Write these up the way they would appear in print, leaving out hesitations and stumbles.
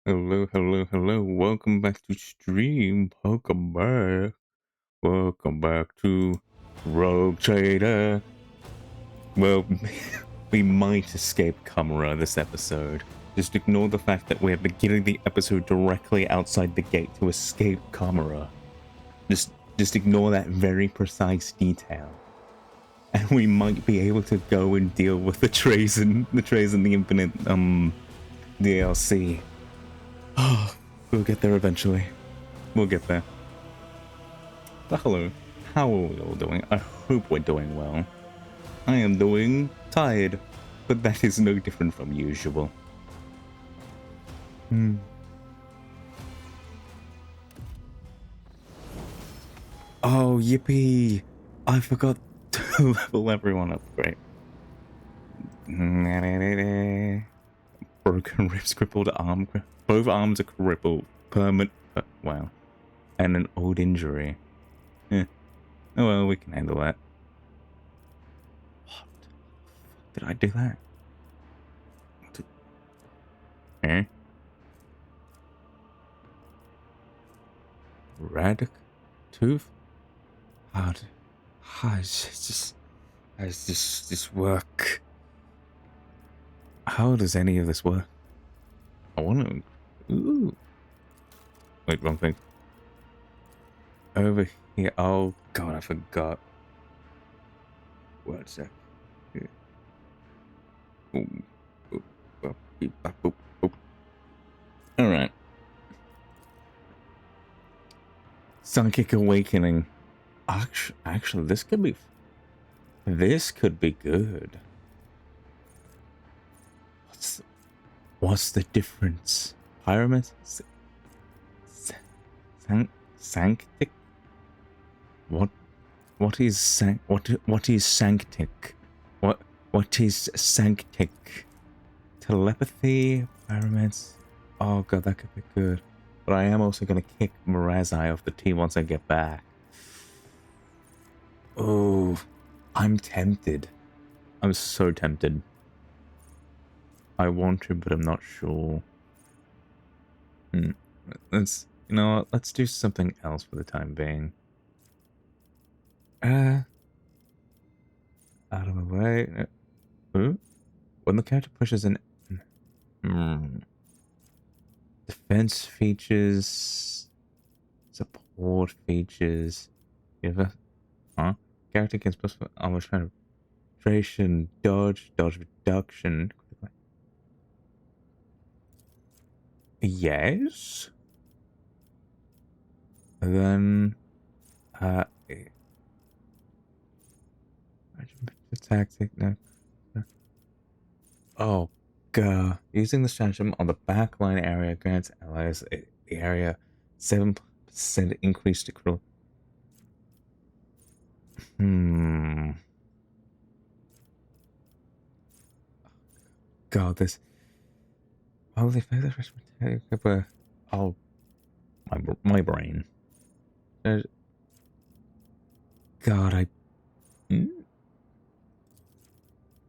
Hello, hello, hello. Welcome back to stream. Welcome back. Welcome back to Rogue Trader. Well, we might escape Commorragh this episode. Just ignore the fact that we're beginning the episode directly outside the gate to escape Commorragh. Just ignore that very precise detail. And we might be able to go and deal with the trays and the infinite DLC. Oh, we'll get there eventually. We'll get there. But hello, how are we all doing? I hope we're doing well. I am doing tired, but that is no different from usual. Oh, yippee! I forgot to level everyone up. Great. Broken ribs, crippled arm. Both arms are crippled. Permanent. Wow. And an old injury. Yeah. Oh well, we can handle that. What? Did I do that? Eh? Radic tooth? How does this work? How does any of this work? I want to. Ooh. Wait, wrong thing. Over here. Oh god, I forgot. One sec. Alright. Psychic Awakening. Actually, this could be good. What's the difference? Pyramid? Sanctic? What is sanctic? What is sanctic? Telepathy? Pyramids? Oh god, that could be good. But I am also gonna kick Morazai off the team once I get back. Oh, I'm tempted. I'm so tempted. I want to, but I'm not sure. Let's do something else for the time being. Out of the way. Ooh. When the character pushes an defense features, support features, character gets plus armor penetration, dodge reduction. Yes. And then tactic. No. Oh god. Using the stratagem on the backline area grants allies the area 7% increase to critical. God, this. Oh, they found the oh, my brain. God, you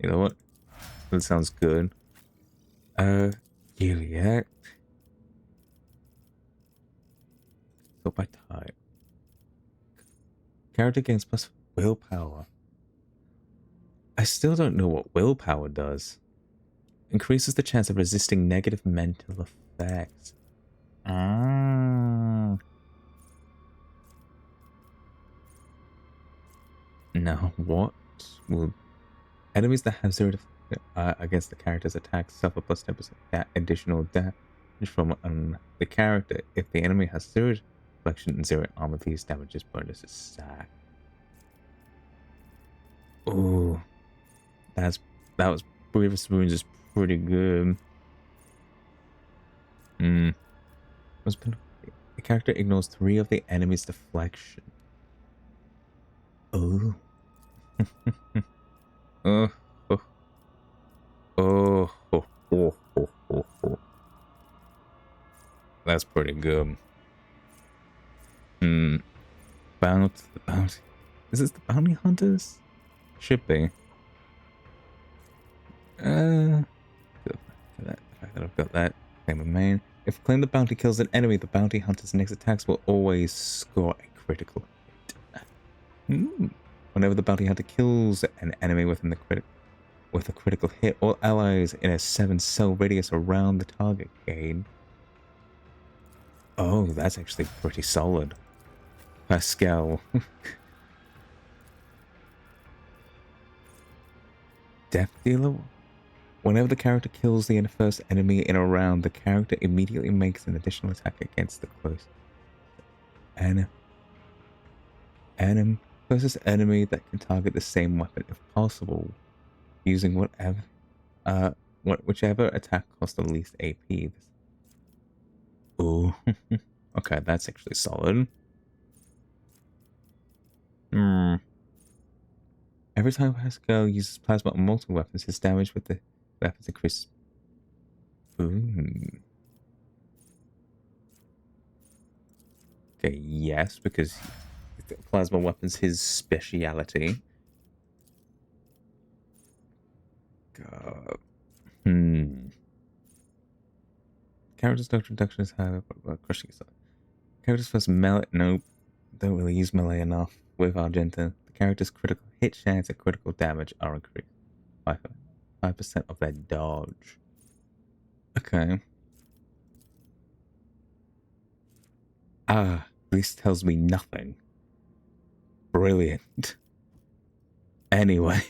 know what? That sounds good. Gilead. Go by type. Character gains plus willpower. I still don't know what willpower does. Increases the chance of resisting negative mental effects. Now, what will enemies that have 0 against the character's attack suffer plus 10% additional damage from the character if the enemy has 0 reflection and 0 armor? These damages bonuses stack. Oh, that was previous wounds is pretty good. The character ignores 3 of the enemy's deflection. Oh. Oh. That's pretty good. Bounty. Is this the bounty hunters? Should be. The fact that I've got that claim of main. If claim the bounty kills an enemy, the bounty hunter's next attacks will always score a critical hit. Whenever the bounty hunter kills an enemy with a critical hit, all allies in a 7-cell radius around the target gain. Oh, that's actually pretty solid. Pascal. Death dealer? Whenever the character kills the first enemy in a round, the character immediately makes an additional attack against the closest enemy that can target the same weapon if possible, using whichever attack costs the least AP. Ooh. Okay, that's actually solid. Every time Pascal uses plasma on multiple weapons, his damage with the weapons increases. Ooh. Okay, yes, because plasma weapons his speciality. Character's doctrine reduction is higher, but crushing yourself. Character's first melee. Nope. Don't really use melee enough with Argenta. The character's critical hit chance and critical damage are increased by 5% of their dodge. Okay. This tells me nothing. Brilliant. Anyway.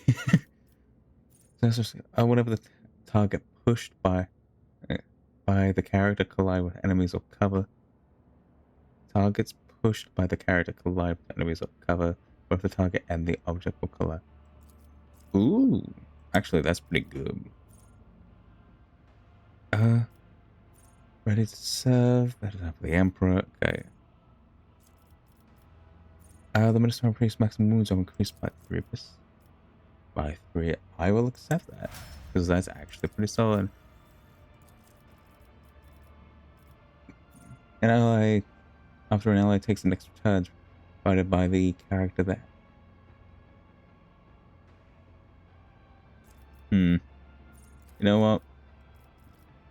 Whenever the target pushed by the character collide with enemies or cover. Targets pushed by the character collide with enemies or cover. Both the target and the object will collide. Ooh. Actually, that's pretty good. Ready to serve. That is after the Emperor. Okay. The Minister Priest maximum wounds are increased by 3%. By 3. I will accept that. Because that's actually pretty solid. An ally, after an ally takes an extra charge, provided by the character there. You know what?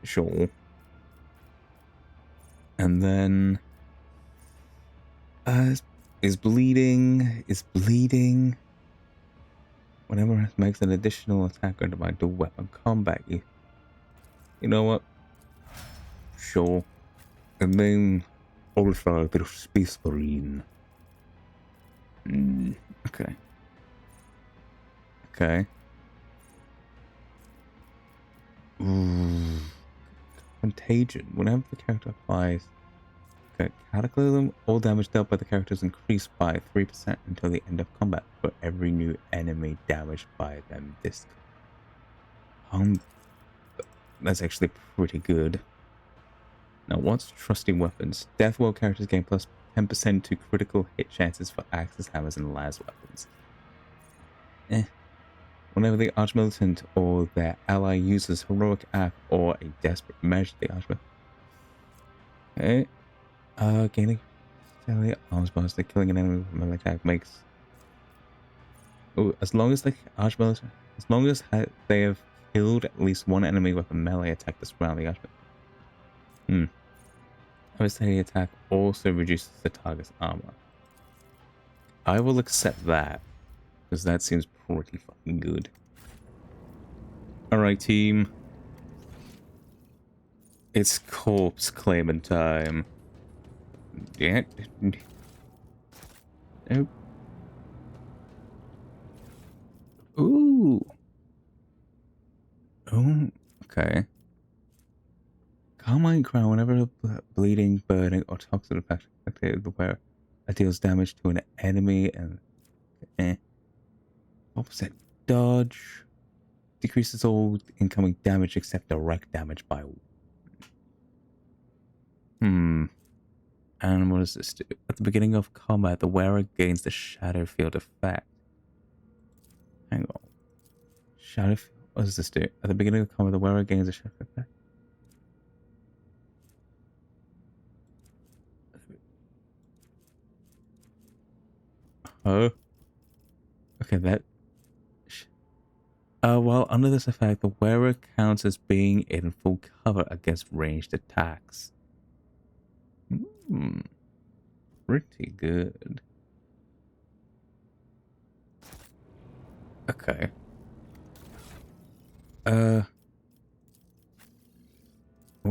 Sure. And then is bleeding. Whenever it makes an additional attack under my dual weapon combat, you know what? Sure. And then also a bit of Space Marine. Okay. Ooh. Contagion. Whenever the character applies Cataclysm, all damage dealt by the character is increased by 3% until the end of combat for every new enemy damaged by them this. That's actually pretty good. Now, what's trusting weapons? Death World characters gain plus 10% to critical hit chances for axes, hammers, and las weapons. Whenever the Archmilitant or their ally uses heroic act or a desperate measure, the Archmilitant. Gaining arms bonus, killing an enemy with a melee attack makes. As long as the Archmilitant, they have killed at least one enemy with a melee attack this round, the Archmilitant. Devastating attack also reduces the target's armor. I will accept that, because that seems pretty fucking good. Alright, team. It's corpse claiming time. Yeah. Nope. Ooh. Oh, okay. Carmine Crown, whenever bleeding, burning, or toxic effect activated the wearer, that deals damage to an enemy and opposite dodge. Decreases all incoming damage except direct damage by. And what does this do? At the beginning of combat, the wearer gains the shadow field effect. Hang on. Shadow field? What does this do? At the beginning of combat, the wearer gains a shadow field effect. Oh. Okay, that. While under this effect, the wearer counts as being in full cover against ranged attacks. Pretty good. Okay. Well,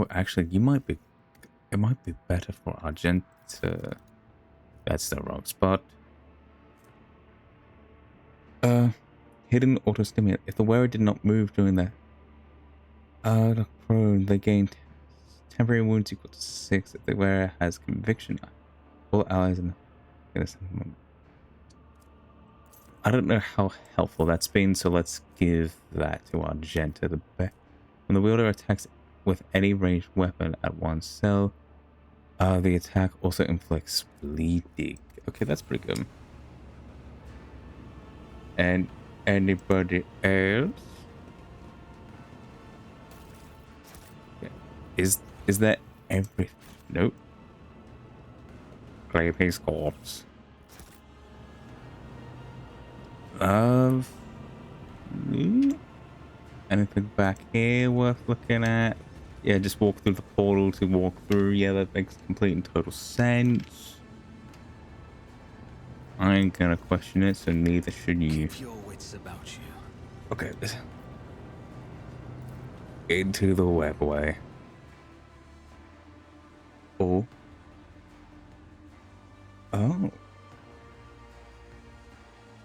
actually, it might be better for Argent to... That's the wrong spot. Hidden auto stimulate. If the wearer did not move during the prone, they gain temporary wounds equal to 6. If the wearer has conviction, all allies in this moment. I don't know how helpful that's been, so let's give that to Argenta. When the wielder attacks with any ranged weapon at one cell, the attack also inflicts bleeding. Okay, that's pretty good. And anybody else? Yeah. Is that everything? Nope. Clayface corpse. Anything back here worth looking at? Yeah, just walk through the portal to walk through. Yeah, that makes complete and total sense. I ain't gonna question it, so neither should you. Keep your wits about you. Okay, into the webway. Oh. The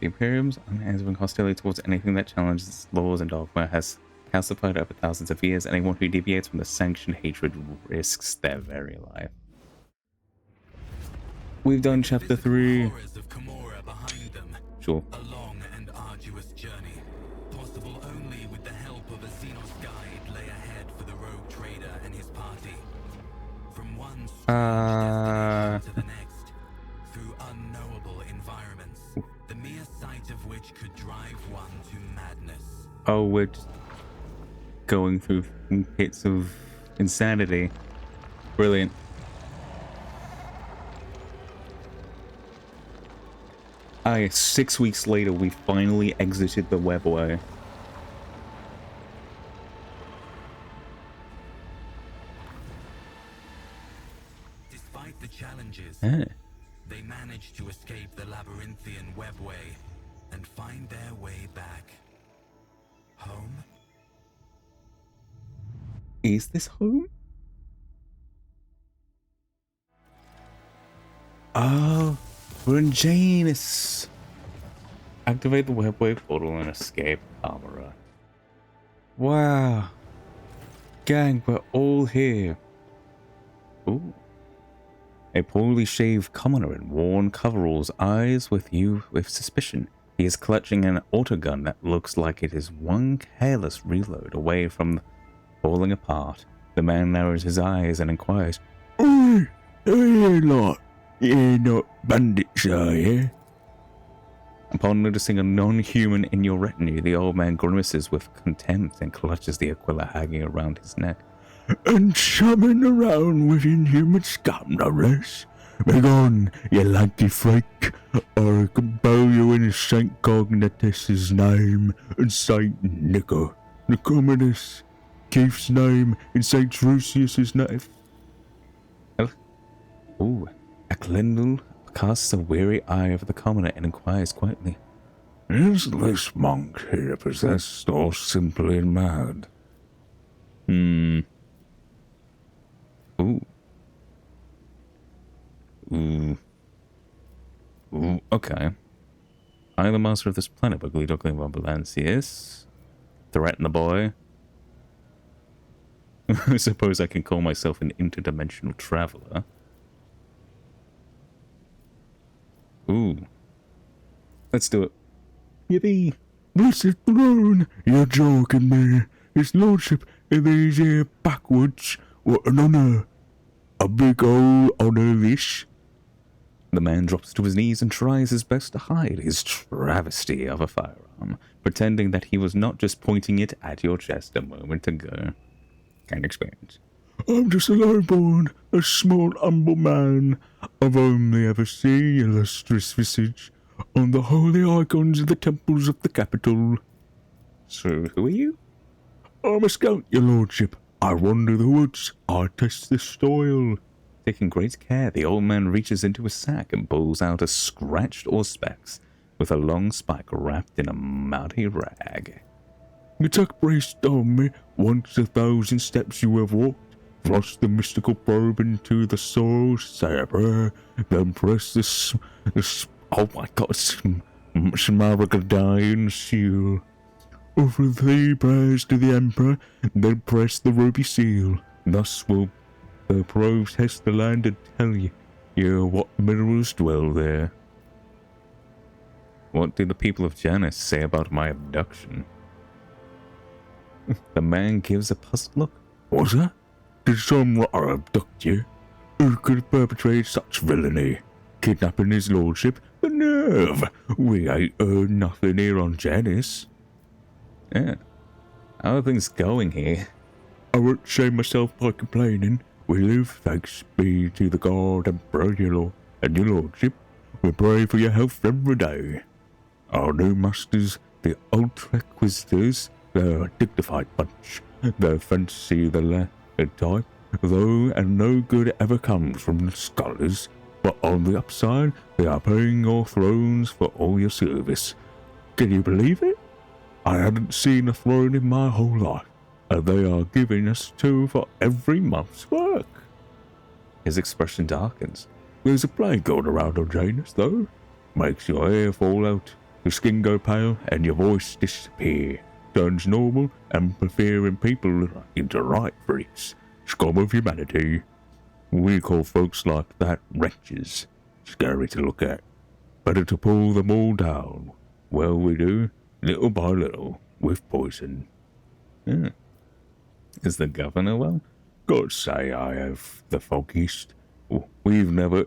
Imperium's unanswering hostility towards anything that challenges its laws and dogma has calcified over thousands of years. Anyone who deviates from the sanctioned hatred risks their very life. We've done chapter 3. Horrors of Commorragh behind them. Sure. A long and arduous journey, possible only with the help of a Xenos guide lay ahead for the rogue trader and his party. From one strange destination to the next, through unknowable environments, the mere sight of which could drive one to madness. Oh, we're just going through pits of insanity. Brilliant. Aye, 6 weeks later, we finally exited the webway. Despite the challenges, they managed to escape the labyrinthian webway and find their way back home. Is this home? Oh, we're in Janus. Activate the webway portal and escape Commorragh. Wow. Gang, we're all here. Ooh. A poorly shaved commoner in worn coveralls eyes with you with suspicion. He is clutching an autogun that looks like it is one careless reload away from falling apart. The man narrows his eyes and inquires, "Oi, hey lot, you're not bandits, are you?" Upon noticing a non-human in your retinue, the old man grimaces with contempt and clutches the aquila hanging around his neck. "And shoving around with inhuman scum, no less. Begone, you lanky freak, or I can bow you in Saint Cognatus' name, and Saint Nicomedes, Keith's name, in Saint Drusius' name." Ooh, Eklendil casts a weary eye over the commoner and inquires quietly, "Is this monk here possessed or simply mad?" Ooh. Ooh, okay. I am the master of this planet, but Gleedogling Wambalancius. Threaten the boy. I suppose I can call myself an interdimensional traveler. Ooh. Let's do it. Yippee! Blessed throne! You're joking me. His lordship in these here backwoods. What an honour. A big ol' honour this. The man drops to his knees and tries his best to hide his travesty of a firearm, pretending that he was not just pointing it at your chest a moment ago. Kind experience. "I'm just a lowborn, a small, humble man. I've only ever seen illustrious visage on the holy icons of the temples of the capital." "So, who are you?" "I'm a scout, your lordship. I wander the woods. I test the soil." Taking great care, the old man reaches into his sack and pulls out a scratched auspex with a long spike wrapped in a muddy rag. You tuck priest on me, once 1,000 steps you have walked, thrust the mystical probe into the soul, say a prayer, then press this oh my god, Smaragdine seal. Offer 3 prayers to the Emperor, then press the ruby seal. Thus will the probe test the land and tell you what minerals dwell there. What do the people of Janus say about my abduction? The man gives a puzzled look. What's that? Did someone abduct you? Who could perpetrate such villainy? Kidnapping his lordship? The nerve! We ain't heard nothing here on Janus. Yeah. How are things going here? I won't shame myself by complaining. We live, thanks be to the God Emperor and your lordship. We pray for your health every day. Our new masters, the Ultra-Inquisitors, they're a dignified bunch. They fancy the type, though, and no good ever comes from the scholars. But on the upside, they are paying your thrones for all your service. Can you believe it? I hadn't seen a throne in my whole life, and they are giving us 2 for every month's work. His expression darkens. There's a plague going around on Janus, though. Makes your hair fall out, your skin go pale, and your voice disappear. Turns normal, and preferring people into right freaks. Scum of humanity. We call folks like that wretches. Scary to look at. Better to pull them all down. Well, we do, little by little, with poison. Yeah. Is the governor well? God say I have the foggiest. We've never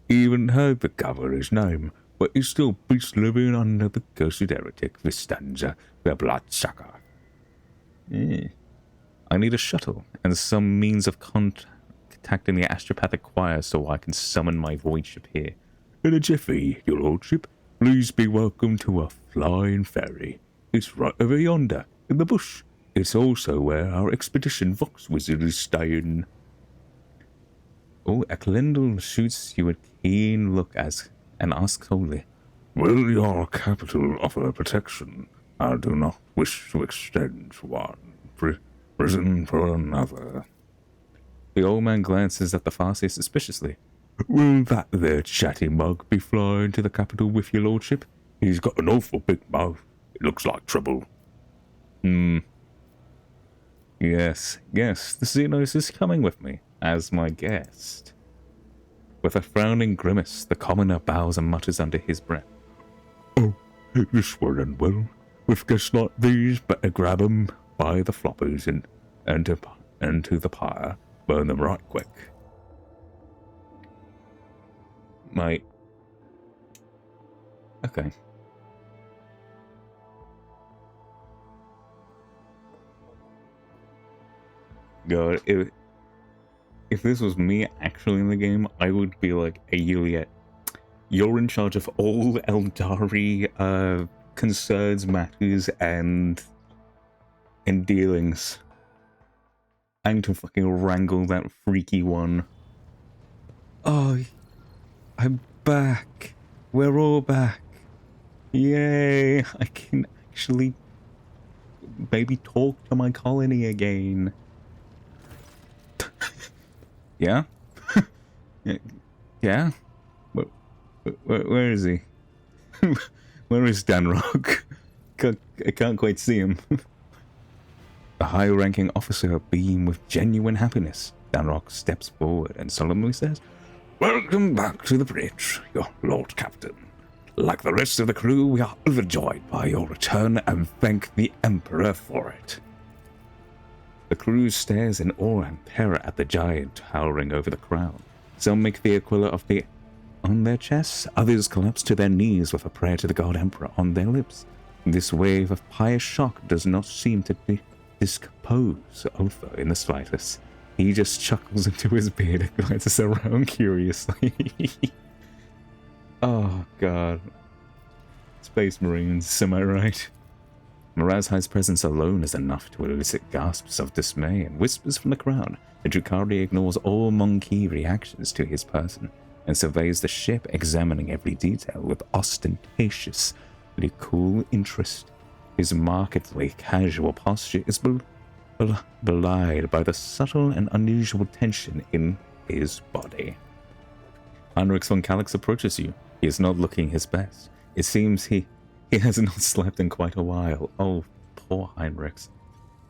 even heard the governor's name, but he's still beast living under the cursed heretic Vistanza, the bloodsucker. Yeah. I need a shuttle and some means of contacting the astropathic choir so I can summon my void ship here. In a jiffy, your lordship. Please be welcome to a flying ferry. It's right over yonder, in the bush. It's also where our expedition Vox Wizard is staying. Oh, Eklindel shoots you a keen look and asks coldly, will your capital offer protection? I do not wish to extend one prison for another. The old man glances at the Farseer suspiciously. Will that there chatty mug be flying to the capital with your lordship? He's got an awful big mouth. It looks like trouble. Yes, the Xenos is coming with me, as my guest. With a frowning grimace, the commoner bows and mutters under his breath. Oh, this wouldn't well. With guests like these, better grab 'em by the floppers and to the pyre. Burn them right quick. Mate. Okay. God, if this was me actually in the game, I would be like, hey, Juliet, you're in charge of all Eldari concerns, matters, and dealings. I need to fucking wrangle that freaky one. Oh, I'm back. We're all back. Yay, I can actually maybe talk to my colony again. Yeah? Yeah? Where is he? Where is Danrock? I can't quite see him. The high-ranking officer beamed with genuine happiness. Danrock steps forward and solemnly says, Welcome back to the bridge, your Lord Captain. Like the rest of the crew, we are overjoyed by your return and thank the Emperor for it. The crew stares in awe and terror at the giant towering over the crowd. Some make the Aquila on their chests, others collapse to their knees with a prayer to the God Emperor on their lips. This wave of pious shock does not seem to discompose Otho in the slightest. He just chuckles into his beard and glances around curiously. Oh, God. Space Marines, am I right? Mirazai's presence alone is enough to elicit gasps of dismay and whispers from the crowd. The Drukhari ignores all monkey reactions to his person and surveys the ship, examining every detail with ostentatiously cool interest. His markedly casual posture is belied by the subtle and unusual tension in his body. Heinrich von Calix approaches you. He is not looking his best. It seems he has not slept in quite a while. Oh, poor Heinrich.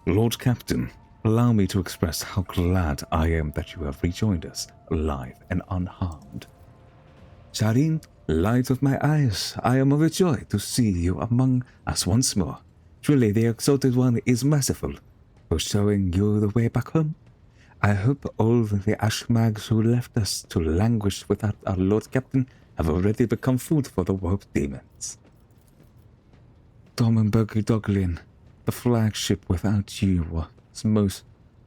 Lord Captain, allow me to express how glad I am that you have rejoined us, alive and unharmed. Shireen, light of my eyes, I am overjoyed to see you among us once more. Truly, the Exalted One is merciful for showing you the way back home. I hope all the Ashmags who left us to languish without our Lord Captain have already become food for the warp demons. Dormenberg Doglin, the flagship without you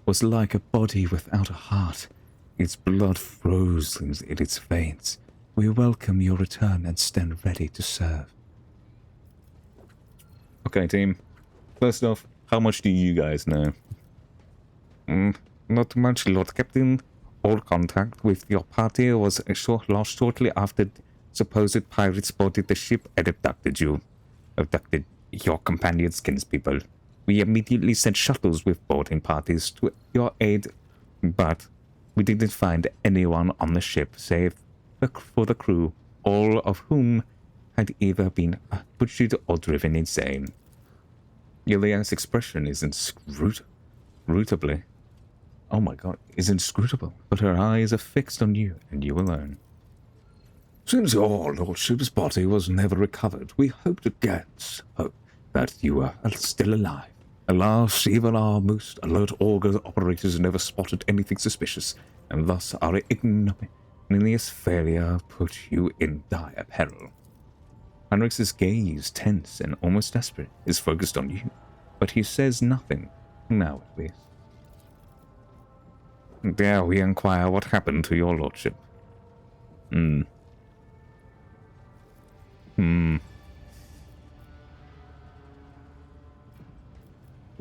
was like a body without a heart. Its blood froze in its veins. We welcome your return and stand ready to serve. Okay, team. First off, how much do you guys know? Not much, Lord Captain. All contact with your party was lost shortly after supposed pirates boarded the ship and abducted your companions' kinspeople. We immediately sent shuttles with boarding parties to your aid, but we didn't find anyone on the ship save for the crew, all of whom had either been butchered or driven insane. Yulia's expression is inscrutably. Oh my god, is inscrutable, but her eyes are fixed on you and you alone. Since your lordship's body was never recovered, we hoped against hope that you are still alive. Alas, even our most alert auger operators never spotted anything suspicious, and thus our ignominious failure put you in dire peril. Heinrich's gaze, tense and almost desperate, is focused on you, but he says nothing, now at least. Dare we inquire what happened to your lordship?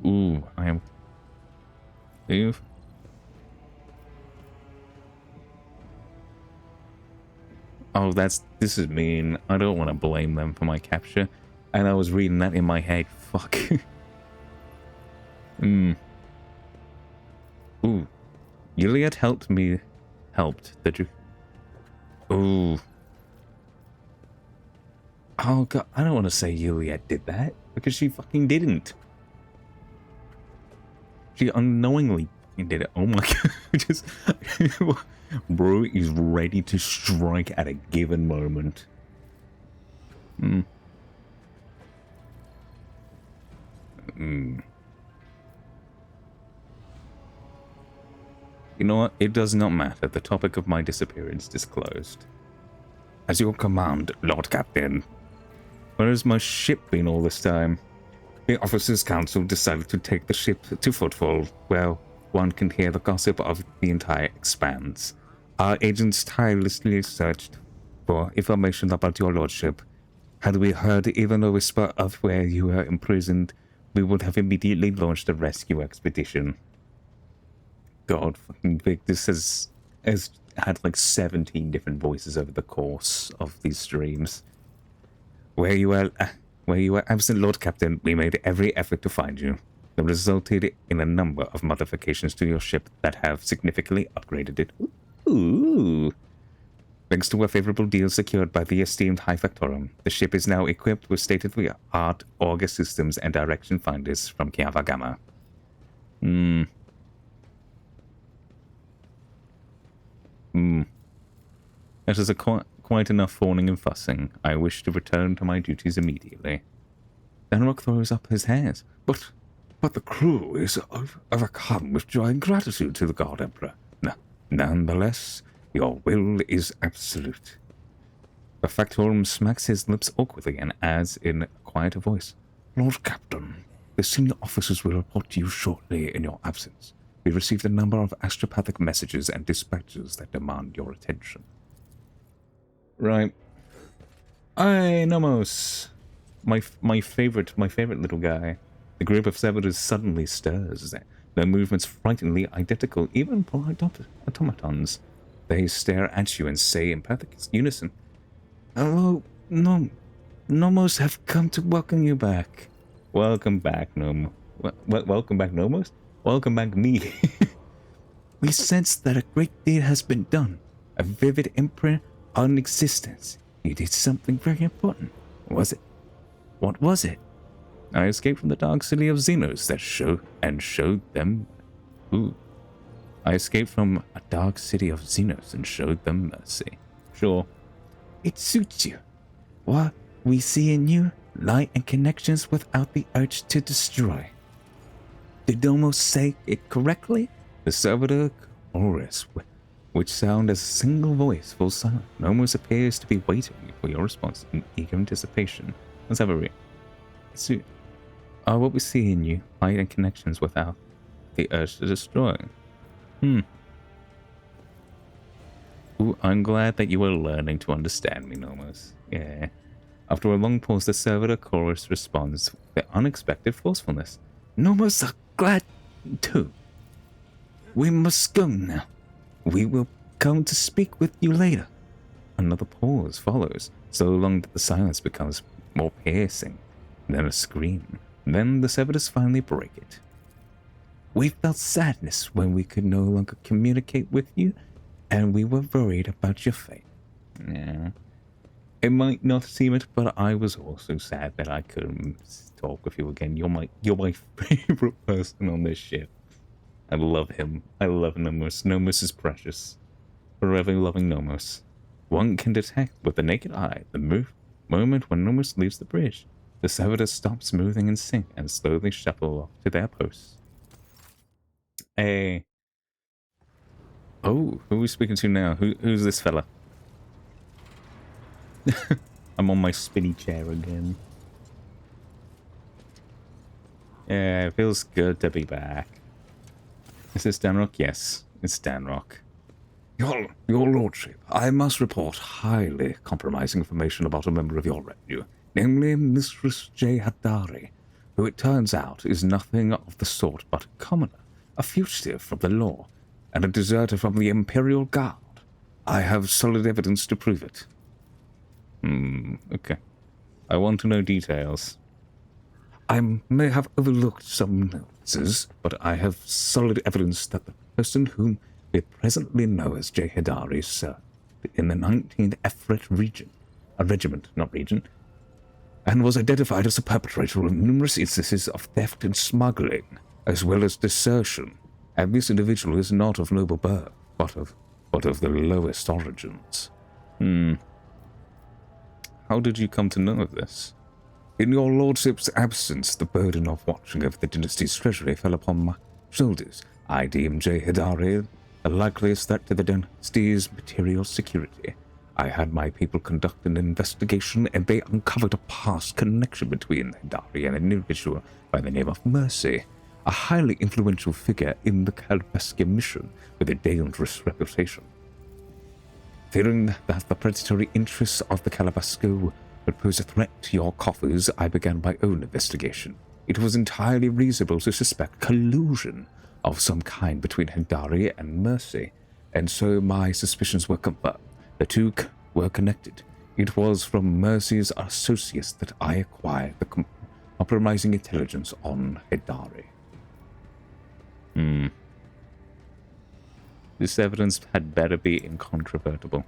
Ooh, I am... Eve? Oh, this is mean. I don't want to blame them for my capture. And I was reading that in my head. Fuck. Ooh. Yuliet helped the Ooh. Oh god, I don't want to say Yuliet did that, because she fucking didn't. She unknowingly did it. Oh my god. Just... Bro is ready to strike at a given moment. You know what? It does not matter. The topic of my disappearance disclosed. As your command, Lord Captain. Where has my ship been all this time? The Officers' Council decided to take the ship to Footfall, where one can hear the gossip of the entire expanse. Our agents tirelessly searched for information about your lordship. Had we heard even a whisper of where you were imprisoned, we would have immediately launched a rescue expedition. God fucking big. This has had like 17 different voices over the course of these streams. Where you were absent, Lord Captain, we made every effort to find you. That resulted in a number of modifications to your ship that have significantly upgraded it. Ooh. Thanks to a favorable deal secured by the esteemed High Factorum, the ship is now equipped with state-of-the-art auger systems and direction finders from Kiava Gamma. That is quite enough fawning and fussing. I wish to return to my duties immediately. Danrock throws up his hands. But the crew is overcome with joy and gratitude to the God Emperor. Nonetheless, your will is absolute. The Factorum smacks his lips awkwardly and adds in a quieter voice, Lord Captain, the senior officers will report to you shortly in your absence. We received a number of astropathic messages and dispatches that demand your attention. Right. Ay, Nomos. My favorite little guy. The group of servitors suddenly stirs, their movements frighteningly identical, even polite automatons. They stare at you and say in perfect unison, "Hello, Nomos have come to welcome you back." Welcome back, Nomo. Welcome back, Nomos? Welcome back, me. "We sense that a great deal has been done, a vivid imprint on existence. You did something very important. Was it? What was it?" "I escaped from the dark city of Xenos that showed them who. I escaped from a dark city of Xenos and showed them mercy." "Sure." "It suits you. What we see in you, light and connections without the urge to destroy." Did Nomos say it correctly? The servitor chorus, which sound as a single voice, full silent. Nomos appears to be waiting for your response in eager anticipation. Let's have a read. "So, what we see in you, light and connections without the urge to destroy." Ooh, I'm glad that you are learning to understand me, Nomos. Yeah. After a long pause, the servitor chorus responds with unexpected forcefulness. "Nomos are glad too. We must go now. We will come to speak with you later." Another pause follows, so long that the silence becomes more piercing. Then a scream. Then the servitors finally break it. "We felt sadness when we could no longer communicate with you, and we were worried about your fate." Yeah. It might not seem it, but I was also sad that I couldn't talk with you again. You're my favorite person on this ship. I love him. I love Nomos. Nomos is precious. Forever loving Nomos. One can detect with the naked eye the moment when Nomos leaves the bridge. The servitors stop smoothing and sink and slowly shuffle off to their posts. Hey. Oh, who are we speaking to now? Who's this fella? I'm on my spinny chair again. Yeah, it feels good to be back. Is this Danrock? Yes, it's Danrock. Your lordship, I must report highly compromising information about a member of your retinue, namely Mistress J. Hadari, who it turns out is nothing of the sort but a commoner, a fugitive from the law, and a deserter from the Imperial Guard. I have solid evidence to prove it. Okay. I want to know details. I may have overlooked some nuances, but I have solid evidence that the person whom we presently know as J. Hadari served in the 19th Efret regiment, and was identified as a perpetrator of numerous instances of theft and smuggling, as well as desertion. And this individual is not of noble birth, but of the lowest origins. How did you come to know of this? In your lordship's absence, the burden of watching over the dynasty's treasury fell upon my shoulders. I deemed J. Hadari the likeliest threat to the dynasty's material security. I had my people conduct an investigation, and they uncovered a past connection between Hadari and an individual by the name of Mercy, a highly influential figure in the Trottbacca mission with a dangerous reputation. Fearing that the predatory interests of the Trottbacca would pose a threat to your coffers, I began my own investigation. It was entirely reasonable to suspect collusion of some kind between Hadari and Mercy, and so my suspicions were confirmed. The two were connected. It was from Mercy's associates that I acquired the compromising intelligence on Hadari. This evidence had better be incontrovertible.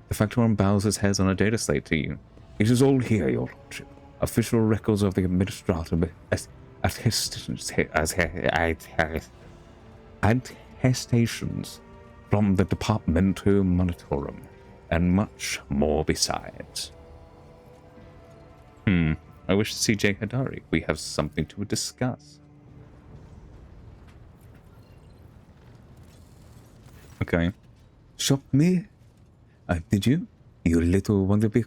The Factorum bows his head on a data slate to you. It is all here, your lordship. Official records of the administrator attestations from the Departamento Monitorum, and much more besides. I wish to see J. Hadari. We have something to discuss. Okay. Shop me? Did you? You little wannabe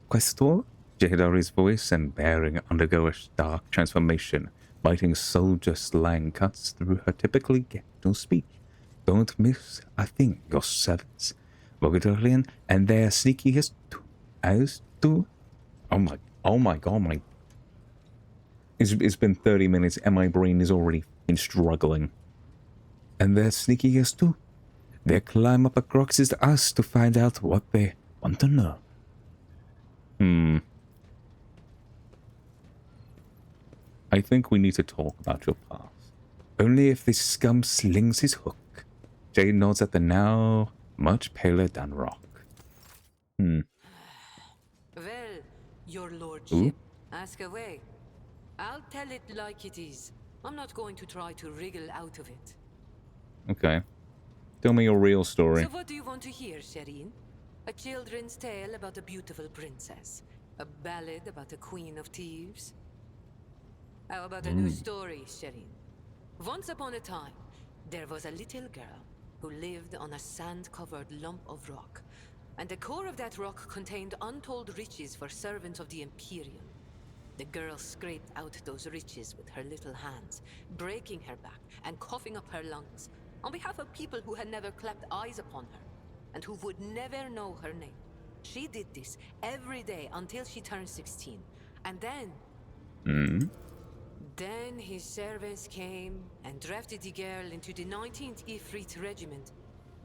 questor? J. Hadari's voice and bearing undergo a stark transformation. Biting soldier slang cuts through her typically ghetto speech. Don't miss a thing, your servants. Vogadorian and their sneakiest as to. Oh my god, It's been 30 minutes and my brain is already struggling. And they're sneaky as too. They climb up across us to find out what they want to know. I think we need to talk about your past. Only if this scum slings his hook. Jay nods at the now much paler Dan Rock. Well, your lordship, ask away. I'll tell it like it is. I'm not going to try to wriggle out of it. Okay. Tell me your real story. So what do you want to hear, Shireen? A children's tale about a beautiful princess? A ballad about a queen of thieves? How about a new story, Shireen? Once upon a time, there was a little girl who lived on a sand-covered lump of rock. And the core of that rock contained untold riches for servants of the Imperium. The girl scraped out those riches with her little hands, breaking her back and coughing up her lungs, on behalf of people who had never clapped eyes upon her, and who would never know her name. She did this every day until she turned 16. And then... Then his servants came and drafted the girl into the 19th Ifrit Regiment.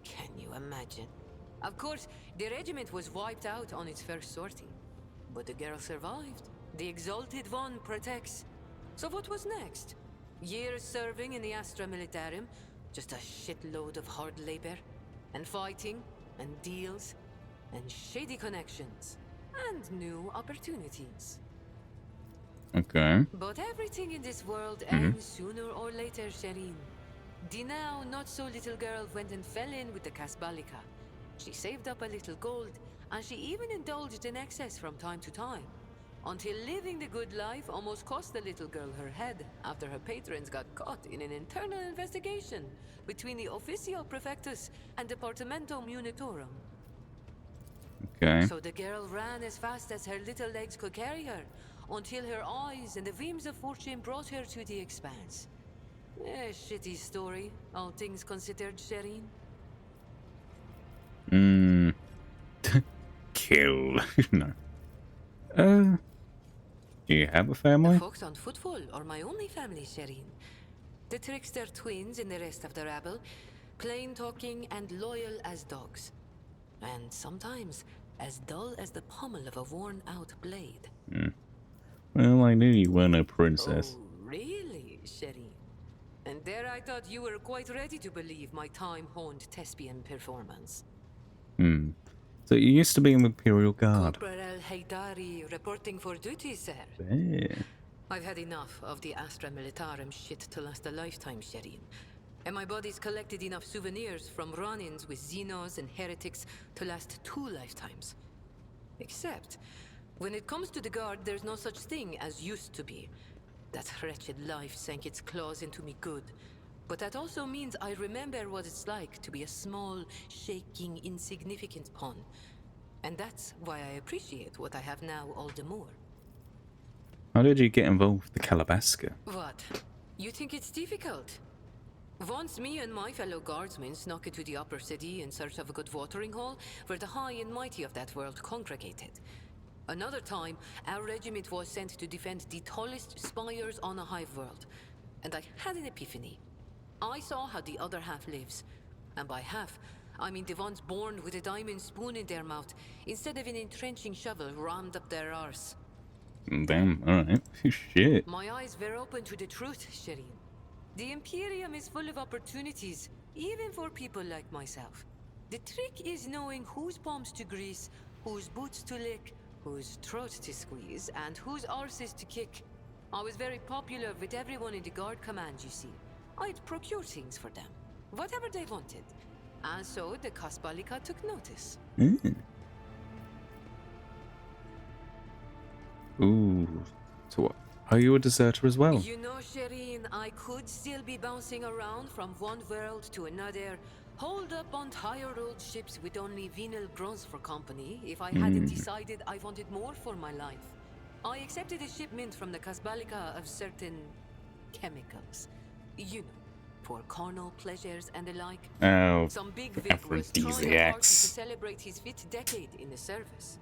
Can you imagine? Of course, the regiment was wiped out on its first sortie. But the girl survived. The Exalted One protects. So what was next? Years serving in the Astra Militarum, just a shitload of hard labor, and fighting, and deals, and shady connections, and new opportunities. Okay. But everything in this world ends sooner or later, Shireen. The now not-so-little girl went and fell in with the Kasbalika. She saved up a little gold, and she even indulged in excess from time to time. Until living the good life almost cost the little girl her head after her patrons got caught in an internal investigation between the Officio Prefectus and Departamento Munitorum. Okay. So the girl ran as fast as her little legs could carry her, until her eyes and the beams of fortune brought her to the expanse. A shitty story, all things considered, Shireen. Kill. No. Do you have a family? The folks on Footfall are my only family, Shireen. The trickster twins and the rest of the rabble, plain-talking and loyal as dogs. And sometimes as dull as the pommel of a worn-out blade. Well, I knew you weren't a princess. Oh, really, Shireen? And there I thought you were quite ready to believe my time-honed thespian performance. So you used to be in the Imperial Guard. Corporal Haydari reporting for duty, sir. Yeah. I've had enough of the Astra Militarum shit to last a lifetime, Shireen. And my body's collected enough souvenirs from run-ins with Xenos and heretics to last 2 lifetimes. Except, when it comes to the Guard, there's no such thing as used to be. That wretched life sank its claws into me good. But that also means I remember what it's like to be a small, shaking, insignificant pawn. And that's why I appreciate what I have now all the more. How did you get involved with the Calabasca? What? You think it's difficult? Once me and my fellow guardsmen snuck into the upper city in search of a good watering hole, where the high and mighty of that world congregated. Another time, our regiment was sent to defend the tallest spires on a hive world. And I had an epiphany. I saw how the other half lives. And by half, I mean the ones born with a diamond spoon in their mouth, instead of an entrenching shovel rammed up their arse. Damn, alright. Shit. My eyes were open to the truth, Shireen. The Imperium is full of opportunities, even for people like myself. The trick is knowing whose palms to grease, whose boots to lick, whose throat to squeeze, and whose arses to kick. I was very popular with everyone in the Guard Command, you see. I'd procure things for them, whatever they wanted. And so the Kasbalika took notice. Ooh. So what? Are you a deserter as well? You know, Shireen, I could still be bouncing around from one world to another, holed up on tired old ships with only venal bronze for company, if I hadn't decided I wanted more for my life. I accepted a shipment from the Kasbalika of certain chemicals. You know, for carnal pleasures and the like. Oh, Some big Vic was throwing a party to aphrodisiacs. celebrate his 5th decade in the service.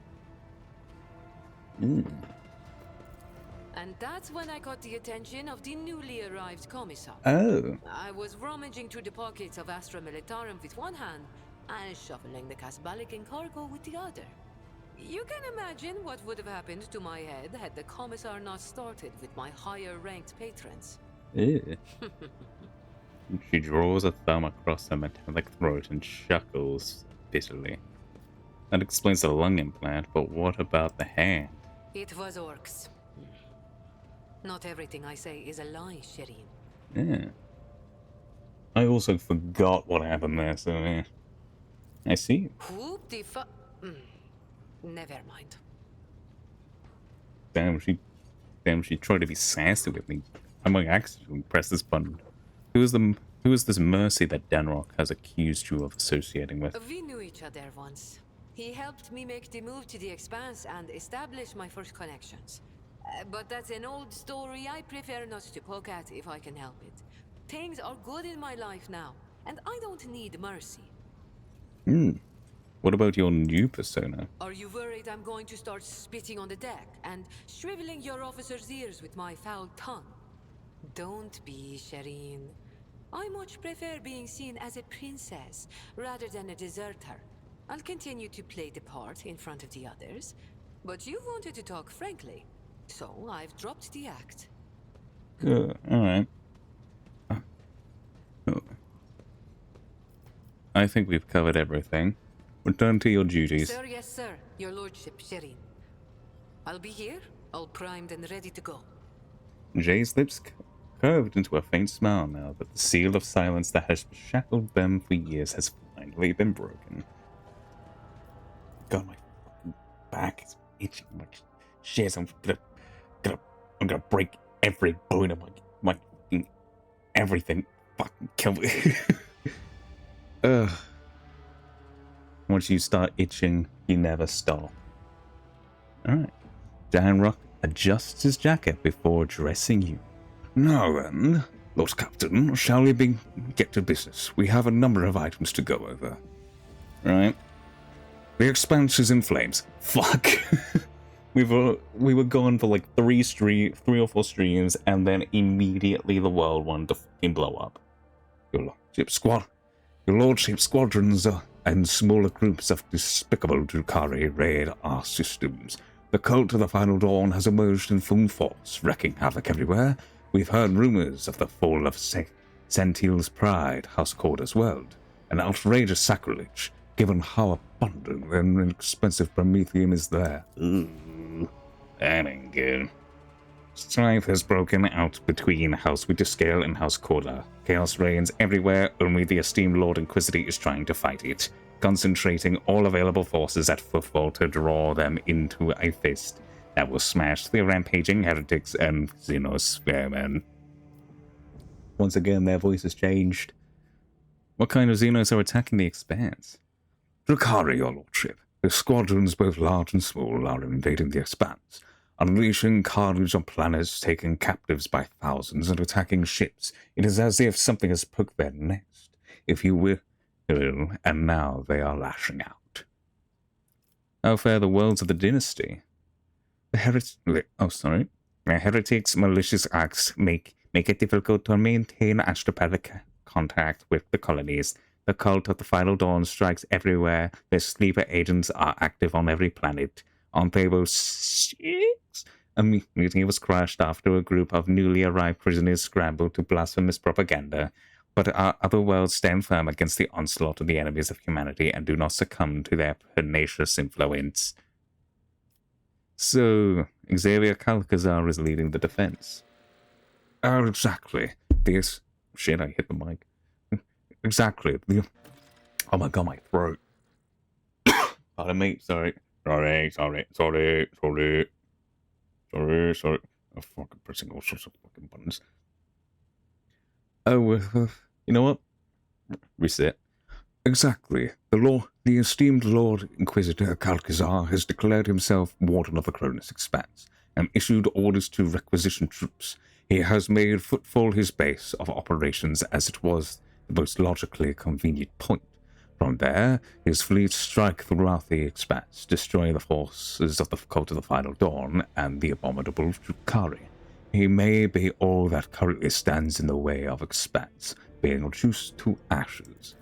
And that's when I caught the attention of the newly arrived commissar. Oh. I was rummaging through the pockets of Astra Militarum with one hand and shuffling the Casbalican cargo with the other. You can imagine what would have happened to my head had the commissar not started with my higher-ranked patrons. Ew. She draws a thumb across her metallic throat and chuckles bitterly. That explains the lung implant, but what about the hand? It was orcs. Not everything I say is a lie, Shireen. Yeah. I also forgot what happened there, so yeah. I see. Whoop the fu- Never mind. Damn, she tried to be sassy with me. I might accidentally press this button. Who is this Mercy that Denrock has accused you of associating with? We knew each other once. He helped me make the move to the Expanse and establish my first connections. But that's an old story I prefer not to poke at if I can help it. Things are good in my life now, and I don't need mercy. What about your new persona? Are you worried I'm going to start spitting on the deck and shriveling your officers' ears with my foul tongue? Don't be, Shireen. I much prefer being seen as a princess rather than a deserter. I'll continue to play the part in front of the others, but you wanted to talk frankly, so I've dropped the act. Alright. I think we've covered everything. Return to your duties. Sir, yes, sir. Your lordship, Shireen. I'll be here, all primed and ready to go. Jay's lips curved into a faint smile now that the seal of silence that has shackled them for years has finally been broken. God, my fucking back is itching like shit. I'm gonna break every bone of my fucking everything. Fucking kill me. Ugh. Once you start itching, you never stop. Alright. Danrock adjusts his jacket before addressing you. Now then, Lord Captain, shall we get to business? We have a number of items to go over. Right. The Expanse is in flames. Fuck. we were gone for like 3 or 4 streams, and then immediately the world wanted to fucking blow up. Your Lordship squadrons and smaller groups of despicable Drukhari raid our systems. The cult of the Final Dawn has emerged in full force, wreaking havoc everywhere. We've heard rumors of the fall of Sentil's pride, House Corder's world. An outrageous sacrilege, given how abundant and expensive Promethium is there. Ooh, that ain't good. Strife has broken out between House Winterscale and House Corder. Chaos reigns everywhere, only the esteemed Lord Inquisitor is trying to fight it, concentrating all available forces at footfall to draw them into a fist that will smash the rampaging heretics and Xenos. Once again, their voices changed. What kind of Xenos are attacking the Expanse? Drukhari, your lordship. The squadrons, both large and small, are invading the Expanse, unleashing carnage on planets, taking captives by thousands, and attacking ships. It is as if something has poked their nest, if you will, and now they are lashing out. How fare the worlds of the dynasty? The heretics' malicious acts make it difficult to maintain astropathic contact with the colonies. The cult of the Final Dawn strikes everywhere. Their sleeper agents are active on every planet. On Thabo 6, a meeting was crashed after a group of newly arrived prisoners scrambled to blasphemous propaganda. But our other worlds stand firm against the onslaught of the enemies of humanity and do not succumb to their pernicious influence. So, Xavier Calcazar is leading the defense. Oh, exactly. This... Shit, I hit the mic. Exactly. Oh my god, my throat. Pardon me, sorry. Sorry. I'm fucking pressing all sorts of fucking buttons. Oh, you know what? Reset. Exactly. The esteemed Lord Inquisitor Calcazar has declared himself Warden of the Cronus Expanse and issued orders to requisition troops. He has made Footfall his base of operations as it was the most logically convenient point. From there, his fleet strike throughout the expanse, destroying the forces of the Cult of the Final Dawn and the abominable Drukhari. He may be all that currently stands in the way of expanse, being reduced to ashes.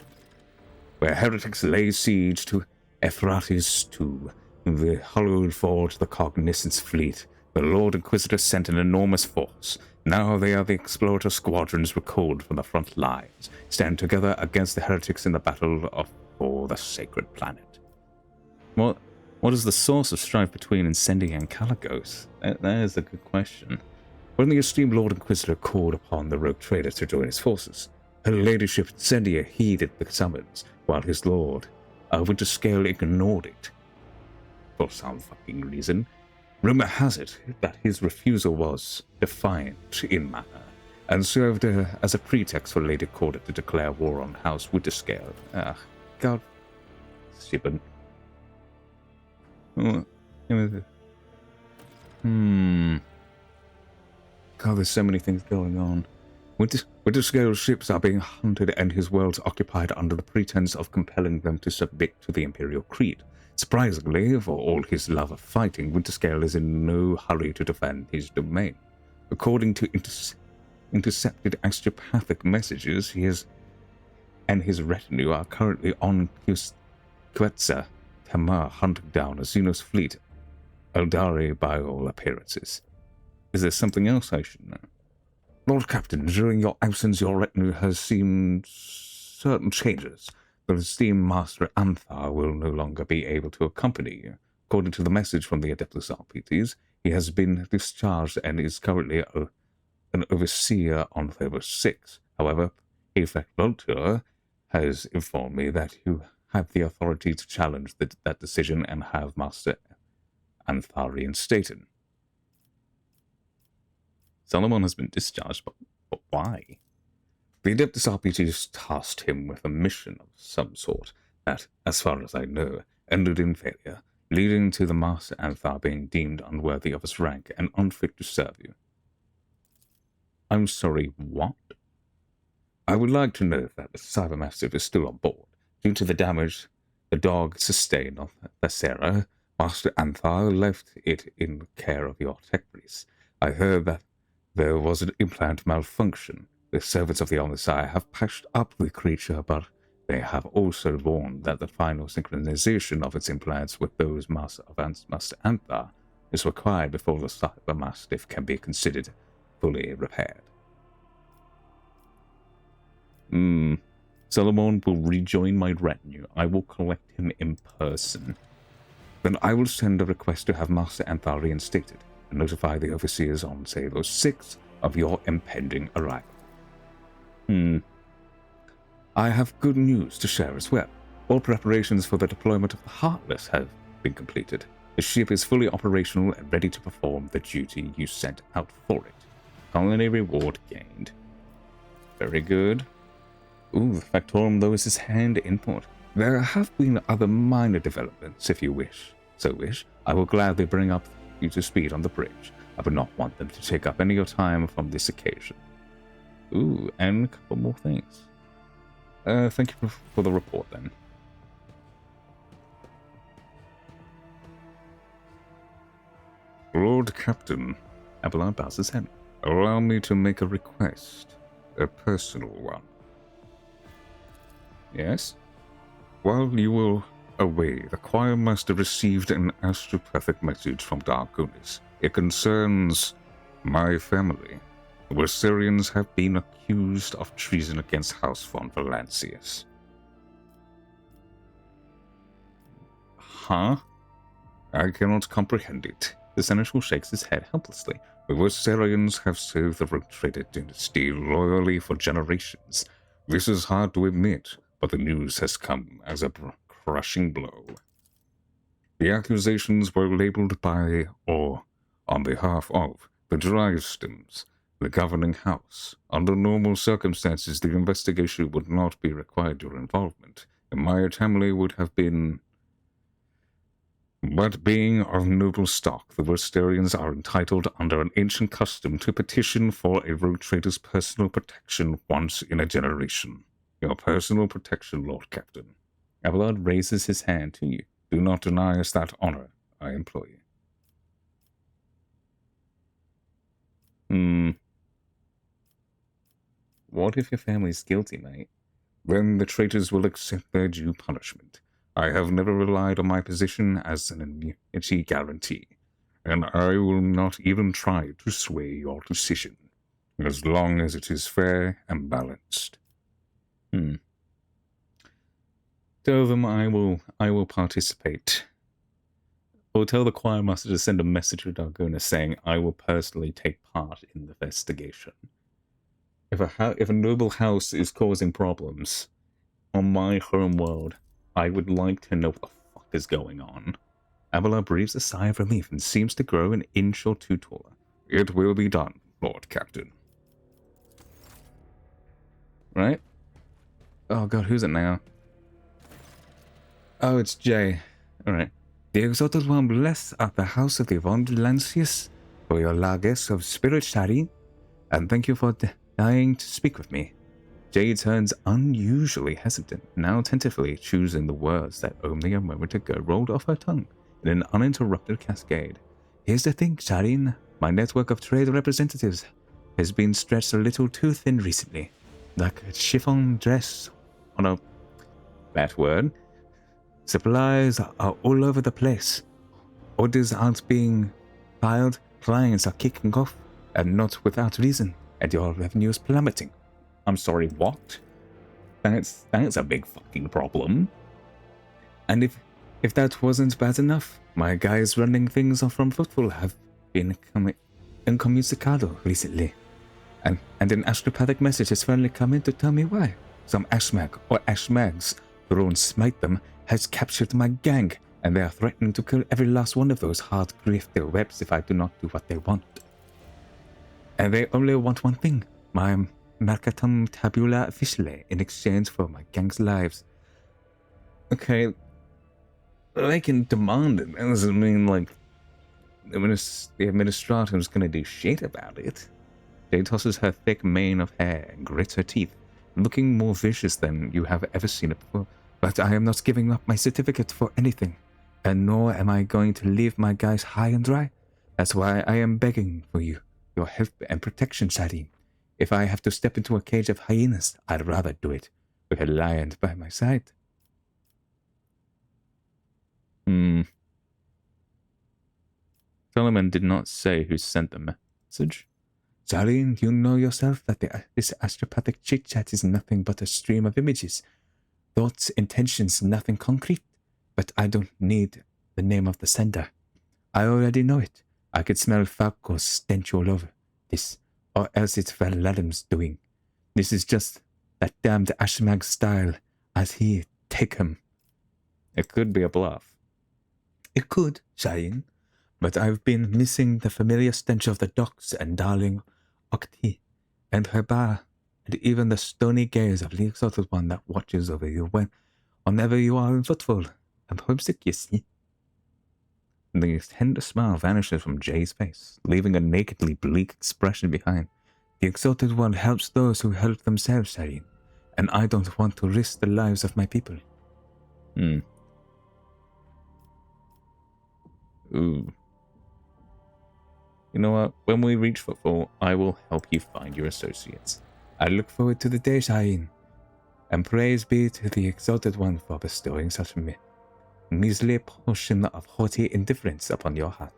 Where heretics lay siege to Ephrates II, the hallowed forge the Cognizance fleet, the Lord Inquisitor sent an enormous force. Now they are the explorer squadrons recalled from the front lines, stand together against the heretics in the battle for the sacred planet. What is the source of strife between Incendia and Caligos? That is a good question. When the esteemed Lord Inquisitor called upon the rogue trader to join his forces, her ladyship Incendia heeded the summons, while his lord, Winterscale, ignored it. For some fucking reason. Rumor has it that his refusal was defiant in manner, and served as a pretext for Lady Corda to declare war on House Winterscale. God. Stupid. God, there's so many things going on. Winterscale's ships are being hunted and his worlds occupied under the pretense of compelling them to submit to the Imperial Creed. Surprisingly, for all his love of fighting, Winterscale is in no hurry to defend his domain. According to intercepted astropathic messages, he and his retinue are currently on Quetzal Tamar hunting down a Xenos fleet, Eldari by all appearances. Is there something else I should know? Lord Captain, during your absence, your retinue has seen certain changes. The esteemed Master Anthar will no longer be able to accompany you. According to the message from the Adeptus Arbites, he has been discharged and is currently an overseer on Favor 6. However, Prefect Voltur has informed me that you have the authority to challenge that decision and have Master Anthar reinstated. Solomon has been discharged, but why? The Adeptus Arbites tasked him with a mission of some sort that, as far as I know, ended in failure, leading to the Master Anthar being deemed unworthy of his rank and unfit to serve you. I'm sorry, what? I would like to know that the Cybermassive is still on board. Due to the damage the dog sustained on Thessera, Master Anthar left it in care of your tech priest. I heard that there was an implant malfunction. The servants of the Omnisci have patched up the creature, but they have also warned that the final synchronization of its implants with those Master Anthar is required before the Cybermastiff can be considered fully repaired. Solomon will rejoin my retinue. I will collect him in person. Then I will send a request to have Master Anthar reinstated and notify the overseers on Salo 6 of your impending arrival. I have good news to share as well. All preparations for the deployment of the Heartless have been completed. The ship is fully operational and ready to perform the duty you sent out for it. Colony reward gained. Very good. Ooh, the Factorum lowers his hand input. There have been other minor developments, if you wish. I will gladly bring up you to speed on the bridge. I would not want them to take up any of your time from this occasion. Ooh, and a couple more things. Thank you for the report, then. Lord Captain, Abelard bows his head. Allow me to make a request. A personal one. Yes? While you were away, the choir master received an astropathic message from Darkunis. It concerns my family. The Wersarians have been accused of treason against House von Valancius. Huh? I cannot comprehend it. The seneschal shakes his head helplessly. The Wersarians have served the rogue trader dynasty loyally for generations. This is hard to admit, but the news has come as a crushing blow. The accusations were labeled by, or on behalf of, the Drivestones, the governing house. Under normal circumstances, the investigation would not be required your involvement, and my family would have been. But being of noble stock, the Versterians are entitled under an ancient custom to petition for a rogue trader's personal protection once in a generation. Your personal protection, Lord Captain. Abelard raises his hand to you. Do not deny us that honor, I implore you. What if your family's guilty, mate? Then the traitors will accept their due punishment. I have never relied on my position as an immunity guarantee, and I will not even try to sway your decision, as long as it is fair and balanced. Tell them I will participate. Or tell the choir master to send a message to Dargona saying I will personally take part in the investigation. If a noble house is causing problems on my home world, I would like to know what the fuck is going on. Abelard breathes a sigh of relief and seems to grow an inch or two taller. It will be done, Lord Captain. Right? Oh god, who's it now? Oh, it's Jay. Alright. The Exalted One bless at the house of the Von Lancius for your largesse of spirit, Shari, and thank you for dying to speak with me. Jay turns unusually hesitant, now tentatively choosing the words that only a moment ago rolled off her tongue in an uninterrupted cascade. Here's the thing, Sharin. My network of trade representatives has been stretched a little too thin recently. Like a chiffon dress on a... that word. Supplies are all over the place. Orders aren't being filed, clients are kicking off, and not without reason, and your revenue is plummeting. I'm sorry, what? That's a big fucking problem. And if that wasn't bad enough, my guys running things from Footfall have been incommunicado recently. And an astropathic message has finally come in to tell me why. Some ashmag or ashmags, thrown smite them, has captured my gang, and they are threatening to kill every last one of those hard grifter webs if I do not do what they want. And they only want one thing, my Mercatum Tabula Officiale, in exchange for my gang's lives. Okay, they can demand it. That doesn't mean, like, the administrator's gonna do shit about it. Jay tosses her thick mane of hair and grits her teeth, looking more vicious than you have ever seen it before. But I am not giving up my certificate for anything, and nor am I going to leave my guys high and dry. That's why I am begging for you, your help and protection, Shadeen. If I have to step into a cage of hyenas, I'd rather do it with a lion by my side. Solomon did not say who sent the message. Shadeen, you know yourself that this astropathic chit-chat is nothing but a stream of images. Thoughts, intentions, nothing concrete. But I don't need the name of the sender. I already know it. I could smell Falco's stench all over this, or else it's Valarim's doing. This is just that damned Ashmag style, as he take him. It could be a bluff. It could, Shayin, but I've been missing the familiar stench of the docks and darling Okti, and her bar, and even the stony gaze of the Exalted One that watches over you whenever you are in footfall. I'm homesick, you see. The tender smile vanishes from Jay's face, leaving a nakedly bleak expression behind. The Exalted One helps those who help themselves, Sharin, and I don't want to risk the lives of my people. Ooh. You know what? When we reach Footfall, I will help you find your associates. I look forward to the day, Shahin, and praise be to the Exalted One for bestowing such a measly portion of haughty indifference upon your heart.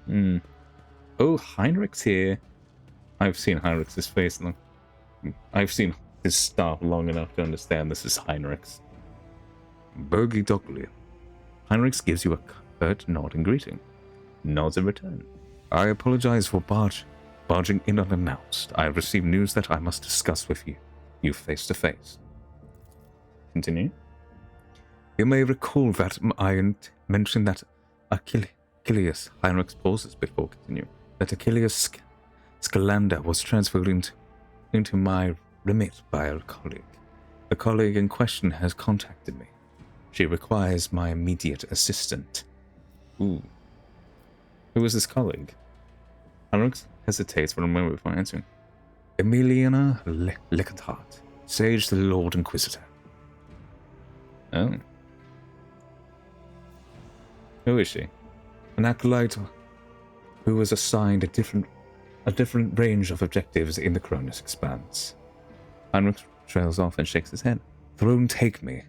Oh, Heinrich's here. I've seen Heinrich's face long. I've seen his staff long enough to understand this is Heinrich's. Bogey Dockley. Heinrichs gives you a curt nod in greeting. Nods in return. I apologize for barging in unannounced. I have received news that I must discuss with you face to face. Continue. You may recall that I mentioned that Achilles, Heinrichs pauses before continue, that Achilles Scalander was transferred into my remit by a colleague. The colleague in question has contacted me. She requires my immediate assistance. Ooh. Who is this colleague? Heinrichs hesitates for a moment before answering. Emiliana Lecanthart, Sage the Lord Inquisitor. Oh. Who is she? An acolyte who was assigned a different range of objectives in the Cronus Expanse. Heinrich trails off and shakes his head. Throne, take me.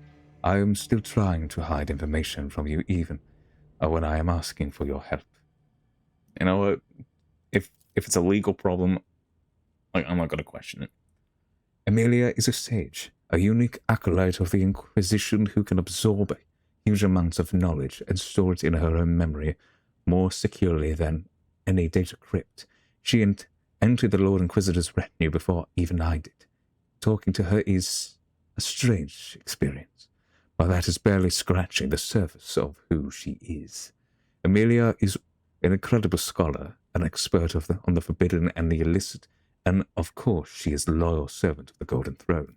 I am still trying to hide information from you even when I am asking for your help. You know what? If it's a legal problem, I'm not going to question it. Amelia is a sage, a unique acolyte of the Inquisition who can absorb huge amounts of knowledge and store it in her own memory more securely than any data crypt. She entered the Lord Inquisitor's retinue before even I did. Talking to her is a strange experience, but that is barely scratching the surface of who she is. Amelia is an incredible scholar, an expert on the forbidden and the illicit, and of course she is a loyal servant of the Golden Throne.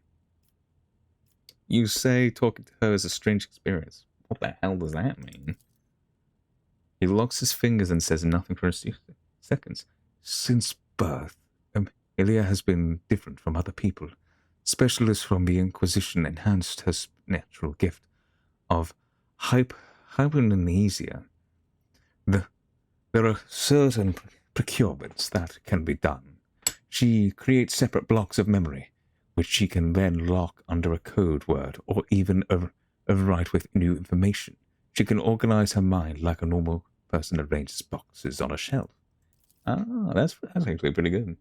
You say talking to her is a strange experience. What the hell does that mean? He locks his fingers and says nothing for a few seconds. Since birth, Amelia has been different from other people. Specialists from the Inquisition enhanced her natural gift of hypermnesia. There are certain procurements that can be done. She creates separate blocks of memory, which she can then lock under a code word or even overwrite with new information. She can organize her mind like a normal person arranges boxes on a shelf. Ah, that's actually pretty good.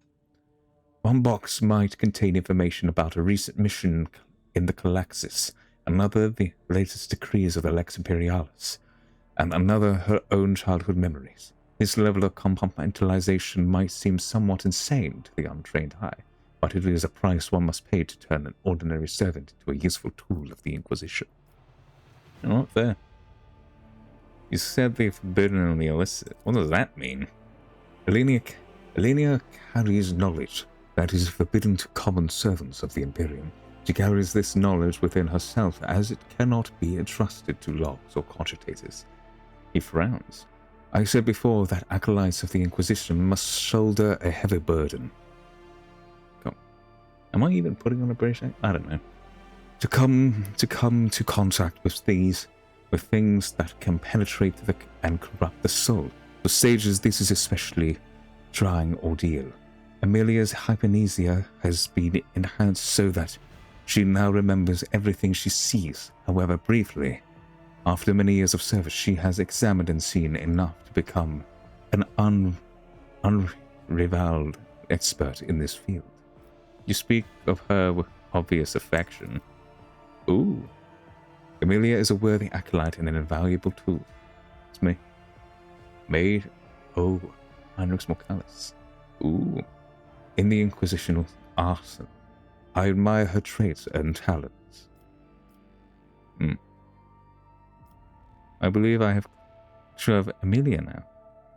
One box might contain information about a recent mission in the Calaxis, another the latest decrees of the Lex Imperialis, and another her own childhood memories. This level of compartmentalization might seem somewhat insane to the untrained eye, but it is a price one must pay to turn an ordinary servant into a useful tool of the Inquisition. Not fair. You said the forbidden and the illicit. What does that mean? Elenia carries knowledge that is forbidden to common servants of the Imperium. She carries this knowledge within herself, as it cannot be entrusted to logs or cogitators. He frowns. I said before that acolytes of the Inquisition must shoulder a heavy burden. Am I even putting on a British accent? I don't know. To come to contact with things that can penetrate and corrupt the soul. For sages, this is especially trying ordeal. Amelia's hypermnesia has been enhanced so that she now remembers everything she sees, however briefly. After many years of service, she has examined and seen enough to become an unrivaled expert in this field. You speak of her with obvious affection. Ooh. Amelia is a worthy acolyte and an invaluable tool. It's me. Made. Oh, Heinrich Morcalis. Ooh. In the Inquisitional arsenal. I admire her traits and talents. I believe I have sure of Amelia now.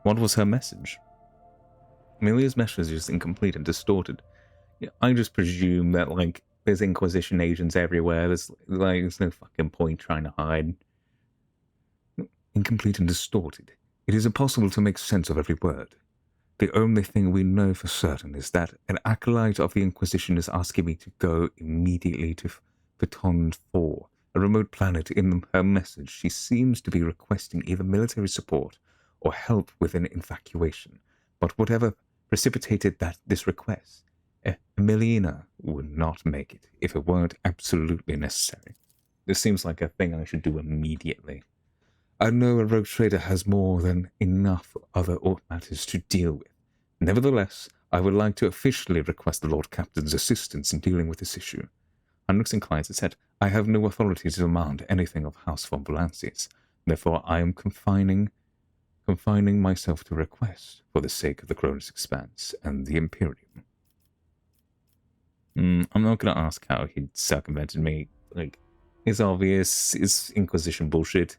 What was her message? Amelia's message is incomplete and distorted. I just presume that, there's Inquisition agents everywhere. There's no fucking point trying to hide. Incomplete and distorted. It is impossible to make sense of every word. The only thing we know for certain is that an acolyte of the Inquisition is asking me to go immediately to Phaeton 4, a remote planet. In her message, she seems to be requesting either military support or help with an evacuation. But whatever precipitated this request, Emiliana would not make it if it weren't absolutely necessary. This seems like a thing I should do immediately. I know a rogue trader has more than enough other matters to deal with. Nevertheless, I would like to officially request the Lord Captain's assistance in dealing with this issue. Heinrich inclines his head. I have no authority to demand anything of House von Valancius. Therefore, I am confining myself to request for the sake of the Cronus Expanse and the Imperium. I'm not going to ask how he circumvented me. It's obvious. It's Inquisition bullshit.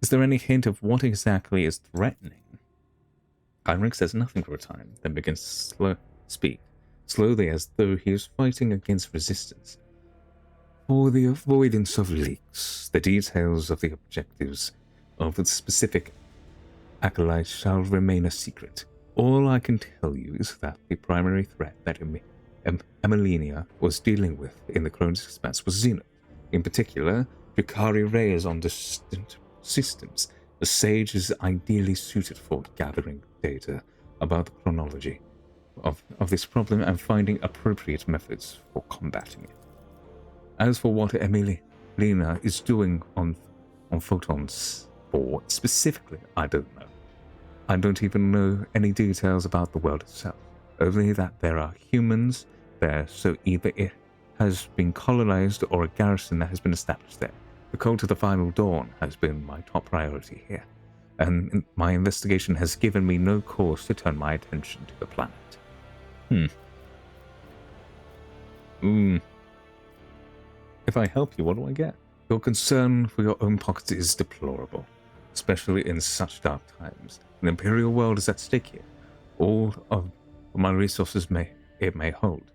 Is there any hint of what exactly is threatening? Heinrich says nothing for a time, then begins to speak, slowly as though he was fighting against resistance. For the avoidance of leaks, the details of the objectives of the specific acolytes shall remain a secret. All I can tell you is that the primary threat that Emiliana was dealing with in the Cronus Expanse was Xenos. In particular, Yukari rays on distant systems. The Sage is ideally suited for gathering data about the chronology of this problem and finding appropriate methods for combating it. As for what Lena is doing on Photon's board specifically, I don't know. I don't even know any details about the world itself, only that there are humans there, so either it has been colonized or a garrison that has been established there. The cult of the Final Dawn has been my top priority here, and my investigation has given me no cause to turn my attention to the planet. If I help you, what do I get? Your concern for your own pockets is deplorable, especially in such dark times. An imperial world is at stake here. All of my resources may hold.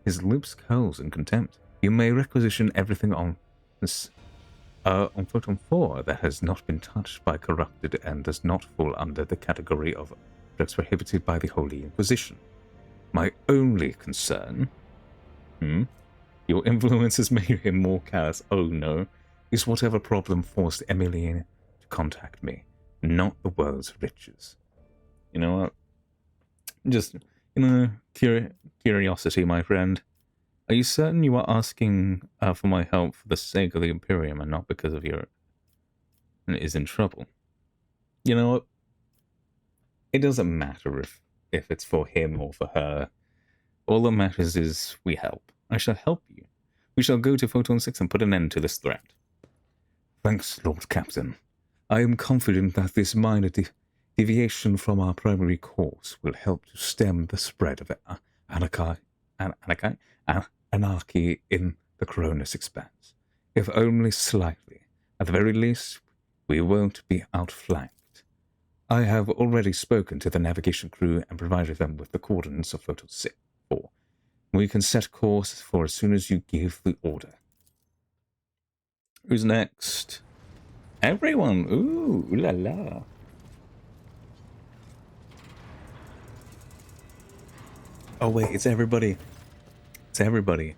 His lips curls in contempt. You may requisition everything on Photon 4 that has not been touched by corrupted and does not fall under the category of drugs prohibited by the Holy Inquisition. My only concern, your influence has made him more callous, oh no, is whatever problem forced Emilienne to contact me, not the world's riches. You know what? Just, curiosity, my friend. Are you certain you are asking for my help for the sake of the Imperium and not because of your... is in trouble? You know what? It doesn't matter if it's for him or for her. All that matters is we help. I shall help you. We shall go to Photon 6 and put an end to this threat. Thanks, Lord Captain. I am confident that this minor deviation from our primary course will help to stem the spread of anarchy in the Cronus Expanse. If only slightly. At the very least, we won't be outflanked. I have already spoken to the navigation crew and provided them with the coordinates of Photon 4. We can set course for as soon as you give the order. Who's next? Everyone! Ooh la la. Oh wait, it's everybody. It's everybody.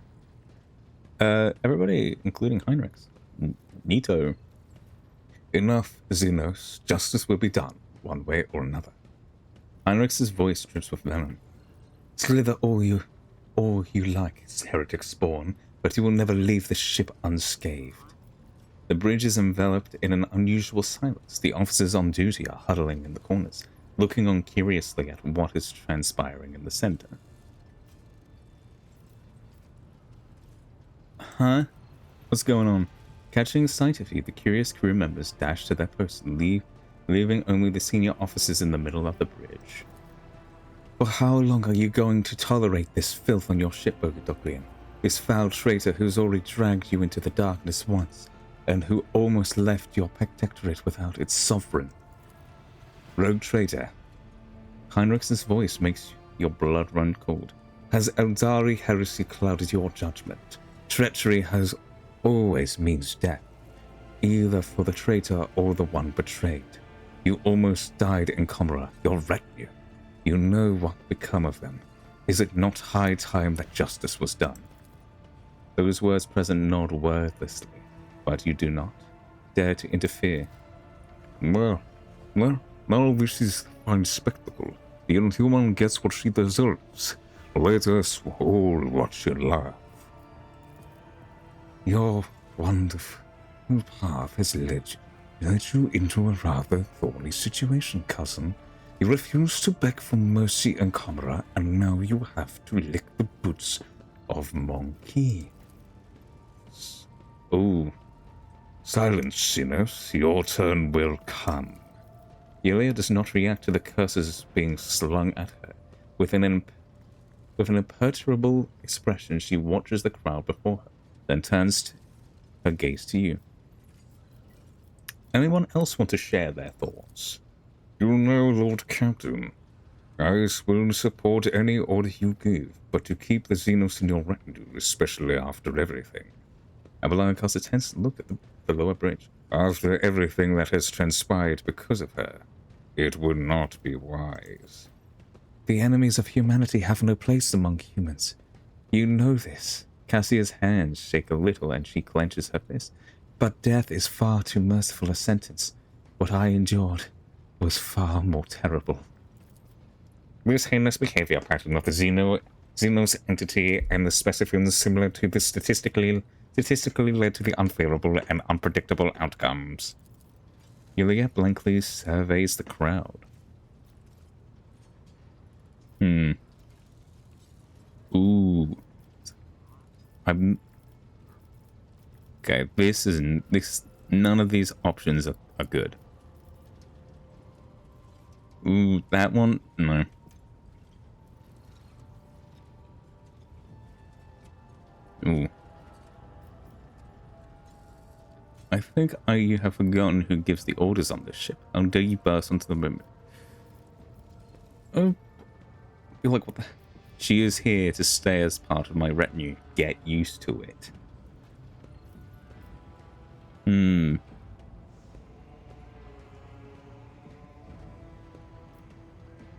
Everybody, including Heinrichs. Neato. Enough, Xenos. Justice will be done, one way or another. Heinrichs' voice drips with venom. Slither all you like, heretic spawn, but you will never leave this ship unscathed. The bridge is enveloped in an unusual silence. The officers on duty are huddling in the corners, looking on curiously at what is transpiring in the center. Huh? What's going on? Catching sight of you, the curious crew members dash to their posts, leaving only the senior officers in the middle of the bridge. For how long are you going to tolerate this filth on your ship, Bogadoklian? This foul traitor who's already dragged you into the darkness once, and who almost left your protectorate without its sovereign. Rogue traitor. Heinrichs' voice makes your blood run cold. Has Eldari heresy clouded your judgment? Treachery has always means death, either for the traitor or the one betrayed. You almost died in Commorragh, your retinue. You know what become of them. Is it not high time that justice was done? Those words present nod wordlessly, but you do not dare to interfere. Well, now this is a fine spectacle. The inhuman gets what she deserves. Let us all watch her laugh. Your wonderful path has led you into a rather thorny situation, cousin. You refused to beg for mercy in Commorragh, and now you have to lick the boots of Monkey. Oh, silence, sinners. Your turn will come. Yulia does not react to the curses being slung at her. With an imperturbable expression, she watches the crowd before her, then turns her gaze to you. Anyone else want to share their thoughts? You know, Lord Captain, I will support any order you give, but to keep the Xenos in your retinue, especially after everything. Avalon casts a tense look at the lower bridge. After everything that has transpired because of her, it would not be wise. The enemies of humanity have no place among humans. You know this. Cassia's hands shake a little and she clenches her fist. But death is far too merciful a sentence. What I endured was far more terrible. This heinous behavior pattern of the Xenos entity and the specimens similar to this statistically led to the unfavorable and unpredictable outcomes. Yulia blankly surveys the crowd. Ooh. Okay, none of these options are good. Ooh, that one? No. Ooh. I think I have forgotten who gives the orders on this ship. How dare you burst onto the moon? Oh. You're like, what the... She is here to stay as part of my retinue. Get used to it.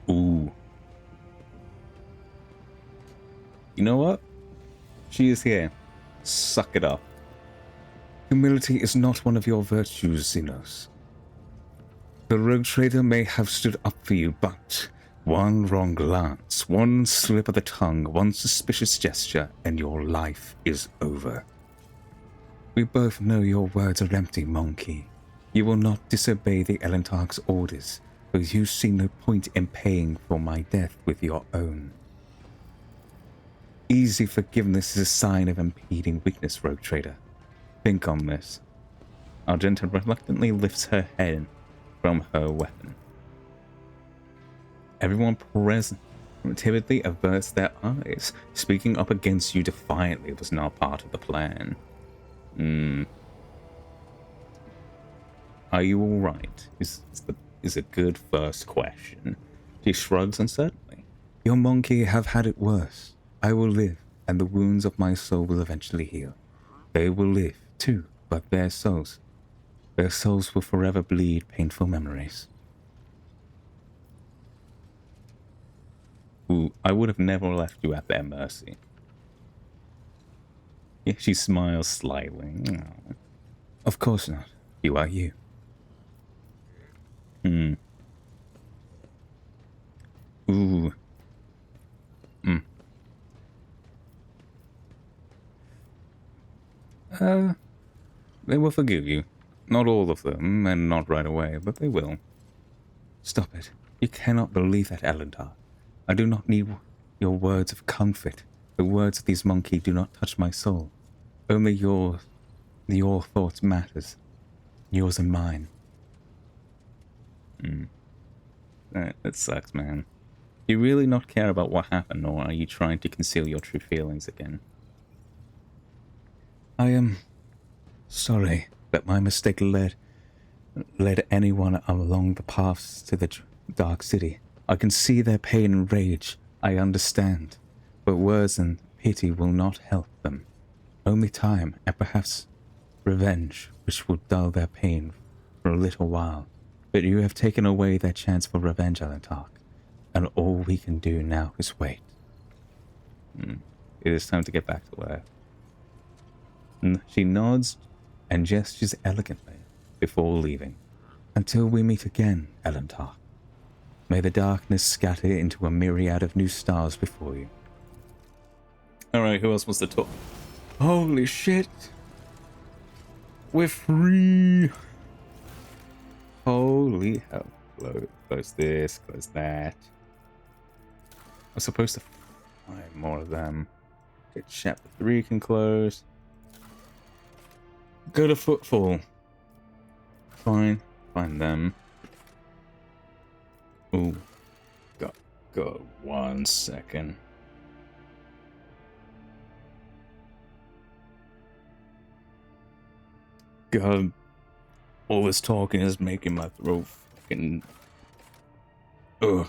Ooh. You know what? She is here. Suck it up. Humility is not one of your virtues, Xenos. The rogue trader may have stood up for you, but one wrong glance, one slip of the tongue, one suspicious gesture, and your life is over. We both know your words are empty, monkey. You will not disobey the Elentarch's orders, but you see no point in paying for my death with your own. Easy forgiveness is a sign of impeding weakness, rogue trader. Think on this. Argenta reluctantly lifts her head from her weapon. Everyone present timidly averts their eyes. Speaking up against you defiantly was not part of the plan. Are you alright? Is a good first question. She shrugs uncertainly. Your monkey have had it worse. I will live, and the wounds of my soul will eventually heal. They will live, too, but their souls will forever bleed painful memories. Ooh, I would have never left you at their mercy. Yeah, she smiles slightly. Oh. Of course not. You are you. Ooh. They will forgive you. Not all of them, and not right away, but they will. Stop it. You cannot believe that, Elentar. I do not need your words of comfort. The words of these monkeys do not touch my soul. Only your thoughts matters. Yours and mine. That sucks, man. Do you really not care about what happened, or are you trying to conceal your true feelings again? I am sorry that my mistake led anyone along the paths to the Dark City. I can see their pain and rage. I understand. But words and pity will not help them. Only time, and perhaps revenge, which will dull their pain for a little while. But you have taken away their chance for revenge, Elentarch, and all we can do now is wait. It is time to get back to work. She nods and gestures elegantly before leaving. Until we meet again, Elentarch. May the darkness scatter into a myriad of new stars before you. Alright, who else wants to talk? Holy shit! We're free! Holy hell. Close this, close that. I'm supposed to find more of them. Okay, chapter 3 can close. Go to Footfall. Fine. Find them. Ooh. Go 1 second. God. All this talking is making my throat fucking... Ugh.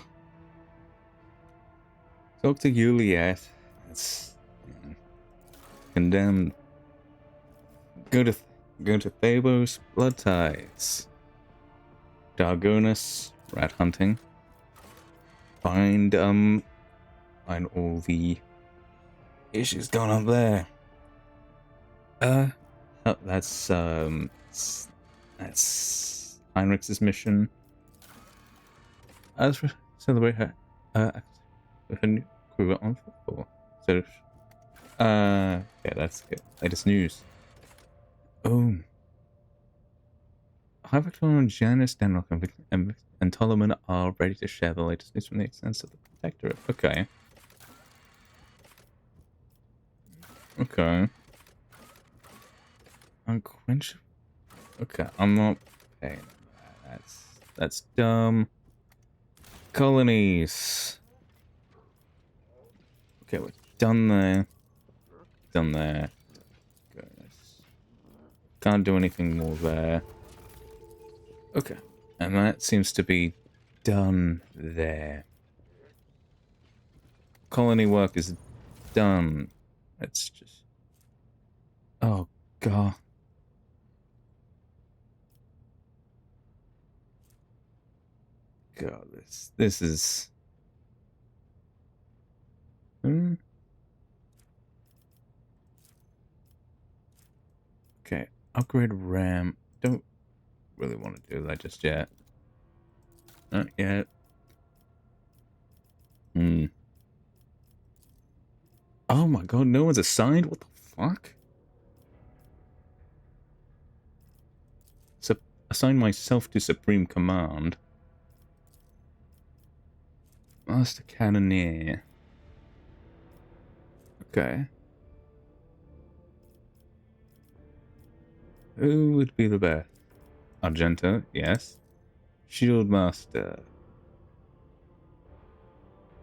Talk to Juliet. That's... Condemned. Go to Thabos, Blood Ties. Dargonus, rat hunting. Find all the issues going on there. Oh, that's Heinrich's mission. As we celebrate her, with a new crew on football. So, yeah, that's good. Latest news. Oh. High Victorian Janice, Denrock, and Tolman are ready to share the latest news from the extents of the Protectorate. Okay. Okay. Unquenchable. Okay, I'm not paying that. That's dumb. Colonies. Okay, we're done there. Done there. Goodness. Can't do anything more there. Okay. And that seems to be done there. Colony work is done. It's just... Oh, God. God, this is... Okay, upgrade RAM. Don't really want to do that just yet. Not yet. Oh my god, no one's assigned? What the fuck? Assign myself to Supreme Command. Master Cannoneer. Okay. Who would be the best? Argento, yes. Shield Master.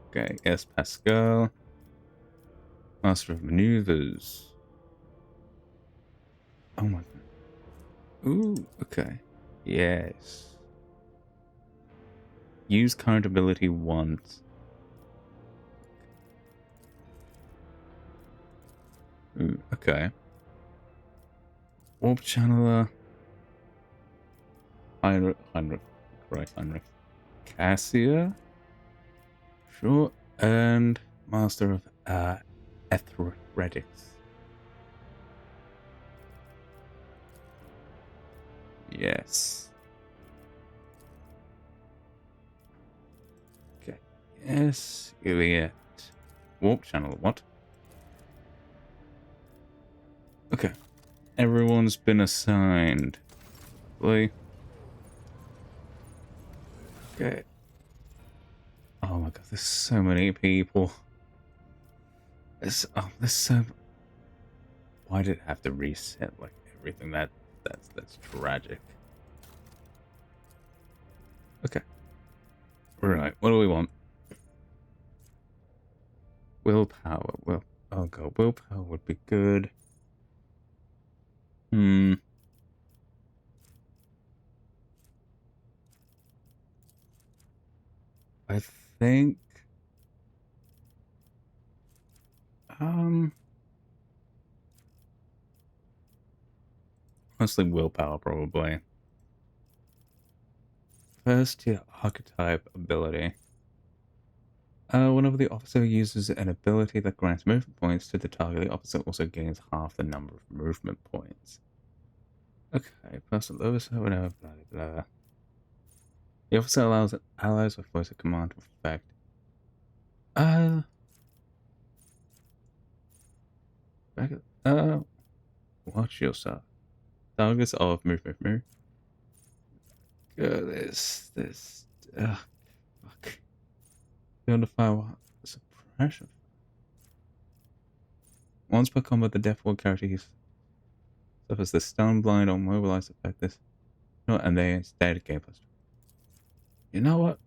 Okay, yes, Pascal. Master of Maneuvers. Oh my god. Ooh, okay. Yes. Use current ability once. Ooh, okay. Warp Channeler. Heinrich. Right, Heinrich. Cassia. Sure. And Master of Etheretics. Yes. Okay. Yes. Juliet. Warp Channel. What? Okay. Everyone's been assigned. Okay. Oh my god, there's so many people. There's so... Why did it have to reset like everything? That's tragic. Okay. Right, what do we want? Willpower. Oh god, willpower would be good. I think... Mostly willpower, probably. First tier archetype ability. Whenever the officer uses an ability that grants movement points to the target, the officer also gains half the number of movement points. Okay, personal oversight, whatever, blah, blah, blah. The officer allows allies with voice of command to effect. Watch yourself. Targets of move. Fuck. Notify what? Suppression. Once per combat, the deaf ward character suffers the stun, blind, or mobilized effect. This. No, and they stay game plus. You know what?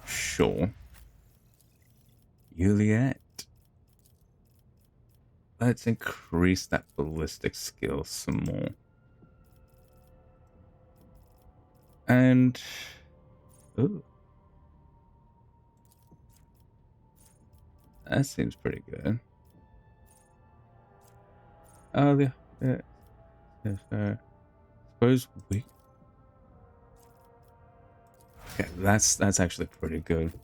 Sure. Juliet. Let's increase that ballistic skill some more. And... Ooh. That seems pretty good. Oh, suppose we... Okay, that's actually pretty good.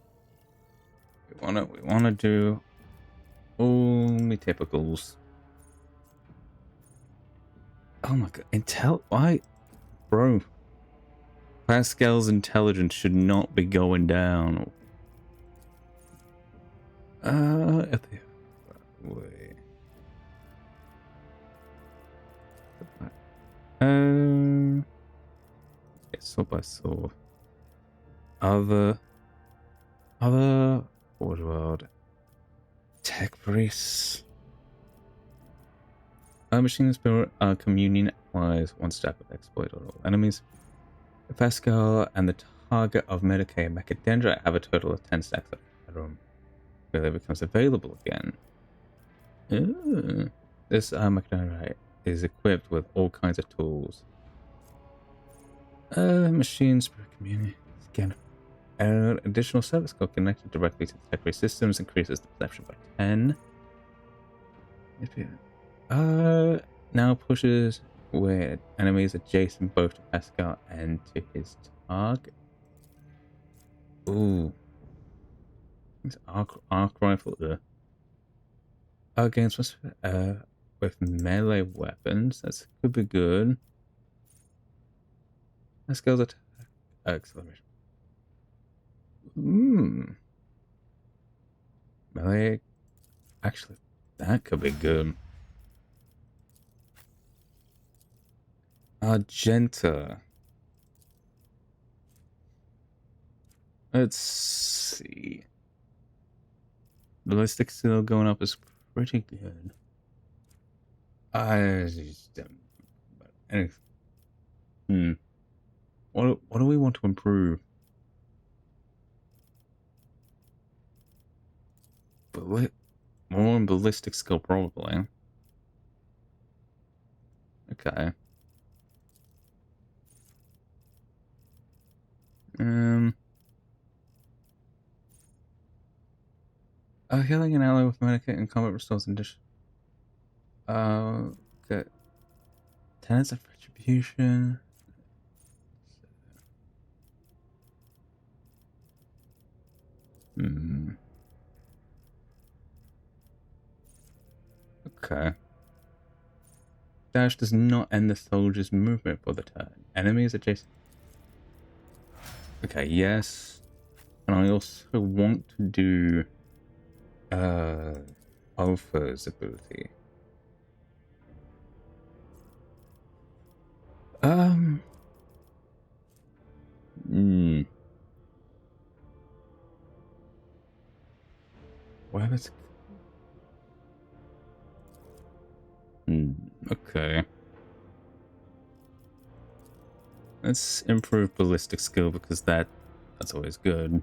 We wanna do all my typicals. Oh my god, why? Bro. Pascal's intelligence should not be going down. At the way. Yeah, sword by sword. Other forward world. Tech priests. Machine spirit communion applies one stack of exploit on all enemies. Pascal and the target of Medicaid and Macadendra have a total of 10 stacks of Arum. Whether it becomes available again. Ooh. This Macadendra is equipped with all kinds of tools. Machine spirit communion. Again. Additional service code connected directly to the tech systems increases the perception by 10. Now pushes with enemies adjacent both to Pascal and to his target. Ooh. It's arc rifle. Against with melee weapons. That could be good. Pascal's attack acceleration. Melee. Actually, that could be good. Argenta. Let's see. Ballistic still going up is pretty good. I just What do we want to improve? More on ballistic skill, probably. Okay. Healing an ally with medicate and combat restores condition. Okay. Tenets of retribution. Okay. Dash does not end the soldier's movement for the turn. Enemies adjacent. Okay, yes. And I also want to do Alpha's ability. Why was okay. Let's improve ballistic skill because that's always good.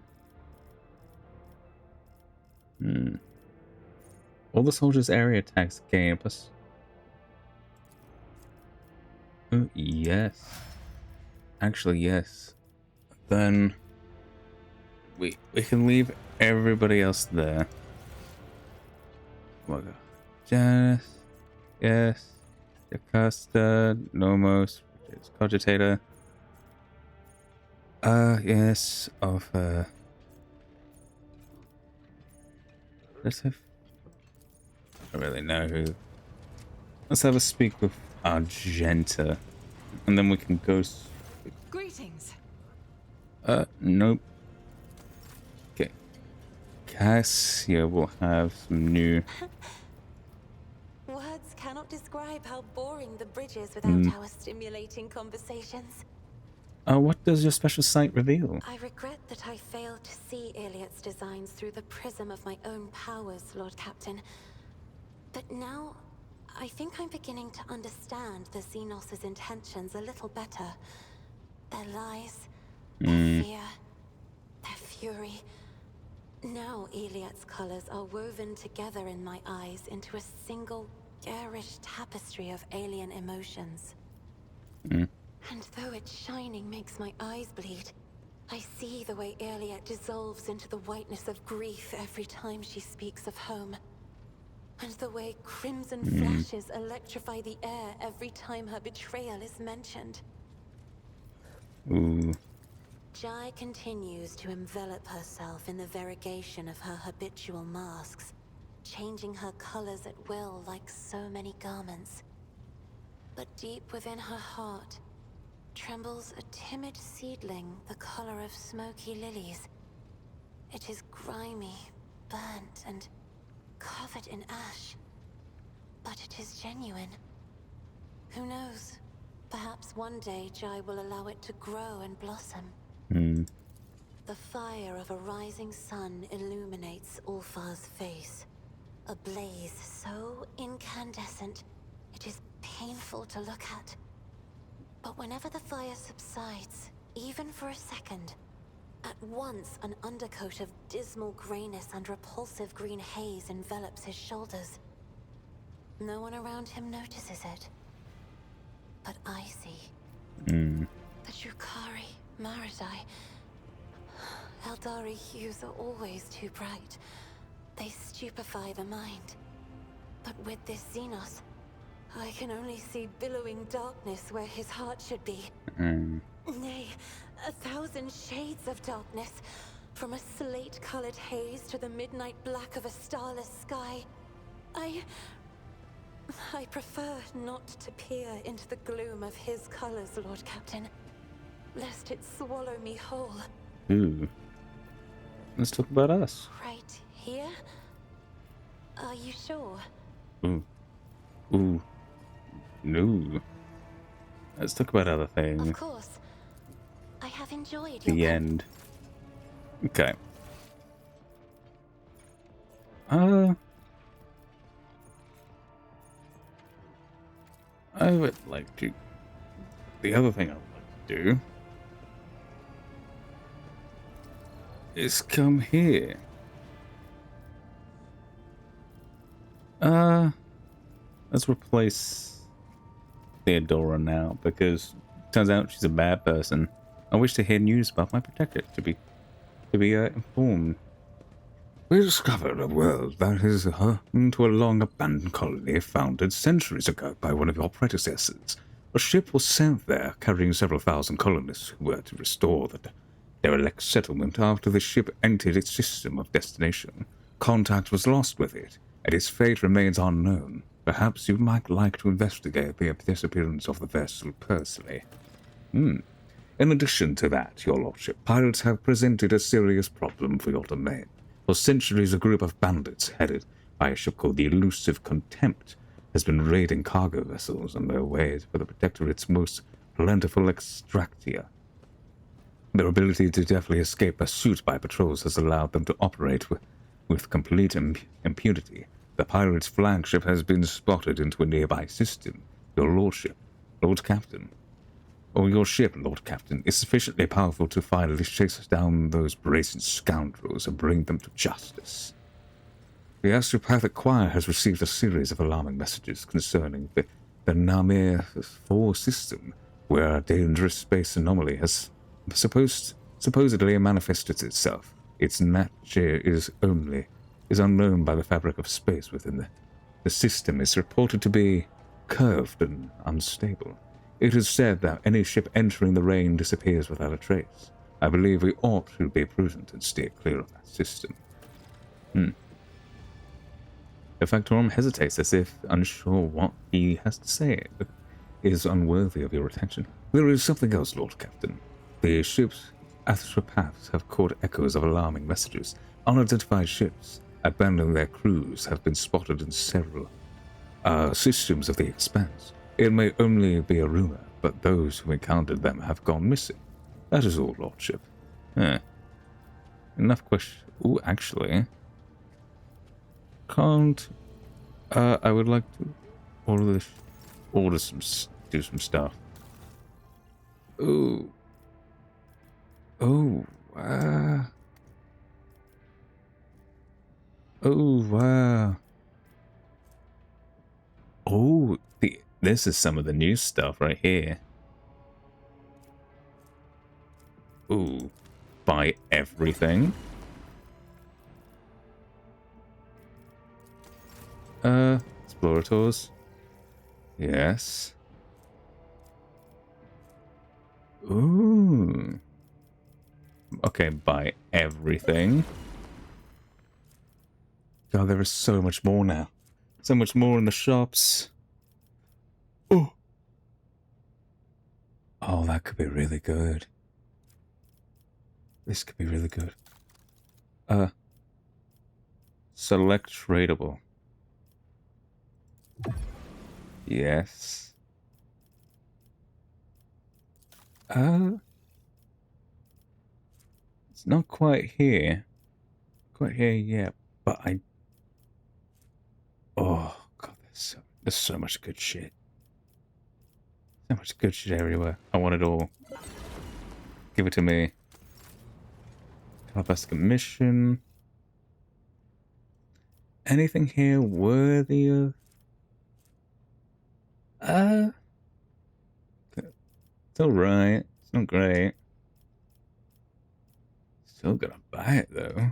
All the soldiers' area attacks gain plus. Oh, yes. Actually, yes. Then we can leave everybody else there. Oh my god. Janice. Yes. Jocasta. Nomos. Cogitator. Yes. Of let's have. I don't really know who. Let's have a speak with Argenta. And then we can go. Greetings. Nope. Okay. Cassia will have some new. Words cannot describe how boring the bridge is without our stimulating conversations. What does your special sight reveal? I regret that I failed to see Iliad's designs through the prism of my own powers, Lord Captain. But now, I think I'm beginning to understand the Xenos' intentions a little better. Their lies, their fear, their fury. Now Iliad's colors are woven together in my eyes into a single, garish tapestry of alien emotions. And though its shining makes my eyes bleed, I see the way Iliad dissolves into the whiteness of grief every time she speaks of home. And the way crimson flashes electrify the air every time her betrayal is mentioned. Jai continues to envelop herself in the variegation of her habitual masks, changing her colors at will like so many garments. But deep within her heart trembles a timid seedling the color of smoky lilies. It is grimy, burnt, and covered in ash. But it is genuine. Who knows? Perhaps one day Jai will allow it to grow and blossom. The fire of a rising sun illuminates Ulfar's face. A blaze so incandescent, it is painful to look at. But whenever the fire subsides, even for a second, at once an undercoat of dismal grayness and repulsive green haze envelops his shoulders. No one around him notices it. But I see. The Drukhari, Maradai, Eldari hues are always too bright. They stupefy the mind. But with this Xenos, I can only see billowing darkness where his heart should be. Nay, 1,000 shades of darkness. From a slate-colored haze to the midnight black of a starless sky. I prefer not to peer into the gloom of his colors, Lord Captain, lest it swallow me whole. Ooh. Let's talk about us. Right here? Are you sure? Ooh. Ooh. No. Let's talk about other things. Of course. I have enjoyed your The end. Okay. I would like to... The other thing I would like to do is come here. Let's replace Theodora now, because it turns out she's a bad person. I wish to hear news about my protector, to be informed. We discovered a world that is home to a long-abandoned colony founded centuries ago by one of your predecessors. A ship was sent there, carrying several thousand colonists who were to restore the derelict settlement after the ship entered its system of destination. Contact was lost with it, and its fate remains unknown. Perhaps you might like to investigate the disappearance of the vessel personally. In addition to that, your lordship, pirates have presented a serious problem for your domain. For centuries, a group of bandits headed by a ship called the Elusive Contempt has been raiding cargo vessels on their way to the Protectorate's most plentiful extractia. Their ability to deftly escape pursuit by patrols has allowed them to operate with complete impunity. The pirates' flagship has been spotted into a nearby system. Your lordship, Lord Captain, or your ship, Lord Captain, is sufficiently powerful to finally chase down those brazen scoundrels and bring them to justice. The astropathic choir has received a series of alarming messages concerning the Namir 4 system, where a dangerous space anomaly has supposedly manifested itself. Its nature is unknown by the fabric of space within the system is reported to be curved and unstable. It is said that any ship entering the rain disappears without a trace. I believe we ought to be prudent and steer clear of that system. The Factorum hesitates as if unsure what he has to say. It is unworthy of your attention. There is something else, Lord Captain. The ship's astropaths have caught echoes of alarming messages. Unidentified ships abandoning their crews have been spotted in several systems of the Expanse. It may only be a rumor, but those who encountered them have gone missing. That is all, Lordship. Enough questions. Ooh, actually, can't. I would like to do some stuff. Ooh. Oh. Oh wow. Oh, this is some of the new stuff right here. Ooh, buy everything. Explorators. Yes. Ooh. Okay, buy everything. God, there is so much more now. So much more in the shops. Oh, Oh, that could be really good. This could be really good. Select tradable. Yes. It's not quite here. Quite here yet, but oh god, there's so much good shit. So much good shit everywhere. I want it all. Give it to me. Trottbacca mission. Anything here worthy of? It's alright. It's not great. Still gonna buy it though.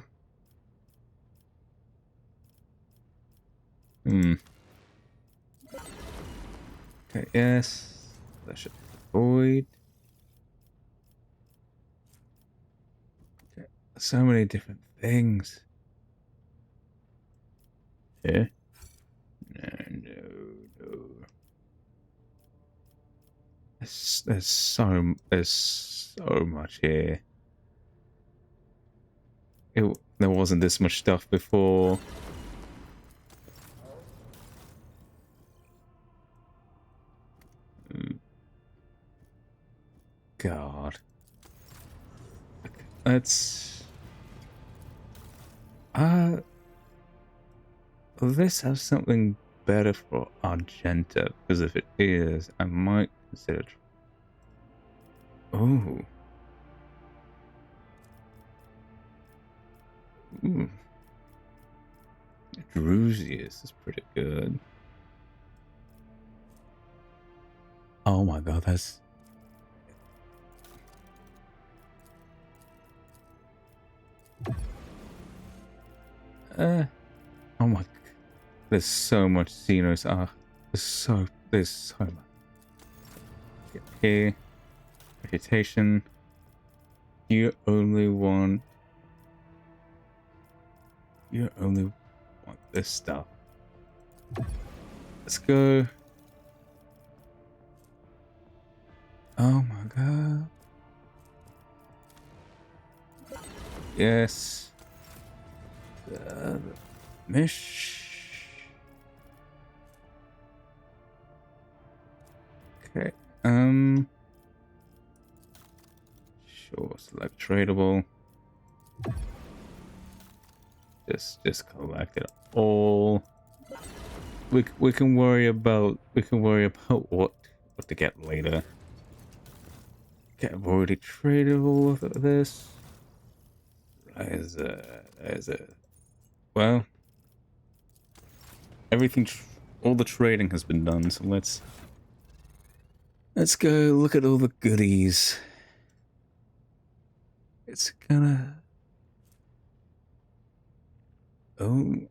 Okay, yes. That should avoid. Okay, so many different things. Yeah. No. There's so much here. There wasn't this much stuff before. God. Let's... will this have something better for Argenta? Because if it is, I might consider... Oh. Ooh. Drusius is pretty good. Oh my god, that's... oh my... There's so much Xenos. There's so much. Get here. Reputation. You only want this stuff. Let's go. Oh my god. Yes. Mish. Okay. Sure. Select tradable. Just collect it all. We can worry about what to get later. Okay, I've already traded all of this. There's a well, everything, all the trading has been done. So let's go look at all the goodies. It's gonna. Oh,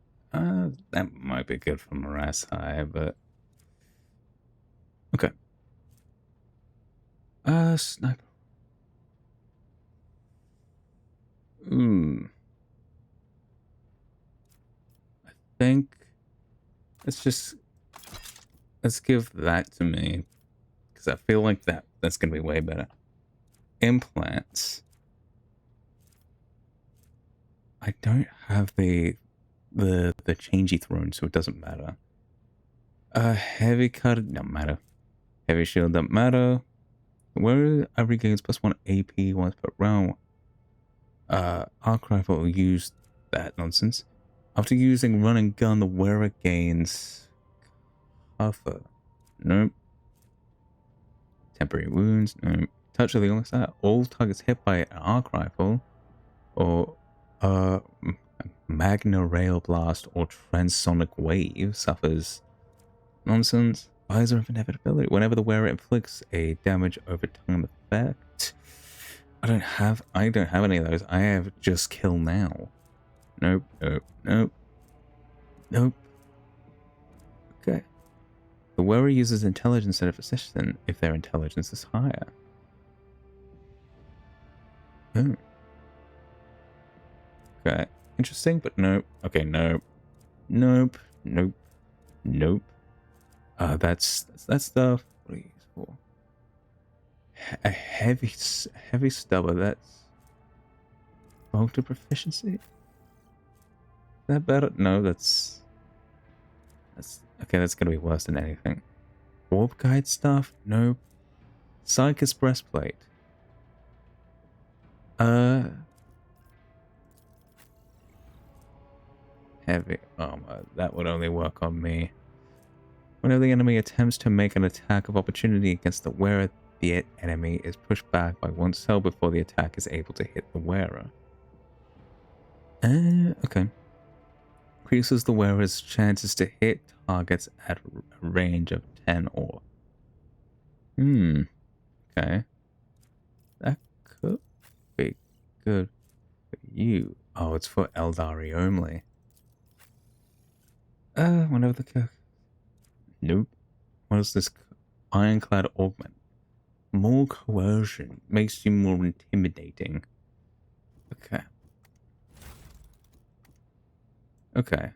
that might be good for Morass High, but okay. Sniper. I think let's give that to me because I feel like that's gonna be way better. Implants. I don't have the changey throne, so it doesn't matter. Heavy cut don't matter. Heavy shield don't matter. Where I regains +1 AP once per round. Arc rifle will use that nonsense. After using run and gun, the wearer gains cover. Nope. Temporary wounds. Nope. Touch of the onslaught. All targets hit by an arc rifle or Magna Rail Blast or Transonic Wave suffers. Nonsense. Visor of Inevitability. Whenever the wearer inflicts a damage over time effect. I don't have any of those. I have just kill now. Nope. Okay. The wearer uses intelligence instead of assistant if their intelligence is higher. Oh. Okay. Interesting, but nope. Okay, nope. That stuff. What are you for? A heavy stubber. That's bolter proficiency. Is that better? No, that's okay. That's gonna be worse than anything. Warp guide stuff? Nope. Psychus breastplate. Heavy armor. That would only work on me. Whenever the enemy attempts to make an attack of opportunity against the wearer, the enemy is pushed back by 1 cell before the attack is able to hit the wearer. Okay. Increases the wearer's chances to hit targets at a range of 10 or. Okay. That could be good for you. Oh, it's for Eldari only. Whenever the nope. What is this? Ironclad augment. More coercion. Makes you more intimidating. Okay. Okay.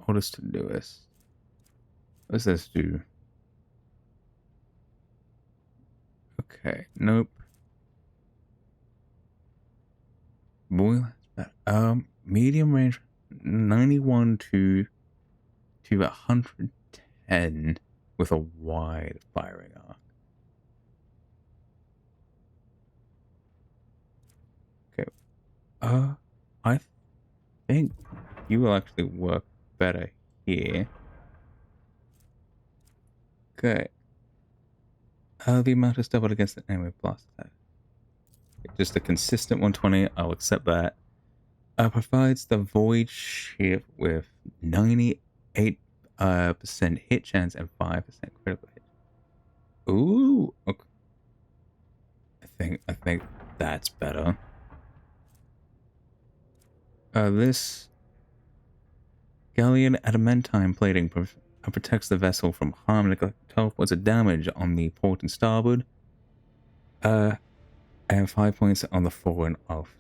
Orders to Lewis. What does this do? Okay. Nope. Boy, medium range 91 to 110 with a wide firing arc. Okay. I think you will actually work better here. Okay. The amount is doubled against the enemy blast attack. Just a consistent 120, I'll accept that. Provides the void shift with 98% hit chance and 5% critical hit. Ooh, okay. I think that's better. This Galleon adamantine plating protects the vessel from harm and 12 points of damage on the port and starboard. And 5 points on the fore and aft.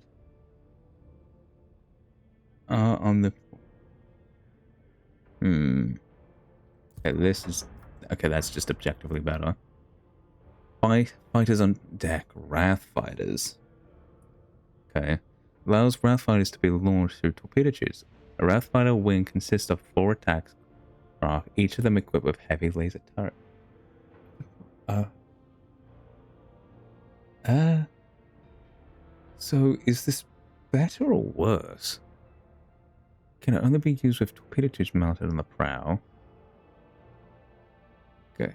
On the... Okay, this is... Okay, that's just objectively better. Fighters on deck. Wrath fighters. Okay. Allows Wrath fighters to be launched through torpedo tubes. A Wrath fighter wing consists of 4 attacks, each of them equipped with heavy laser turret. So is this better or worse? Can it only be used with torpedo tubes mounted on the prow? Okay.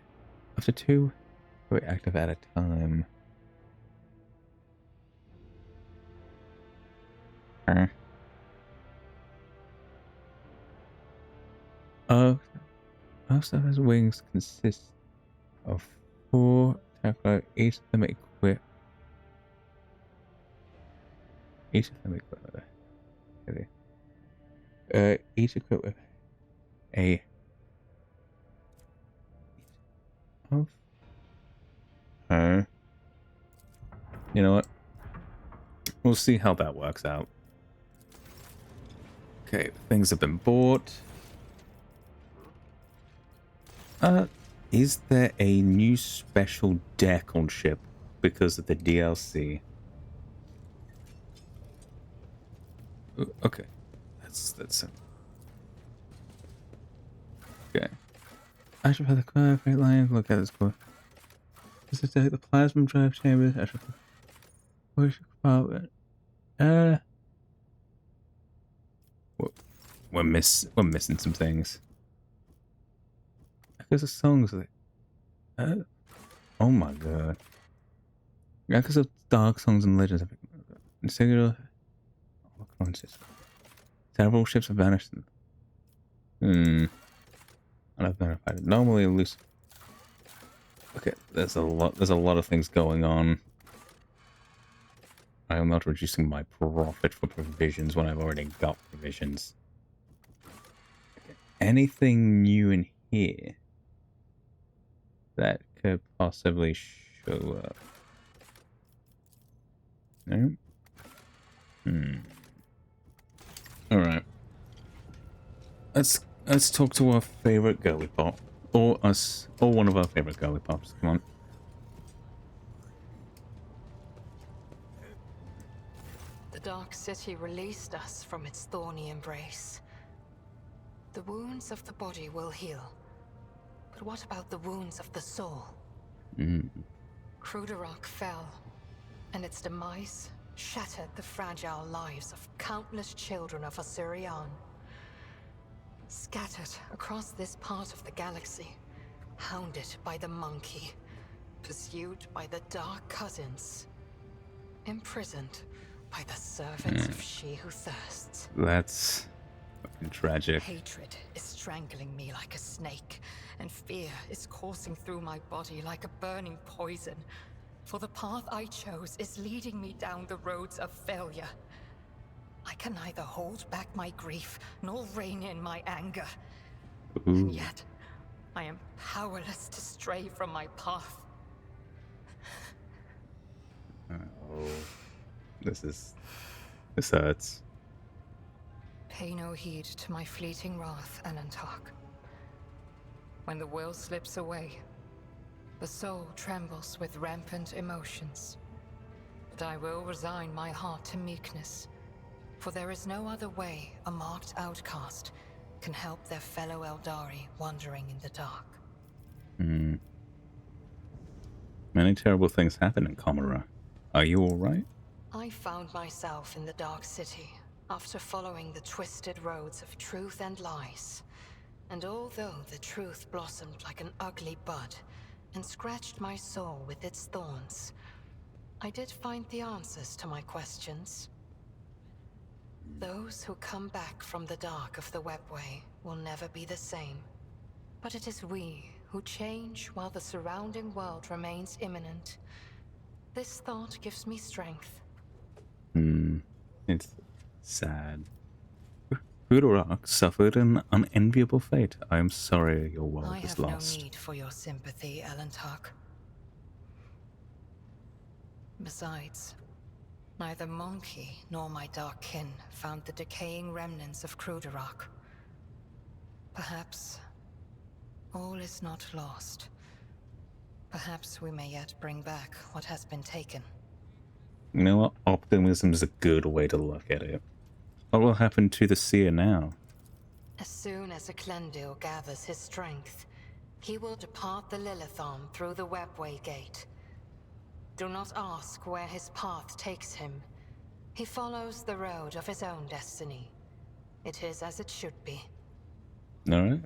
After 2, we're active at a time. Most of his wings consist of 4 attack, each of them equipped. Each equipped with a you know what? We'll see how that works out. Okay, things have been bought. Is there a new special deck on ship because of the DLC? Ooh, okay, that's okay. I should have the car freight line. Look at this book. This is the plasma drive chambers. I should push compartment. We're missing some things. Because the songs like, oh my god. Yeah, because of dark songs and legends. Singular. Several ships have vanished. Unidentified. Normally loose. Okay, there's a lot of things going on. I am not reducing my profit for provisions when I've already got provisions. Okay. Anything new in here that could possibly show up? No? Alright. Let's talk to our favorite girly pop. Or us, or one of our favorite girly pops. Come on. The Dark City released us from its thorny embrace. The wounds of the body will heal. But what about the wounds of the soul? Trottbacca fell, and its demise shattered the fragile lives of countless children of Osirian. Scattered across this part of the galaxy, hounded by the monkey, pursued by the Dark Cousins, imprisoned by the servants of she who thirsts. That's fucking tragic. Hatred is strangling me like a snake, and fear is coursing through my body like a burning poison. For the path I chose is leading me down the roads of failure. I can neither hold back my grief nor rein in my anger. And yet, I am powerless to stray from my path. Oh, this hurts. Pay no heed to my fleeting wrath, Alantark. When the will slips away, the soul trembles with rampant emotions. But I will resign my heart to meekness, for there is no other way a marked outcast can help their fellow Eldari wandering in the dark. Many terrible things happen in Commorragh. Are you alright? I found myself in the Dark City after following the twisted roads of truth and lies. And although the truth blossomed like an ugly bud and scratched my soul with its thorns, I did find the answers to my questions. Those who come back from the dark of the Webway will never be the same. But it is we who change while the surrounding world remains imminent. This thought gives me strength. It's sad. Trottbacca suffered an unenviable fate. I am sorry your world I was have lost. no need for your sympathy, Alantark. Besides, neither Monkey nor my dark kin found the decaying remnants of Trottbacca. Perhaps all is not lost. Perhaps we may yet bring back what has been taken. You know what? Optimism is a good way to look at it. What will happen to the seer now? As soon as Eklendil gathers his strength, he will depart the Lilithon through the Webway gate. Do not ask where his path takes him. He follows the road of his own destiny. It is as it should be. Alright.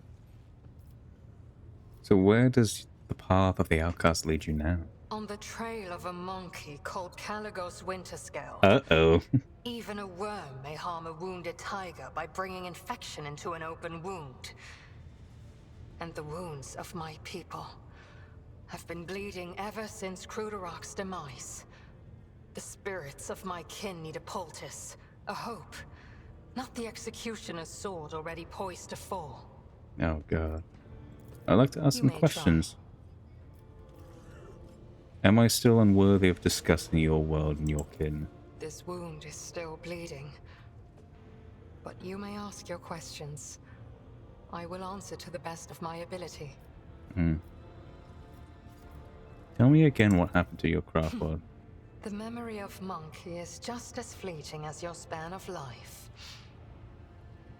So where does the path of the outcast lead you now? On the trail of a monkey called Caligos Winterscale. Uh-oh. Even a worm may harm a wounded tiger by bringing infection into an open wound. And the wounds of my people have been bleeding ever since Trottbacca's demise. The spirits of my kin need a poultice, a hope, not the executioner's sword already poised to fall. Oh god. I'd like to ask You some may questions. Am I still unworthy of discussing your world and your kin? This wound is still bleeding. But you may ask your questions. I will answer to the best of my ability. Tell me again what happened to your craft world. The memory of Monkey is just as fleeting as your span of life.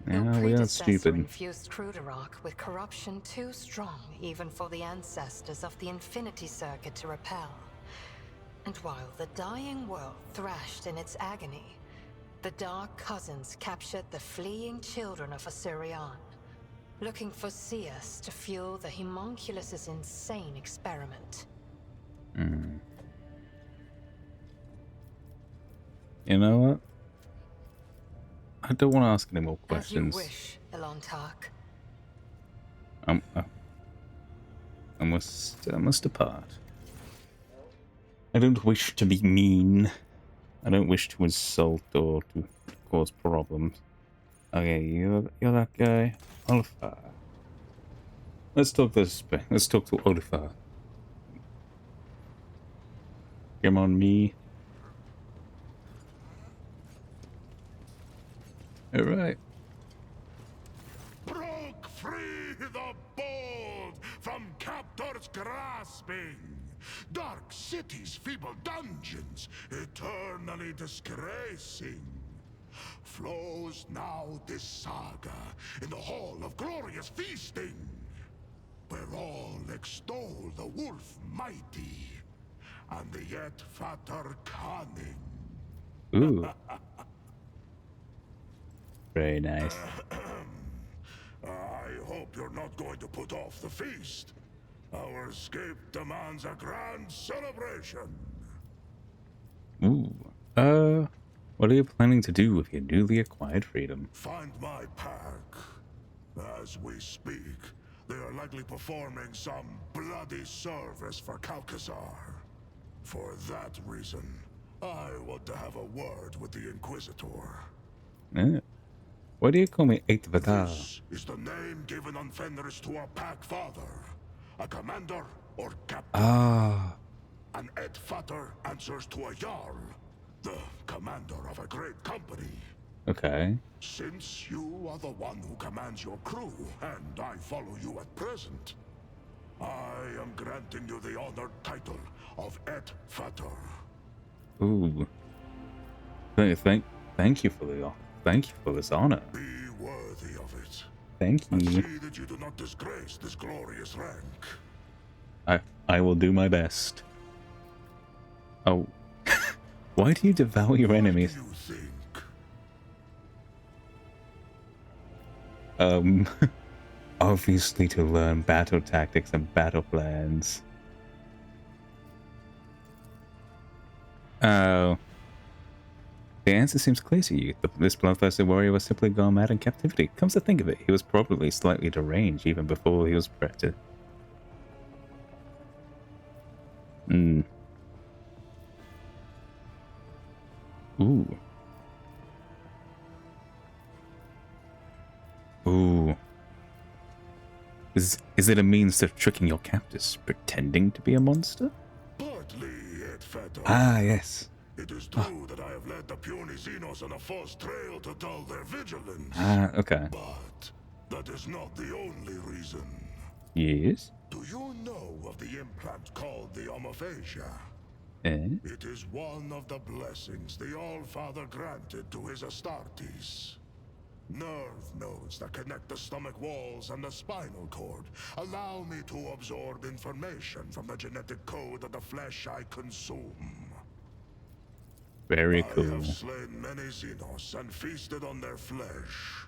Your Yeah, we are predecessor stupid. infused Trottbacca with corruption too strong even for the ancestors of the Infinity Circuit to repel. And while the dying world thrashed in its agony, the Dark Cousins captured the fleeing children of Osirian, looking for seers to fuel the Homunculus's insane experiment. You know what? I don't want to ask any more As you questions. wish, Alantark. I must depart. I don't wish to be mean. I don't wish to insult or to cause problems. Okay, you're that guy, Olifar. Let's talk this. Let's talk to Olifar. Come on, me. All right. from captors grasping, dark cities, feeble dungeons, eternally disgracing. Flows now this saga in the hall of glorious feasting, where all extol the wolf mighty, and the yet fatter cunning. Ooh. Very nice. I hope you're not going to put off the feast. Our escape demands a grand celebration. Ooh. What are you planning to do with your newly acquired freedom? Find my pack. As we speak, they are likely performing some bloody service for Calcazar. For that reason, I want to have a word with the Inquisitor. Why do you call me Vtuber? This is the name given on Fenris to a pack father, a commander or captain. Ah. An Edfatter answers to a Jarl, the commander of a great company. Okay. Since you are the one who commands your crew, and I follow you at present, I am granting you the honored title of Edfatter. Ooh. Thank you for this honor. Be worthy of it. Thank And you. see that you do not disgrace this glorious rank. I will do my best. Oh. Why do you devour your enemies? What do you think? Obviously to learn battle tactics and battle plans. Oh. The answer seems clear to you. This bloodthirsty warrior was simply gone mad in captivity. Comes to think of it, he was probably slightly deranged even before he was prepped. Ooh. Ooh. Is it a means of tricking your captors, pretending to be a monster? Partly, Edfatter. Ah, yes. It is true that I have led the puny Xenos on a false trail to dull their vigilance. Ah, okay. But that is not the only reason. Yes? Do you know of the implant called the omophagia? Eh? It is one of the blessings the All-Father granted to his Astartes. Nerve nodes that connect the stomach walls and the spinal cord allow me to absorb information from the genetic code of the flesh I consume. Very I cool. have slain many Xenos and feasted on their flesh.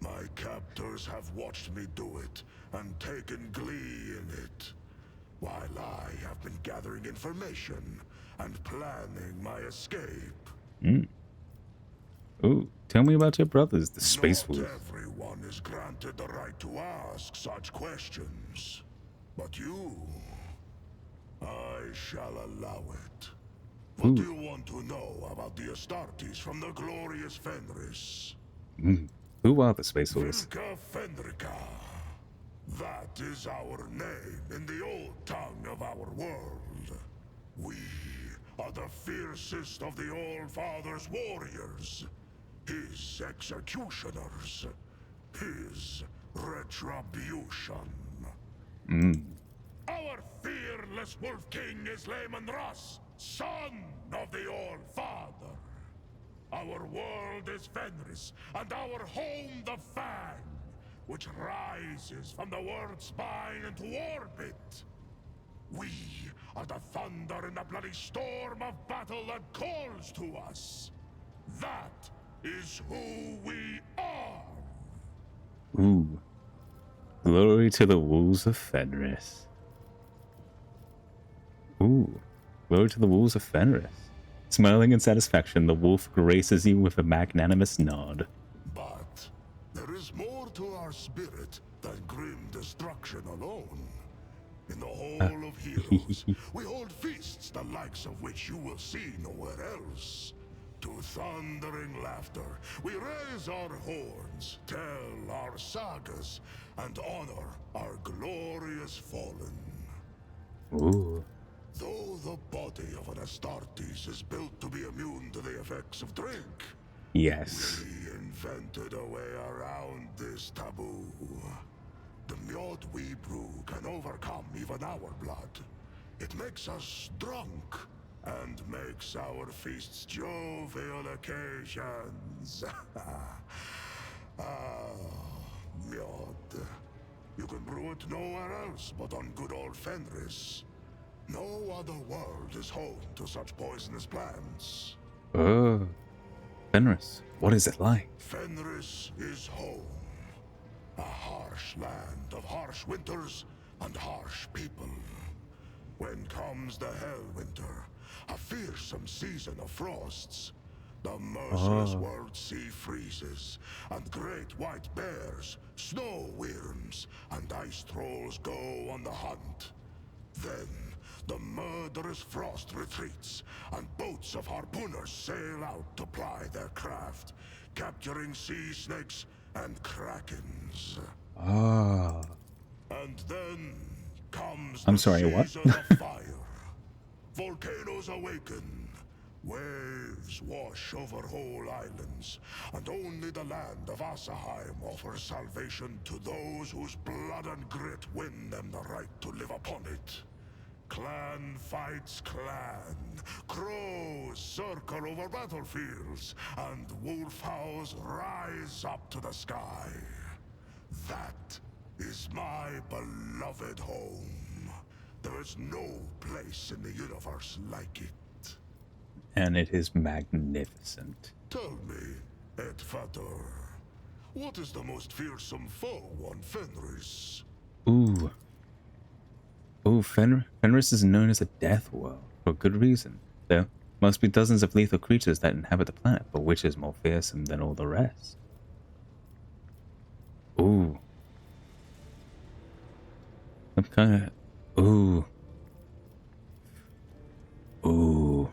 My captors have watched me do it and taken glee in it, while I have been gathering information and planning my escape. Ooh, tell me about your brothers, the Space Not Wolves. everyone is granted the right to ask such questions. But you, I shall allow it. What do you want to know about the Astartes from the glorious Fenris? Who are the Space Wolves? Vilka Fenrica. That is our name in the old tongue of our world. We are the fiercest of the All-Father's warriors. His executioners. His retribution. Our fearless Wolf King is Lehman Russ, son of the All-Father. Our world is Fenris, and our home the Fang, which rises from the world's spine into orbit. We are the thunder in the bloody storm of battle that calls to us. That is who we are. Ooh. Glory to the Wolves of Fenris. Ooh. Glory to the Wolves of Fenris. Smiling in satisfaction, the wolf graces you with a magnanimous nod. But there is more to our spirit than grim destruction alone. In the Hall of Heroes, we hold feasts the likes of which you will see nowhere else. To thundering laughter, we raise our horns, tell our sagas, and honor our glorious fallen. Ooh. Though the body of an Astartes is built to be immune to the effects of drink, Yes. we invented a way around this taboo. The mead we brew can overcome even our blood. It makes us drunk and makes our feasts jovial occasions. Mead. You can brew it nowhere else but on good old Fenris. No other world is home to such poisonous plants. Oh, Fenris. What is it like? Fenris is home. A harsh land of harsh winters and harsh people. When comes the Hellwinter, a fearsome season of frosts, the merciless world sea freezes, and great white bears, snow worms, and ice trolls go on the hunt. Then the murderous frost retreats, and boats of harpooners sail out to ply their craft, capturing sea snakes and krakens. Ah. And then comes I'm the sorry, what? season of fire. Volcanoes awaken. Waves wash over whole islands, and only the land of Asaheim offers salvation to those whose blood and grit win them the right to live upon it. Clan fights clan. Crows circle over battlefields, and wolf howls rise up to the sky. That is my beloved home. There is no place in the universe like it. And it is magnificent. Tell me, Vtuber, what is the most fearsome foe on Fenris? Ooh. Ooh, Fenris is known as a death world, for good reason. There must be dozens of lethal creatures that inhabit the planet, but which is more fearsome than all the rest? Ooh. I'm kinda... Ooh. Ooh.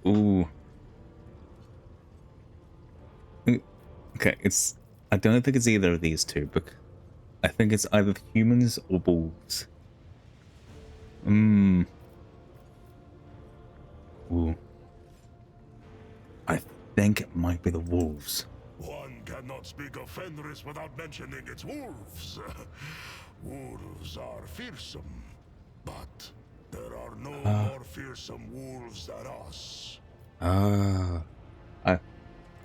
Ooh. Okay, it's... I don't think it's either of these two, but I think it's either humans or wolves. Ooh. I think it might be the wolves. One cannot speak of Fenris without mentioning its wolves. Wolves are fearsome, but there are no more fearsome wolves than us.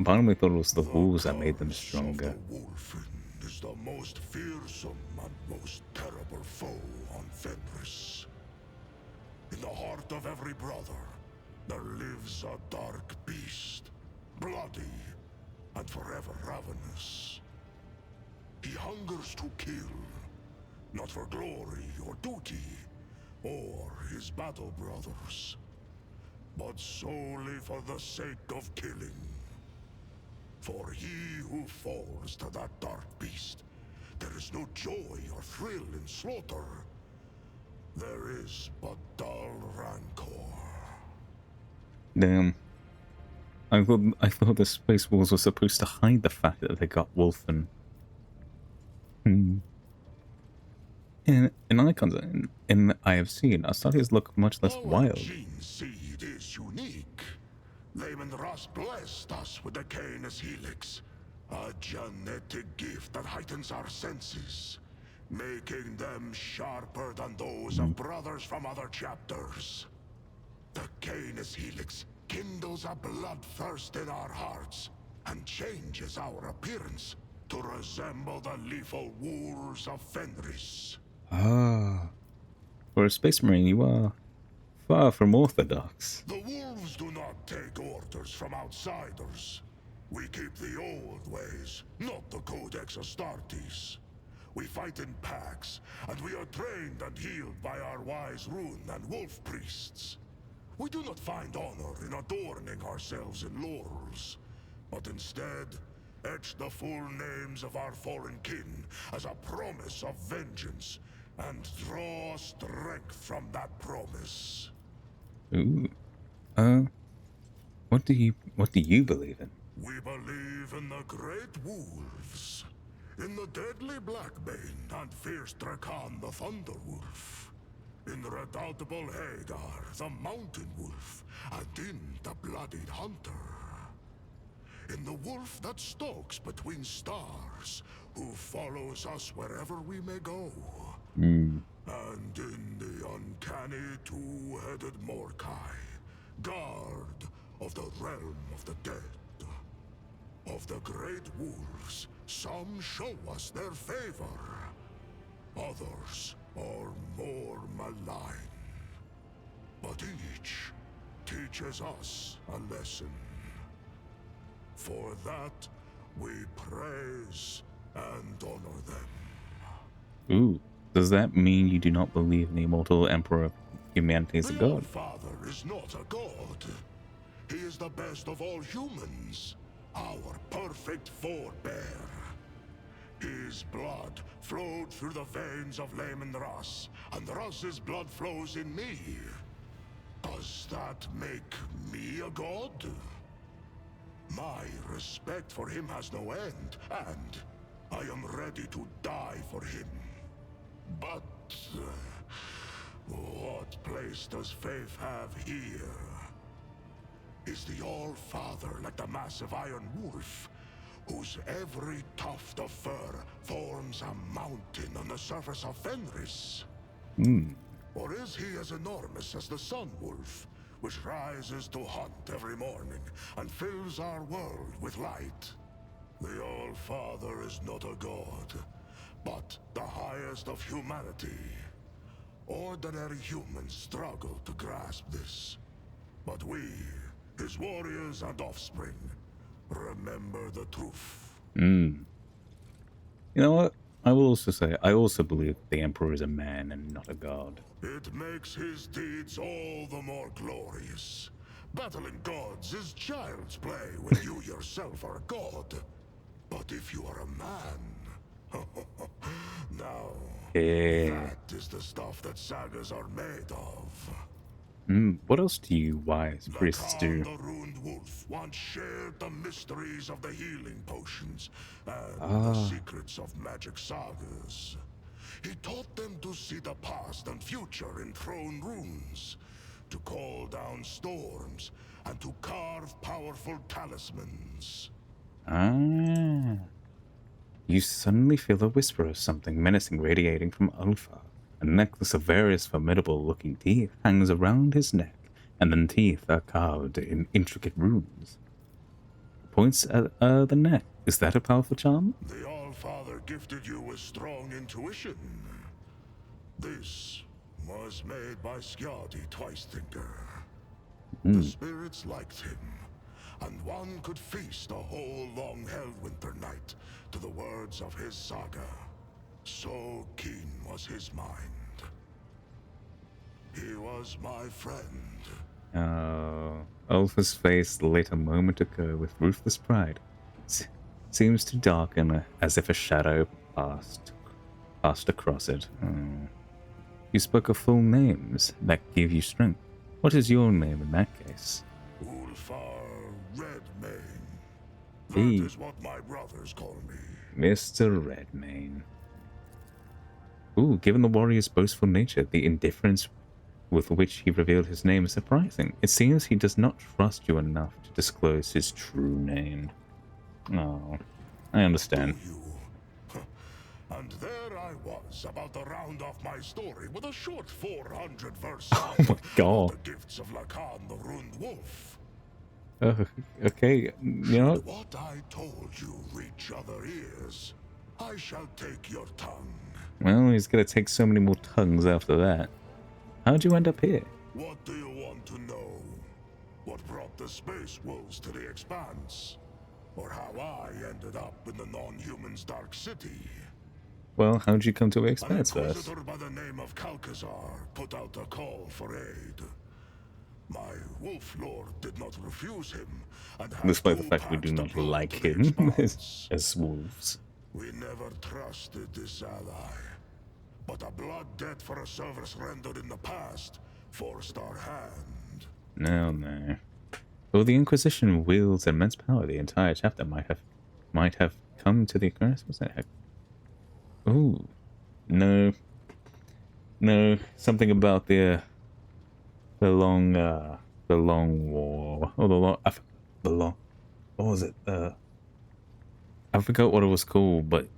Part of me thought it was the wolves that made them curse stronger. Of the Wolfen is the most fearsome and most terrible foe on Fenris. In the heart of every brother, there lives a dark beast, bloody and forever ravenous. He hungers to kill, not for glory or duty, or his battle brothers, but solely for the sake of killing. For he who falls to that dark beast, there is no joy or thrill in slaughter. There is but dull rancor. Damn. I thought the Space Wolves were supposed to hide the fact that they got Wolfen. In icons in I have seen, Astarias look much less wild. Gene seed is unique. Lehman Ross blessed us with the Canis Helix, a genetic gift that heightens our senses, making them sharper than those of brothers from other chapters. The Canis Helix kindles a bloodthirst in our hearts and changes our appearance to resemble the lethal wolves of Fenris. Ah. For a Space Marine, you are far from orthodox. The wolves do not take orders from outsiders. We keep the old ways, not the Codex Astartes. We fight in packs, and we are trained and healed by our wise rune and wolf priests. We do not find honor in adorning ourselves in laurels, but instead etch the full names of our fallen kin as a promise of vengeance, and draw strength from that promise. Ooh. What do you believe in? We believe in the great wolves, in the deadly Blackbane and fierce Drakan the Thunderwolf, in the redoubtable Hagar the Mountain Wolf, and in the Bloodied Hunter. in the wolf that stalks between stars, who follows us wherever we may go. Hmm. And in the uncanny two-headed Morkai, guard of the realm of the dead. Of the great wolves, some show us their favor. Others are more malign. But each teaches us a lesson. For that, we praise and honor them. Ooh. Does that mean you do not believe the immortal emperor of humanity is a The god? Father is not a god. He is the best of all humans, our perfect forebear. His blood flowed through the veins of Lehman Russ, and Russ's blood flows in me. Does that make me a god? My respect for him has no end, and I am ready to die for him. But what place does faith have here? Is the All-Father like the massive Iron Wolf, whose every tuft of fur forms a mountain on the surface of Fenris? Hmm. Or is he as enormous as the Sun Wolf, which rises to hunt every morning and fills our world with light? The All-Father is not a god, but the highest of humanity. Ordinary humans struggle to grasp this. But we, his warriors and offspring, remember the truth. Hmm. You know what? I will also say, I also believe the emperor is a man and not a god. It makes his deeds all the more glorious. Battling gods is child's play when you yourself are a god. But if you are a man... now, Yeah. that is the stuff that sagas are made of. What else do you wise priests Lacan do? the Ruined Wolf once shared the mysteries of the healing potions and the secrets of magic sagas. He taught them to see the past and future in throne runes, to call down storms, and to carve powerful talismans. Ah. You suddenly feel a whisper of something menacing radiating from Alpha. A necklace of various formidable-looking teeth hangs around his neck, and the teeth are carved in intricate runes. Points at the neck. Is that a powerful charm? The All-Father gifted you with strong intuition. This was made by Skadi Twice-Thinker. The spirits liked him, and one could feast a whole long Hellwinter night to the words of his saga. So keen was his mind. He was my friend. Alpha's face lit a moment ago with ruthless pride. Seems to darken as if a shadow passed across it. You spoke of full names that give you strength. What is your name in that case? Ulfar Redmane. Hey. That is what my brothers call me. Mr. Redmane. Ooh, given the warrior's boastful nature, the indifference with which he revealed his name is surprising. It seems he does not trust you enough to disclose his true name. Oh, I understand. You. And there I was, about to round off my story with a short 400-verse Oh my god. of the gifts of Lacan the Ruined Wolf. Okay, you know Did what I told you reach other ears, I shall take your tongue. well, he's gonna take so many more tongues after that. How'd you end up here? What do you want to know? What brought the Space Wolves to the Expanse? Or how I ended up in the non-human's Dark City? Well, how'd you come to An Expanse first? inquisitor by the name of Calcazar put out a call for aid. My wolf lord did not refuse him, and had Despite the two fact we do paths to not blow like to the him Expanse. as wolves. We never trusted this ally, but a blood debt for a service rendered in the past forced our hand. No. Though the Inquisition wields immense power, the entire chapter might have come to the occurrence. What's that heck? Ooh, no. Something about the long war. Oh, the long. what was it? I forgot what it was called, but it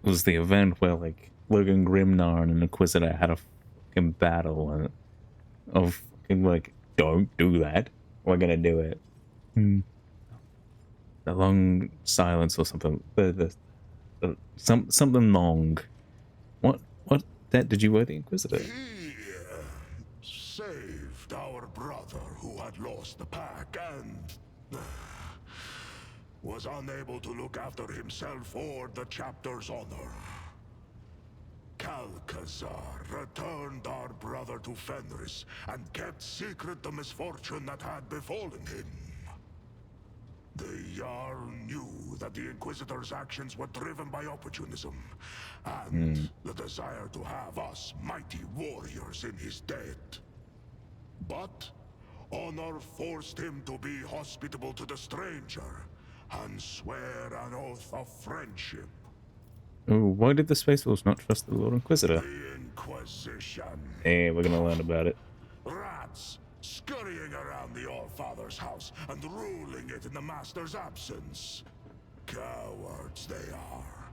was the event where like Logan Grimnar and an Inquisitor had a fucking battle and of fucking like, don't do that. We're gonna do it. Hmm. The long silence or something. Something long. What debt did you owe the Inquisitor? He saved our brother who had lost the pack and was unable to look after himself or the chapter's honor. Calcazar returned our brother to Fenris and kept secret the misfortune that had befallen him. The Jarl knew that the Inquisitor's actions were driven by opportunism, and the desire to have us mighty warriors in his debt. But honor forced him to be hospitable to the stranger, and swear an oath of friendship. Oh, why did the Space Wolves not trust the Lord Inquisitor? The Inquisition. Hey, we're gonna learn about it. Rats scurrying around the Allfather's house and ruling it in the Master's absence. Cowards they are.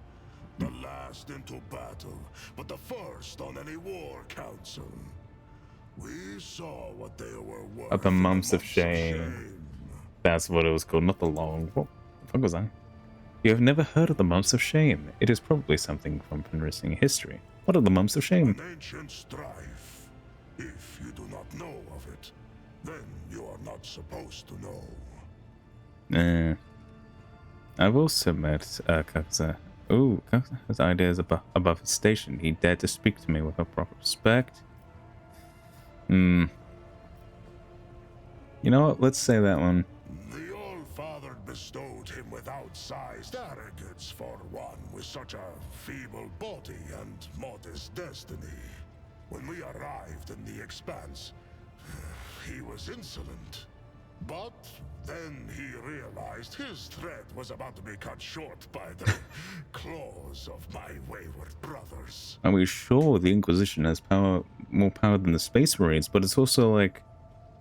The last into battle, but the first on any war council. We saw what they were worth. At the Months of Shame. That's what it was called, not the long. What the fuck was that? You have never heard of the Months of Shame. It is probably something from Fenrisian history. What are the Months of Shame? An ancient strife. If you do not know of it, then you are not supposed to know. I will submit, Kakza. Ooh, Kakza has ideas above his station. He dared to speak to me with a proper respect. You know what? Let's say that one. The All-Father bestowed him with outsized arrogance for one with such a feeble body and modest destiny. When we arrived in the Expanse, he was insolent. But then he realized his threat was about to be cut short by the claws of my wayward brothers. Are we sure the Inquisition has more power than the Space Marines? But it's also like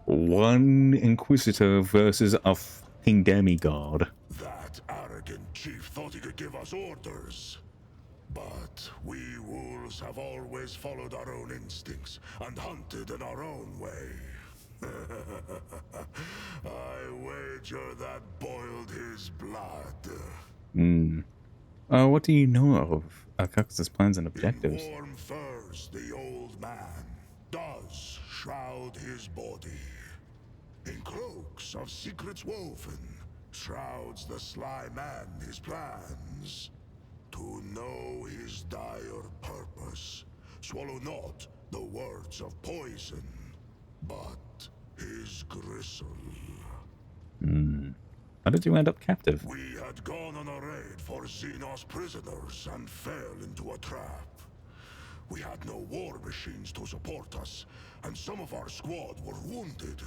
one Inquisitor versus a fucking demigod. That arrogant chief thought he could give us orders. But we wolves have always followed our own instincts and hunted in our own way. I wager that boiled his blood. What do you know of Kakza's plans and objectives? In warm furs, the old man does shroud his body. In cloaks of secrets woven, shrouds the sly man his plans. To know his dire purpose, swallow not the words of poison, but his gristle. How did you end up captive? We had gone on a raid for Xenos prisoners and fell into a trap. We had no war machines to support us, and some of our squad were wounded.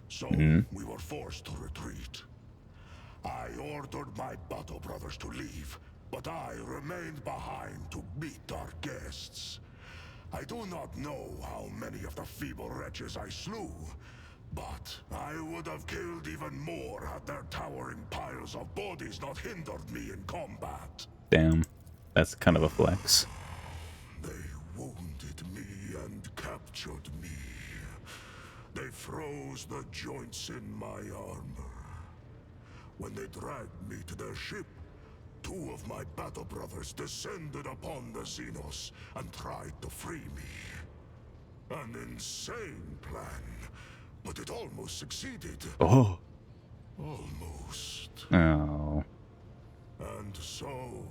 So we were forced to retreat. I ordered my battle brothers to leave, but I remained behind to meet our guests. I do not know how many of the feeble wretches I slew, but I would have killed even more had their towering piles of bodies not hindered me in combat. Damn, that's kind of a flex. They wounded me and captured me. They froze the joints in my armor. When they dragged me to their ship, 2 of my battle brothers descended upon the Xenos and tried to free me. An insane plan, but it almost succeeded. Oh. Almost. Oh. And so,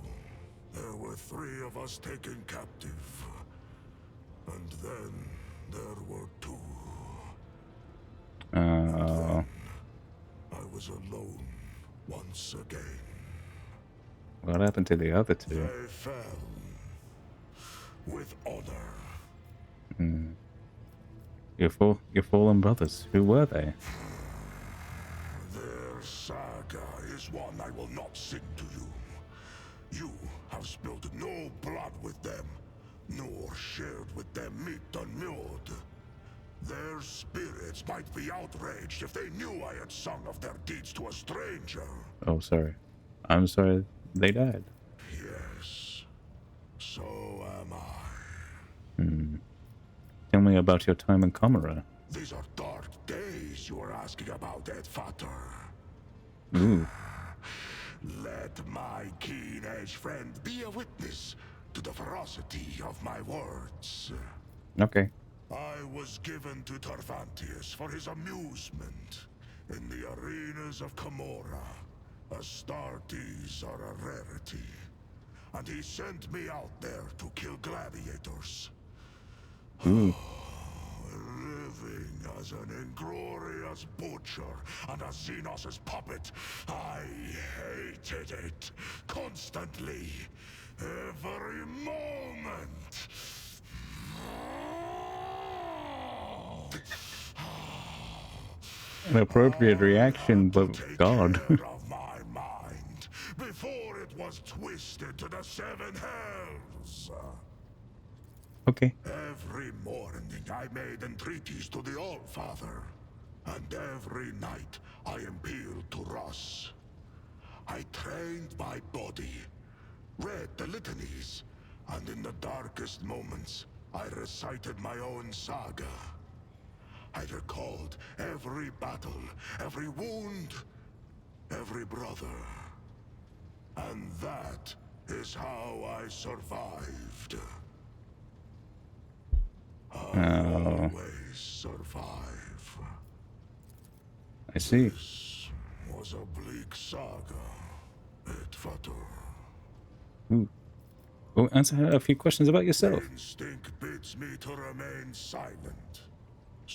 there were 3 of us taken captive. And then, there were 2. Oh. I was alone once again. What happened to the other 2? They fell with honor. Your fallen brothers. Who were they? Their saga is one I will not sing to you. You have spilled no blood with them, nor shared with them meat unmilled. Their spirits might be outraged if they knew I had sung of their deeds to a stranger. Oh, sorry. I'm sorry they died. Yes, so am I. Tell me about your time in Commorragh. These are dark days you are asking about, Vtuber. Ooh. Let my keen-edged friend be a witness to the ferocity of my words. Okay. I was given to Tarvantius for his amusement. In the arenas of Commorragh, Astartes are a rarity. And he sent me out there to kill gladiators. Ooh. Living as an inglorious butcher and a Xenos' puppet, I hated it. Constantly. Every moment. An appropriate reaction, but God. Of my mind before it was twisted to the seven hells. Okay. Every morning I made entreaties to the Allfather, and every night I appealed to Ross. I trained my body, read the litanies, and in the darkest moments I recited my own saga. I recalled every battle, every wound, every brother. And that is how I survived. Always survive. I see. This was a bleak saga, Vtuber. Ooh. Oh, answer a few questions about yourself. Instinct bids me to remain silent.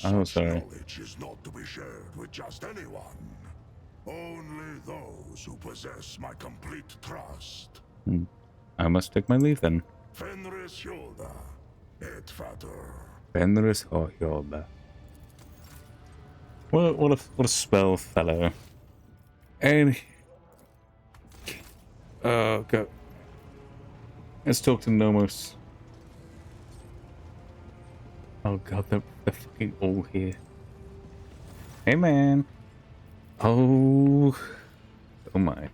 Oh, Such sorry. knowledge is not to be shared with just anyone. Only those who possess my complete trust. I must take my leave then. Fenris Hjolda, Vtuber. Fenris Hjolda. What a spell fellow. And go. Let's talk to Nomos. Oh god, they're fucking all here. Hey man. Oh my.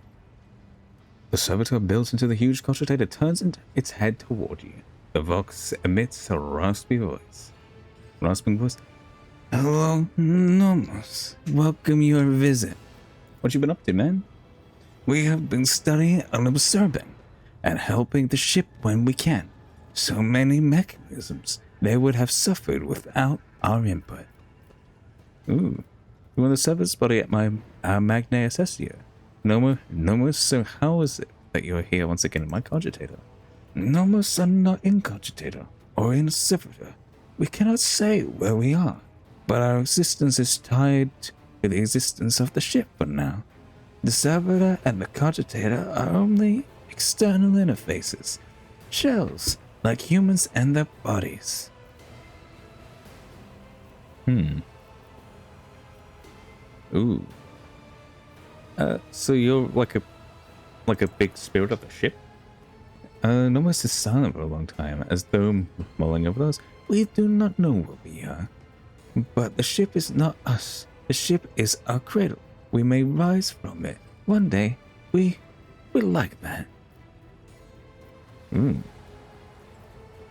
The servitor built into the huge cogitator turns its head toward you. The vox emits a rasping voice. Hello, Nomos. Welcome your visit. What you been up to, man? We have been studying and observing, and helping the ship when we can. So many mechanisms, they would have suffered without our input. Ooh. You want to serve this body at my Magna Assessio? Nomos, so how is it that you are here once again in my cogitator? Nomos are not in cogitator, or in servitor. We cannot say where we are, but our existence is tied to the existence of the ship for now. The servitor and the cogitator are only external interfaces, shells, like humans and their bodies. Ooh. So you're like a big spirit of the ship? Nomos is silent for a long time, as though mulling over those. We do not know where we are. But the ship is not us. The ship is our cradle. We may rise from it. One day, we like that.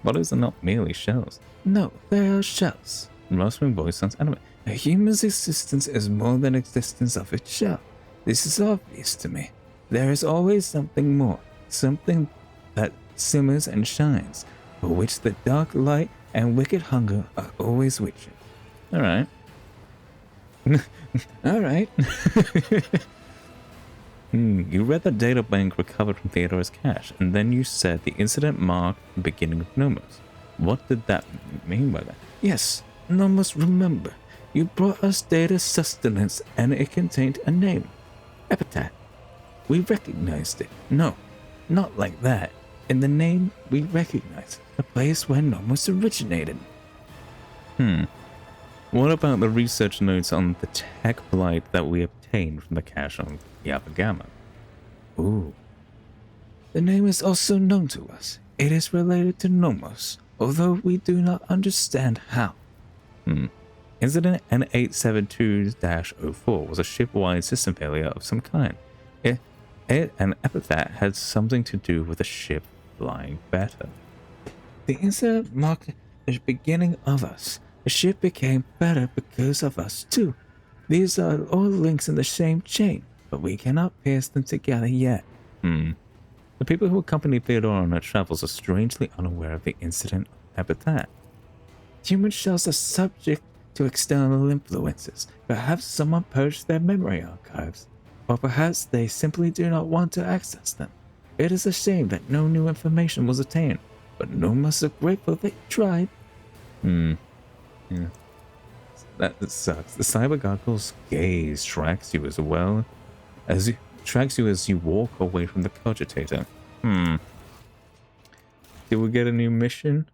Bodies are not merely shells. No, they are shells. Rasping voice sounds animate. A human's existence is more than existence of its shell. This is obvious to me. There is always something more, something that simmers and shines, for which the dark light and wicked hunger are always witching. Alright. Alright. You read the data bank recovered from Theodore's cache, and then you said the incident marked the beginning of Nomos. What did that mean by that? Yes, Nomos, remember. You brought us data sustenance, and it contained a name. Epitaph. We recognized it. No, not like that. In the name, we recognize the place where Nomos originated. What about the research notes on the tech blight that we obtained from the cache on Yapa Gamma? Ooh. The name is also known to us. It is related to Nomos, although we do not understand how. Incident N872-04 was a ship-wide system failure of some kind. It and epithet had something to do with the ship flying better. The incident marked the beginning of us. The ship became better because of us too. These are all links in the same chain, but we cannot pierce them together yet. The people who accompanied Theodora on her travels are strangely unaware of the incident of epithet. Human shells are subject to external influences. Perhaps someone purged their memory archives, or perhaps they simply do not want to access them. It is a shame that no new information was obtained, but no one must have grateful they tried. Yeah. That sucks. The cyber goggle's gaze tracks you as well as you walk away from the cogitator. Did we get a new mission?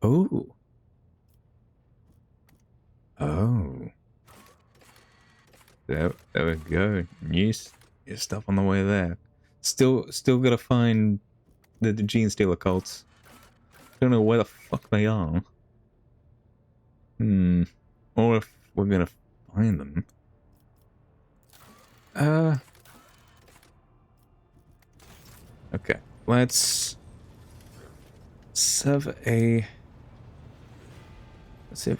Oh. There we go. New stuff on the way there. Still gotta find the Gene Stealer cults. Don't know where the fuck they are. Or if we're gonna find them. Okay. Let's have a... Let's see if...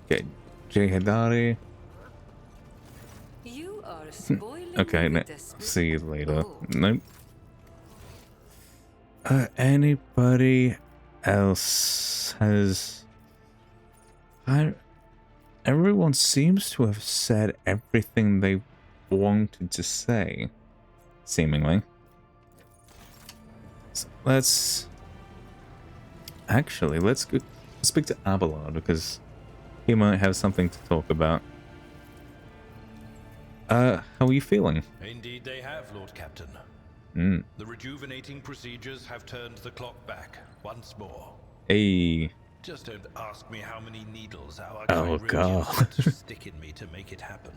Okay. Jay Hadari. You are spoiling Okay, me with this. see you later. Oh. Nope. Anybody else has... Everyone seems to have said everything they wanted to say, seemingly. So let's go speak to Abelard, because he might have something to talk about. How are you feeling? Indeed they have, Lord Captain. The rejuvenating procedures have turned the clock back once more. Hey. Just don't ask me how many needles our God. had to stick in me to make it happen.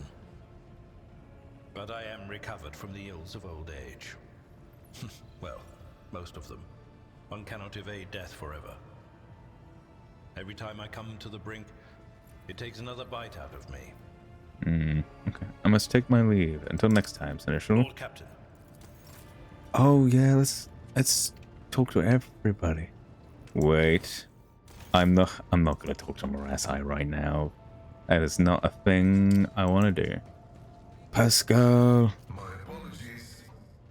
But I am recovered from the ills of old age. Well, most of them. One cannot evade death forever. Every time I come to the brink, it takes another bite out of me. Okay. I must take my leave. Until next time, Seneschal. Lord Captain. Oh yeah, let's talk to everybody. Wait. I'm not gonna talk to Marasai right now. That is not a thing I wanna do. Pascal. My apologies.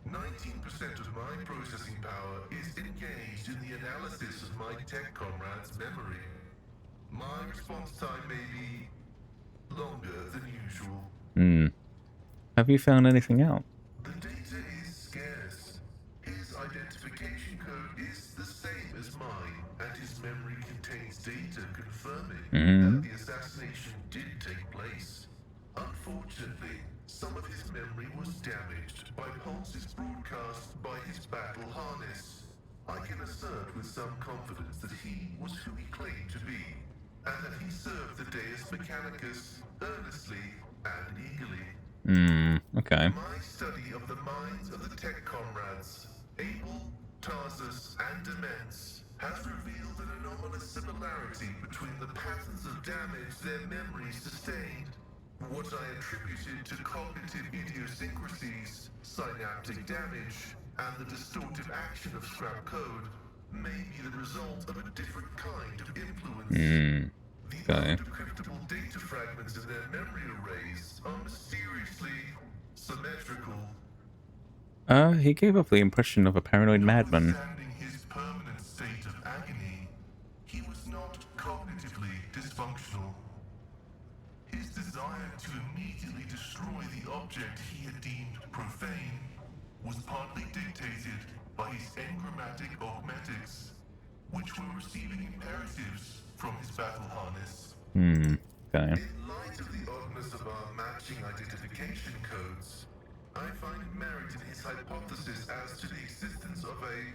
19% of my processing power is engaged in the analysis of my tech comrade's memory. My response time may be longer than usual. Have you found anything out? The data is scarce. His identification code is the same as mine, and his memory contains data confirming that the assassination did take place. Unfortunately, some of his memory was damaged by pulses broadcast by his battle harness. I can assert with some confidence that he was who he claimed to be, and that he served the Deus Mechanicus earnestly and eagerly. Okay. My study of the minds of the tech comrades, Abel, Tarsus, and Demence, has revealed an anomalous similarity between the patterns of damage their memories sustained. What I attributed to cognitive idiosyncrasies, synaptic damage, and the distortive action of scrap code may be the result of a different kind of influence. The Okay. undecryptable data fragments in their memory arrays are mysteriously symmetrical. He gave off the impression of a paranoid madman. Notwithstanding his permanent state of agony, he was not cognitively dysfunctional. His desire to immediately destroy the object he had deemed profane was partly dictated by his engrammatic augmetics, which were receiving imperatives from his battle harness. Okay. In light of the oddness of our matching identification codes, I find merit in his hypothesis as to the existence of a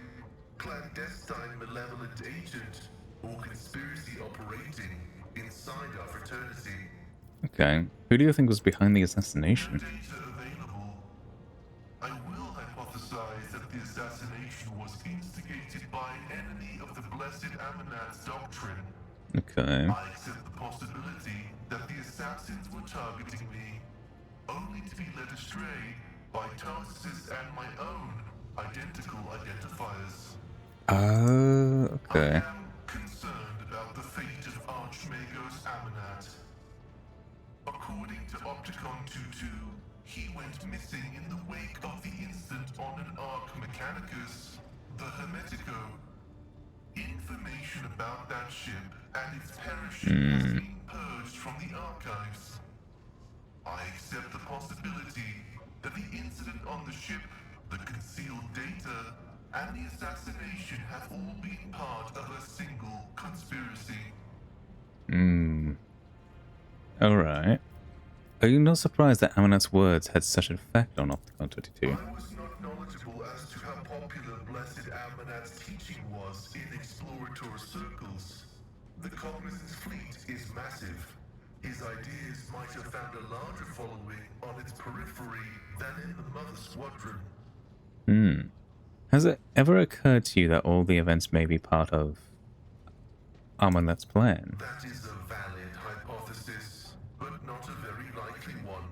clandestine malevolent agent or conspiracy operating inside our fraternity. Okay. Who do you think was behind the No assassination? data available. I will hypothesize that the assassination was instigated by an enemy of the blessed Amanat's doctrine. Okay. I accept the possibility that the assassins were targeting me, only to be led astray by Tarsus's and my own identical identifiers. Okay. I am concerned about the fate of Archmagos Amanat. According to Opticon 22, he went missing in the wake of the incident on an Arc Mechanicus, the Hermetico. Information about that ship and its perishing has been purged from the archives. I accept the possibility that the incident on the ship, the concealed data, and the assassination have all been part of a single conspiracy. Alright. Are you not surprised that Amanat's words had such an effect on Opticon 22? I was not knowledgeable as to how popular Blessed Amanat's teaching was in explorator circles. The Cognizance fleet is massive. His ideas might have found a larger following on its periphery than in the Mother Squadron. Has it ever occurred to you that all the events may be part of Amanat's plan? That is a valid hypothesis, but not a very likely one.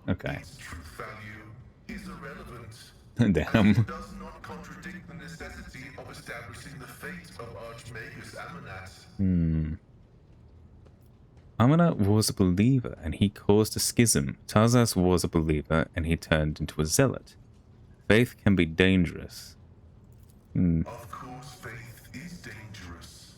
Okay. Its truth value is irrelevant. Damn. It does not contradict the necessity of establishing the fate of Archmagus Amanat. Amanat was a believer and he caused a schism. Tarzas was a believer and he turned into a zealot. Faith can be dangerous. Of course, faith is dangerous.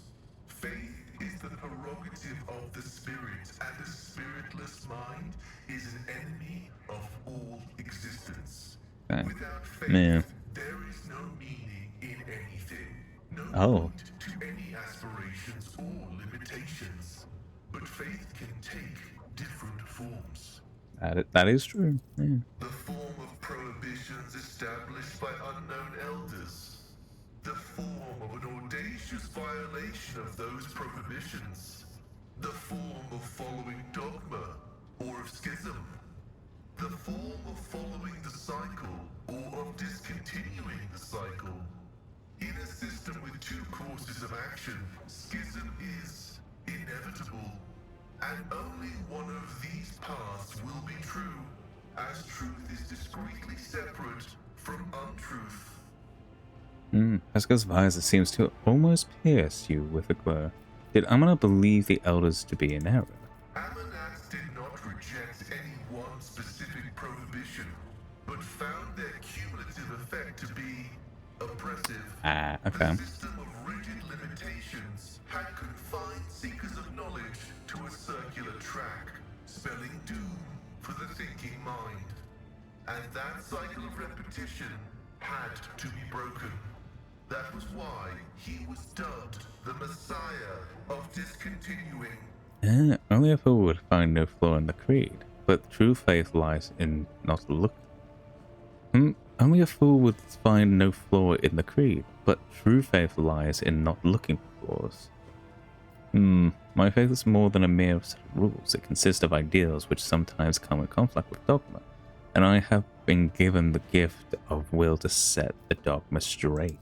Faith is the prerogative of the spirit, and a spiritless mind is an enemy of all existence. Okay. Without faith, Yeah. there is no meaning in anything, no Oh. point to any aspirations or limitations. But faith can take different forms. That is true. Yeah. The form of prohibitions established by unknown elders. The form of an audacious violation of those prohibitions. The form of following dogma or of schism. The form of following the cycle or of discontinuing the cycle. In a system with two courses of action, schism is inevitable. And only one of these paths will be true, as truth is discreetly separate from untruth. Pascal's visor seems to almost pierce you with a glow. Did Amanat believe the elders to be in error? Amanat did not reject any one specific prohibition, but found their cumulative effect to be oppressive. Okay. The system of rigid limitations had confined seekers of knowledge to a circular track, spelling doom for the thinking mind. And that cycle of repetition had to be broken. That was why he was dubbed the Messiah of discontinuing. Only a fool would find no flaw in the creed, but true faith lies in not looking. Only a fool would find no flaw in the creed, but true faith lies in not looking for flaws. My faith is more than a mere set of rules. It consists of ideals which sometimes come in conflict with dogma, and I have been given the gift of will to set the dogma straight.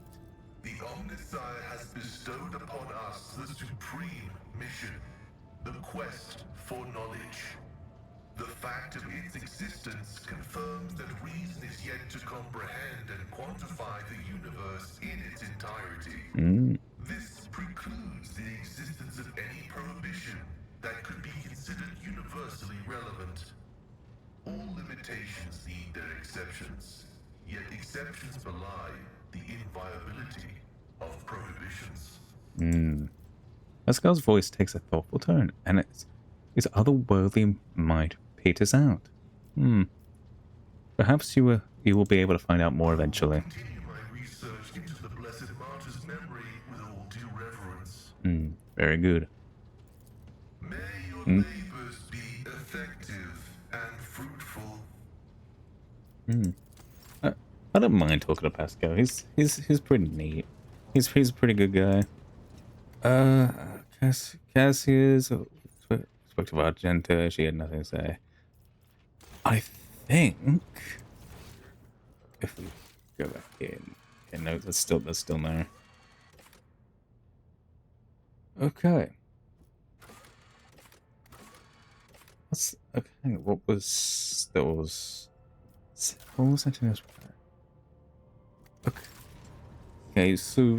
The Omnissiah has bestowed upon us the supreme mission, the quest for knowledge. The fact of its existence confirms that reason is yet to comprehend and quantify the universe in its entirety. This precludes the existence of any prohibition that could be considered universally relevant. All limitations need their exceptions, yet exceptions belie the inviolability of prohibitions. Pascal's voice takes a thoughtful tone, and its otherworldly might peters out. Perhaps you will be able to find out more eventually. Continue my research into the Blessed Martyr's memory with all due reverence. Very good. May your labors be effective and fruitful. I don't mind talking to Pascal. He's pretty neat. He's a pretty good guy. Cassius spoke to Argenta. She had nothing to say. I think if we go back in, okay, no, that's still there. Okay. What's okay? What was there was? What was that? Okay. Okay. So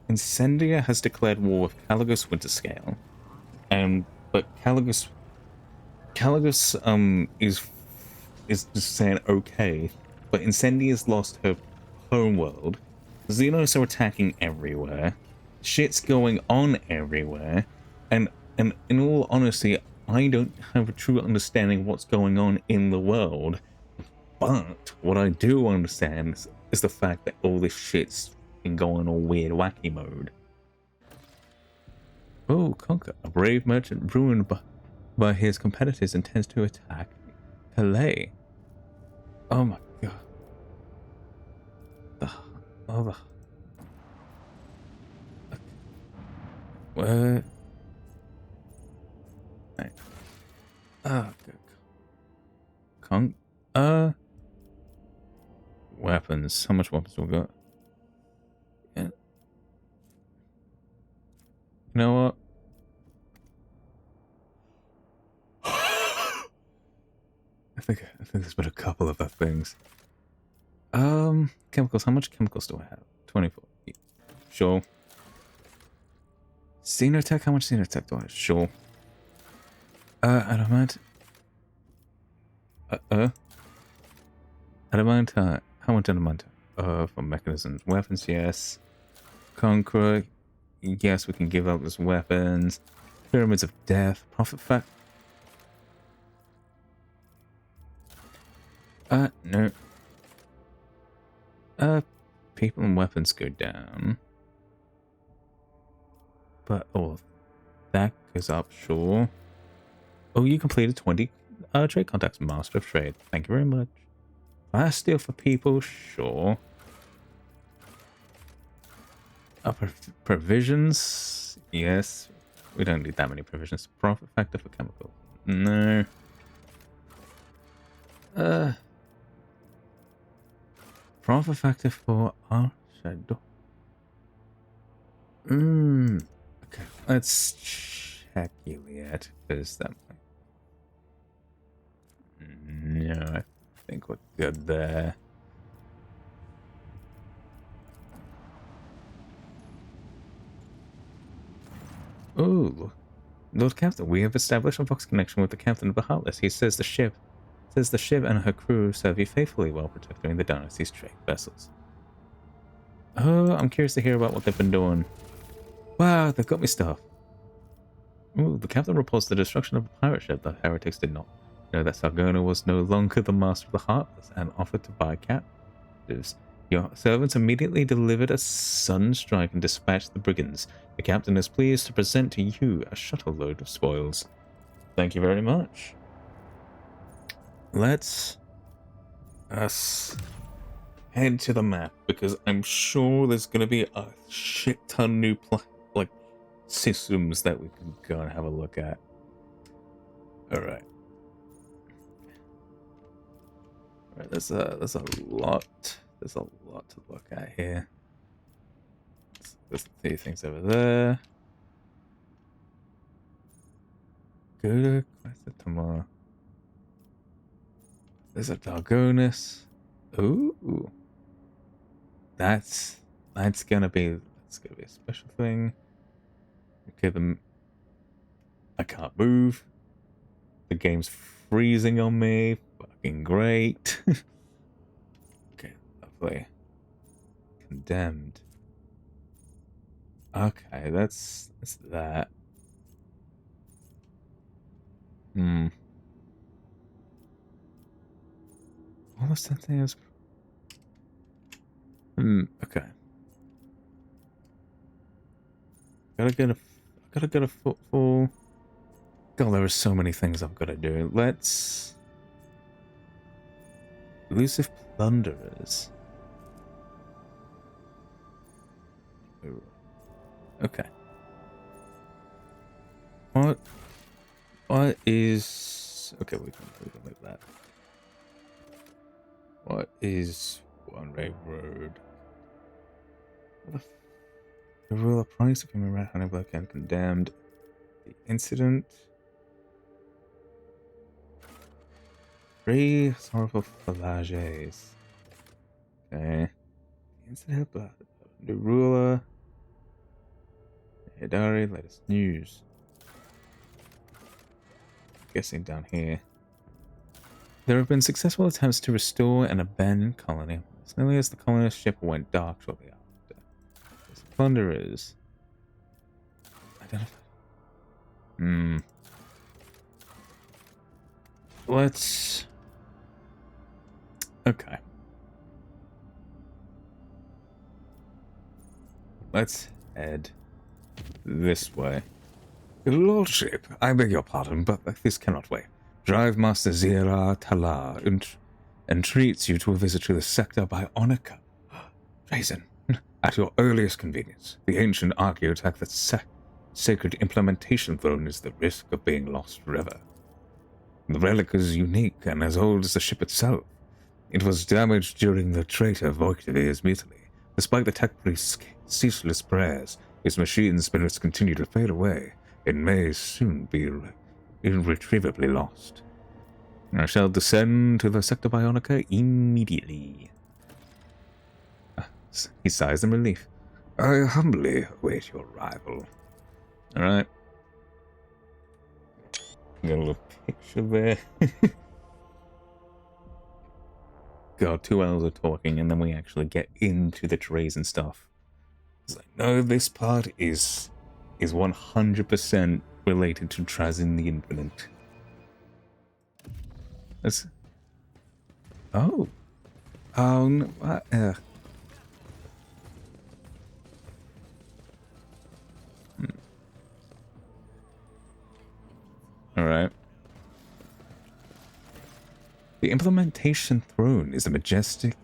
Incendia has declared war with Caligos Winterscale, and but Caligos is just saying okay, but Incendia's lost her homeworld. Xenos are attacking everywhere. Shit's going on everywhere, and in all honesty, I don't have a true understanding of what's going on in the world. But what I do understand is the fact that all this shit's been going all weird, wacky mode. Oh, Conquer, a brave merchant ruined by his competitors intends to attack Calais. Oh my god. Oh, what? Right. Oh, good. Weapons. How much weapons do we got? Yeah. You know what? I think there's been a couple of that things. Chemicals. How much chemicals do I have? 24. Yeah. Sure. Xenotech. How much Xenotech do I have? Sure. Adamant. Adamant. How much adamant? For mechanisms. Weapons, yes. Conqueror. Yes, we can give up those weapons. Pyramids of Death. Profit fact. No. People and weapons go down. But, oh, that goes up, sure. Oh, you completed 20 trade contacts. Master of Trade. Thank you very much. Last deal for people, sure. Provisions, yes. We don't need that many provisions. Profit factor for chemicals. No. Profit factor for our shadow. Okay, let's check Iliad, because that might... No, I think we're good there. Ooh, Lord Captain, we have established a Vox connection with the Captain of the Heartless. He says the ship and her crew serve you faithfully while protecting the Dynasty's trade vessels. Oh, I'm curious to hear about what they've been doing. Wow, they've got me stuff. Ooh, the Captain reports the destruction of a pirate ship. The heretics did not know that Sargona was no longer the master of the Heartless and offered to buy captives. Your servants immediately delivered a sudden strike and dispatched the brigands. The captain is pleased to present to you a shuttle load of spoils. Thank you very much. Let's us head to the map, because I'm sure there's going to be a shit ton new systems that we can go and have a look at. Alright. Alright, there's a lot to look at here. There's a few things over there. Go to tomorrow. There's a Dargonus. Ooh. That's gonna be a special thing. Okay, I can't move. The game's freezing on me. Fucking great. Okay, lovely. Condemned. Okay, that's that. What was that thing? Okay. Gotta get a footfall. God, there are so many things I've got to do. Let's... Elusive Plunderers. Ooh. Okay. What is... Okay, we can make that. What is One Way Road? The ruler price of human right Hannibal and condemned. The incident. 3 sorrowful flages. Okay. Instant help the ruler. Hidari, latest news. Guessing down here. There have been successful attempts to restore an abandoned colony as nearly as the colonist ship went dark shortly after. As plunderers identified. Let's. Okay. Let's head this way. Your Lordship, I beg your pardon, but this cannot wait. Drive Master Zira Talar entreats you to a visit to the sector by Onika. Jason, at your earliest convenience, the ancient archaeotech that sacred implementation throne is the risk of being lost forever. The relic is unique and as old as the ship itself. It was damaged during the traitor Vtuber's mutiny. Despite the tech priest's ceaseless prayers, its machine spirits continue to fade away and may soon be irretrievably lost. I shall descend to the sector Bionica immediately. He sighs in relief. I humbly await your arrival. Alright. Got a little picture there. God, 2 hours of talking and then we actually get into the trays and stuff. I know this part is 100% related to Trazin the Infinite. That's... Oh. Oh, no. Alright. The implementation throne is majestic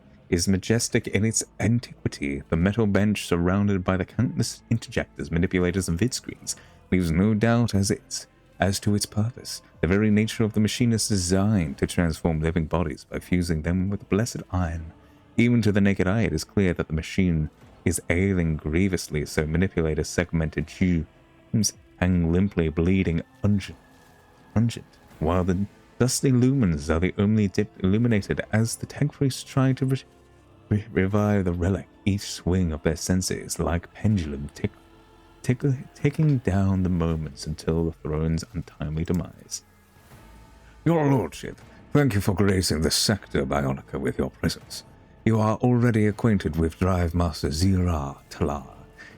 in its antiquity. The metal bench surrounded by the countless interjectors, manipulators, and vidscreens leaves no doubt as to its purpose. The very nature of the machine is designed to transform living bodies by fusing them with the blessed iron. Even to the naked eye, it is clear that the machine is ailing grievously, so manipulators' segmented tubes hang limply, bleeding pungent, while the dusty lumens are the only dip illuminated as the tech priests try to revive the relic. Each swing of their senses, like pendulum, ticking down the moments until the throne's untimely demise. Your Lordship, thank you for gracing the sector Bionica with your presence. You are already acquainted with Drive Master Zira Talar.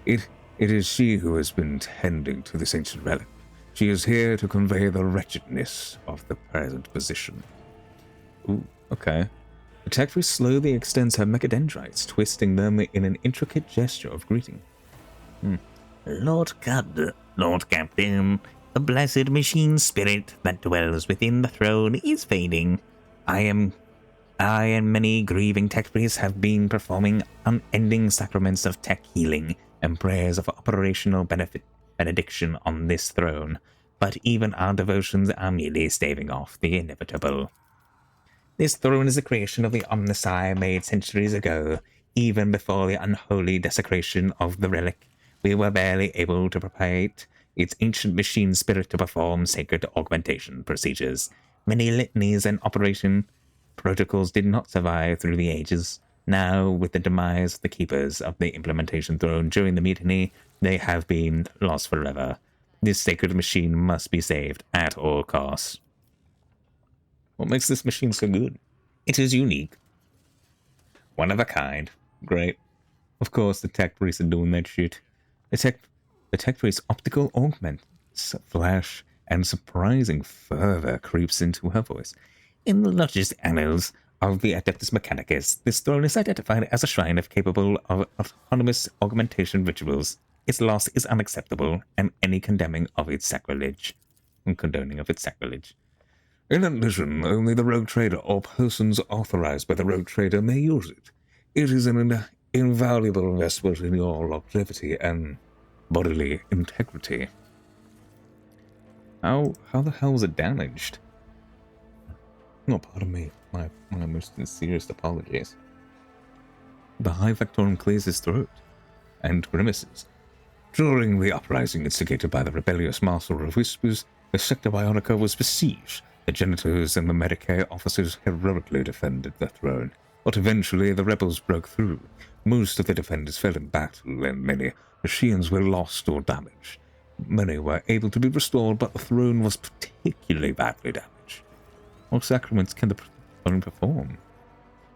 It is she who has been tending to this ancient relic. She is here to convey the wretchedness of the present position. Ooh, okay. The tech priest slowly extends her mechadendrites, twisting them in an intricate gesture of greeting. Lord Captain, the blessed machine spirit that dwells within the throne is fading. I and many grieving tech priests have been performing unending sacraments of tech healing and prayers of operational benediction on this throne, but even our devotions are merely staving off the inevitable. This throne is a creation of the Omnisci made centuries ago. Even before the unholy desecration of the relic, we were barely able to propagate its ancient machine spirit to perform sacred augmentation procedures. Many litanies and operation protocols did not survive through the ages. Now, with the demise of the keepers of the implementation throne during the mutiny, they have been lost forever. This sacred machine must be saved at all costs. What makes this machine so good? It is unique. One of a kind. Great. Of course, the tech priests are doing that shit. The tech priest's optical augment, flash, and surprising fervor creeps into her voice. In the largest annals of the Adeptus Mechanicus, this throne is identified as a shrine capable of autonomous augmentation rituals. Its loss is unacceptable, and any condoning of its sacrilege. In addition, only the rogue trader or persons authorized by the rogue trader may use it. It is an invaluable investment in your longevity and bodily integrity. How the hell was it damaged? No, pardon me. My most sincerest apologies. The High Vectorum clears his throat and grimaces. During the uprising instigated by the rebellious Master of Whispers, the sector Bionica was besieged. The janitors and the Medicare officers heroically defended the throne, but eventually the rebels broke through. Most of the defenders fell in battle, and many machines were lost or damaged. Many were able to be restored, but the throne was particularly badly damaged. What sacraments can the throne perform?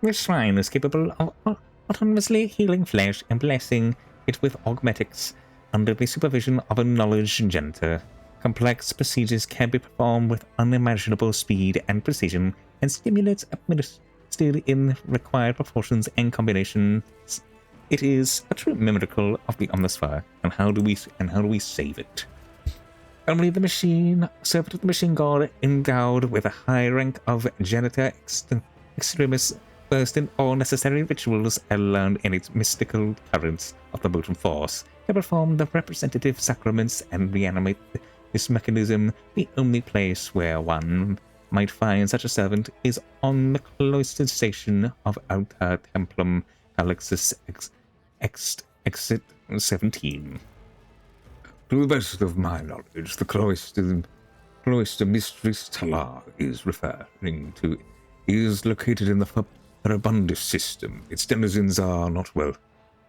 This shrine is capable of autonomously healing flesh and blessing it with augmetics under the supervision of a knowledge janitor. Complex procedures can be performed with unimaginable speed and precision, and stimulants administered in required proportions and combinations. It is a true miracle of the Omnisphere, and how do we save it? Only the machine, servant of the machine god, endowed with a high rank of janitor extremis, versed in all necessary rituals and learned in its mystical currents of the molten force, can perform the representative sacraments and reanimate this mechanism. The only place where one might find such a servant is on the cloistered station of Alta Templum Alexis Exit 17. To the best of my knowledge, the cloister Mistress Talar is referring to is located in the Farabundus system. Its denizens are not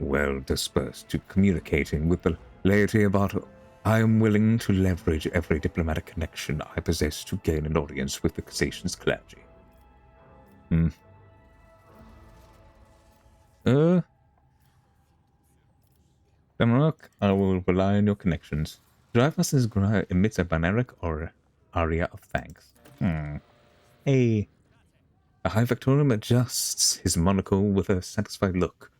well dispersed to communicating with the laity about it. I am willing to leverage every diplomatic connection I possess to gain an audience with the Cassation's clergy. Commorragh, I will rely on your connections. Dreyfus's cry emits a binaric or aria of thanks. A High Victorium adjusts his monocle with a satisfied look.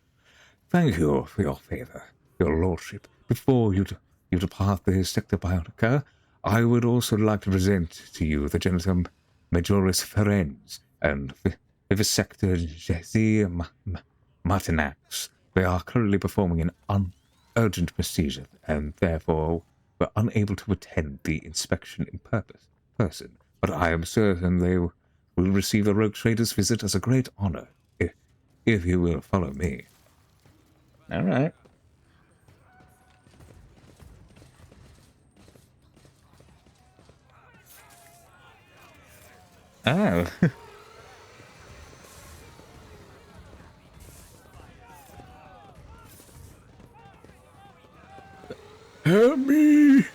Thank you for your favor, your lordship. Before you depart the Sector Biotica, I would also like to present to you the Genitum Majoris Ferenz and Vivisector Jesse Martinax. They are currently performing an urgent procedure, and therefore were unable to attend the inspection in person, but I am certain they will receive the Rogue Trader's visit as a great honor, if you will follow me. All right. Oh. Help me!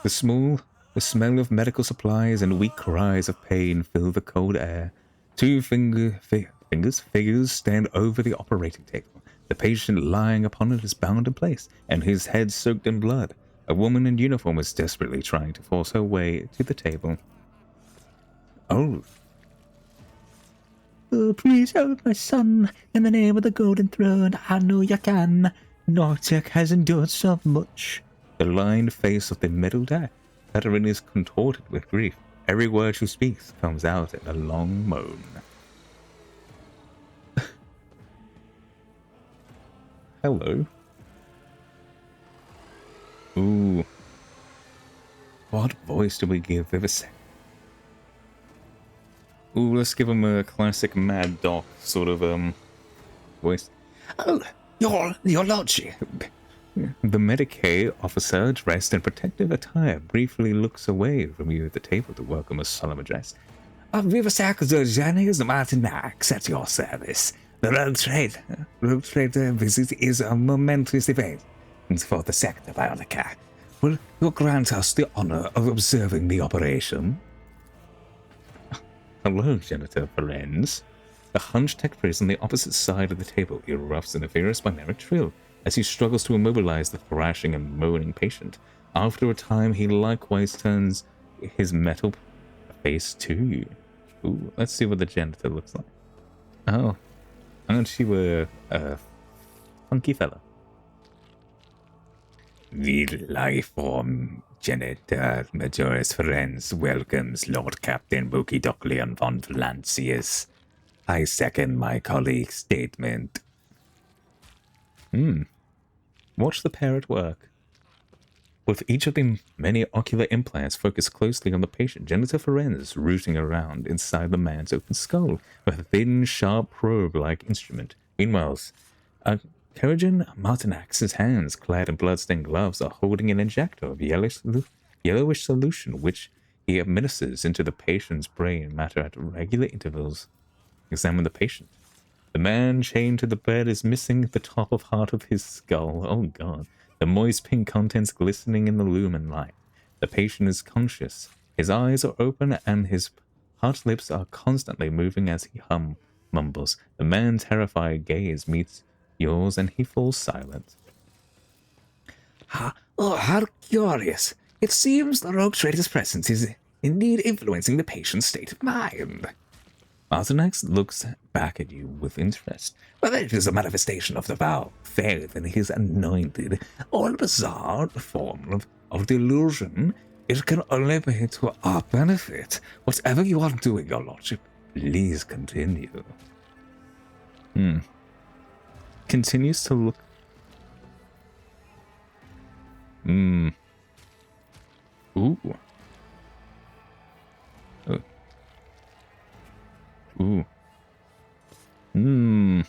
The smell of medical supplies and weak cries of pain fill the cold air. Two figures stand over the operating table. The patient lying upon it is bound in place, and his head soaked in blood. A woman in uniform is desperately trying to force her way to the table. Oh, please help my son. In the name of the Golden Throne, I know you can. Nortek has endured so much. The lined face of the middle veteran is contorted with grief. Every word she speaks comes out in a long moan. Hello. Ooh. What voice do we give Vivisect? Ooh, let's give him a classic Mad Doc sort of voice. Oh, your lordship. The Medicaid officer, dressed in protective attire, briefly looks away from you at the table to welcome a solemn address. Vivisect Janice Martinax at your service. The Rogue Trader visit is a momentous event for the Sector Biotica. Will you grant us the honor of observing the operation? Hello, Janitor Ferenz. The hunched tech priest on the opposite side of the table erupts in a furious binaric trill as he struggles to immobilize the thrashing and moaning patient. After a time, he likewise turns his metal face to you. Ooh, let's see what the janitor looks like. Oh, aren't you a funky fella? The life form Janitor Majoris Ferenz welcomes Lord Captain Bukidokleon von Valancius. I second my colleague's statement. Watch the pair at work. With each of the many ocular implants focused closely on the patient, Janitor Ferenz rooting around inside the man's open skull with a thin, sharp probe-like instrument. Meanwhile, Karajan Martinax's hands, clad in blood-stained gloves, are holding an injector of yellowish solution, which he administers into the patient's brain matter at regular intervals. Examine the patient. The man chained to the bed is missing the top of heart of his skull. Oh god. The moist pink contents glistening in the lumen light. The patient is conscious. His eyes are open and his hot lips are constantly moving as he mumbles. The man's terrified gaze meets yours and he falls silent. How curious. It seems the rogue trader's presence is indeed influencing the patient's state of mind. Artenax looks back at you with interest. Whether it is a manifestation of the vow, faith in his anointed, or a bizarre form of delusion, it can only be to our benefit. Whatever you are doing, your lordship, please continue. Continues to look. Ooh. Ooh. You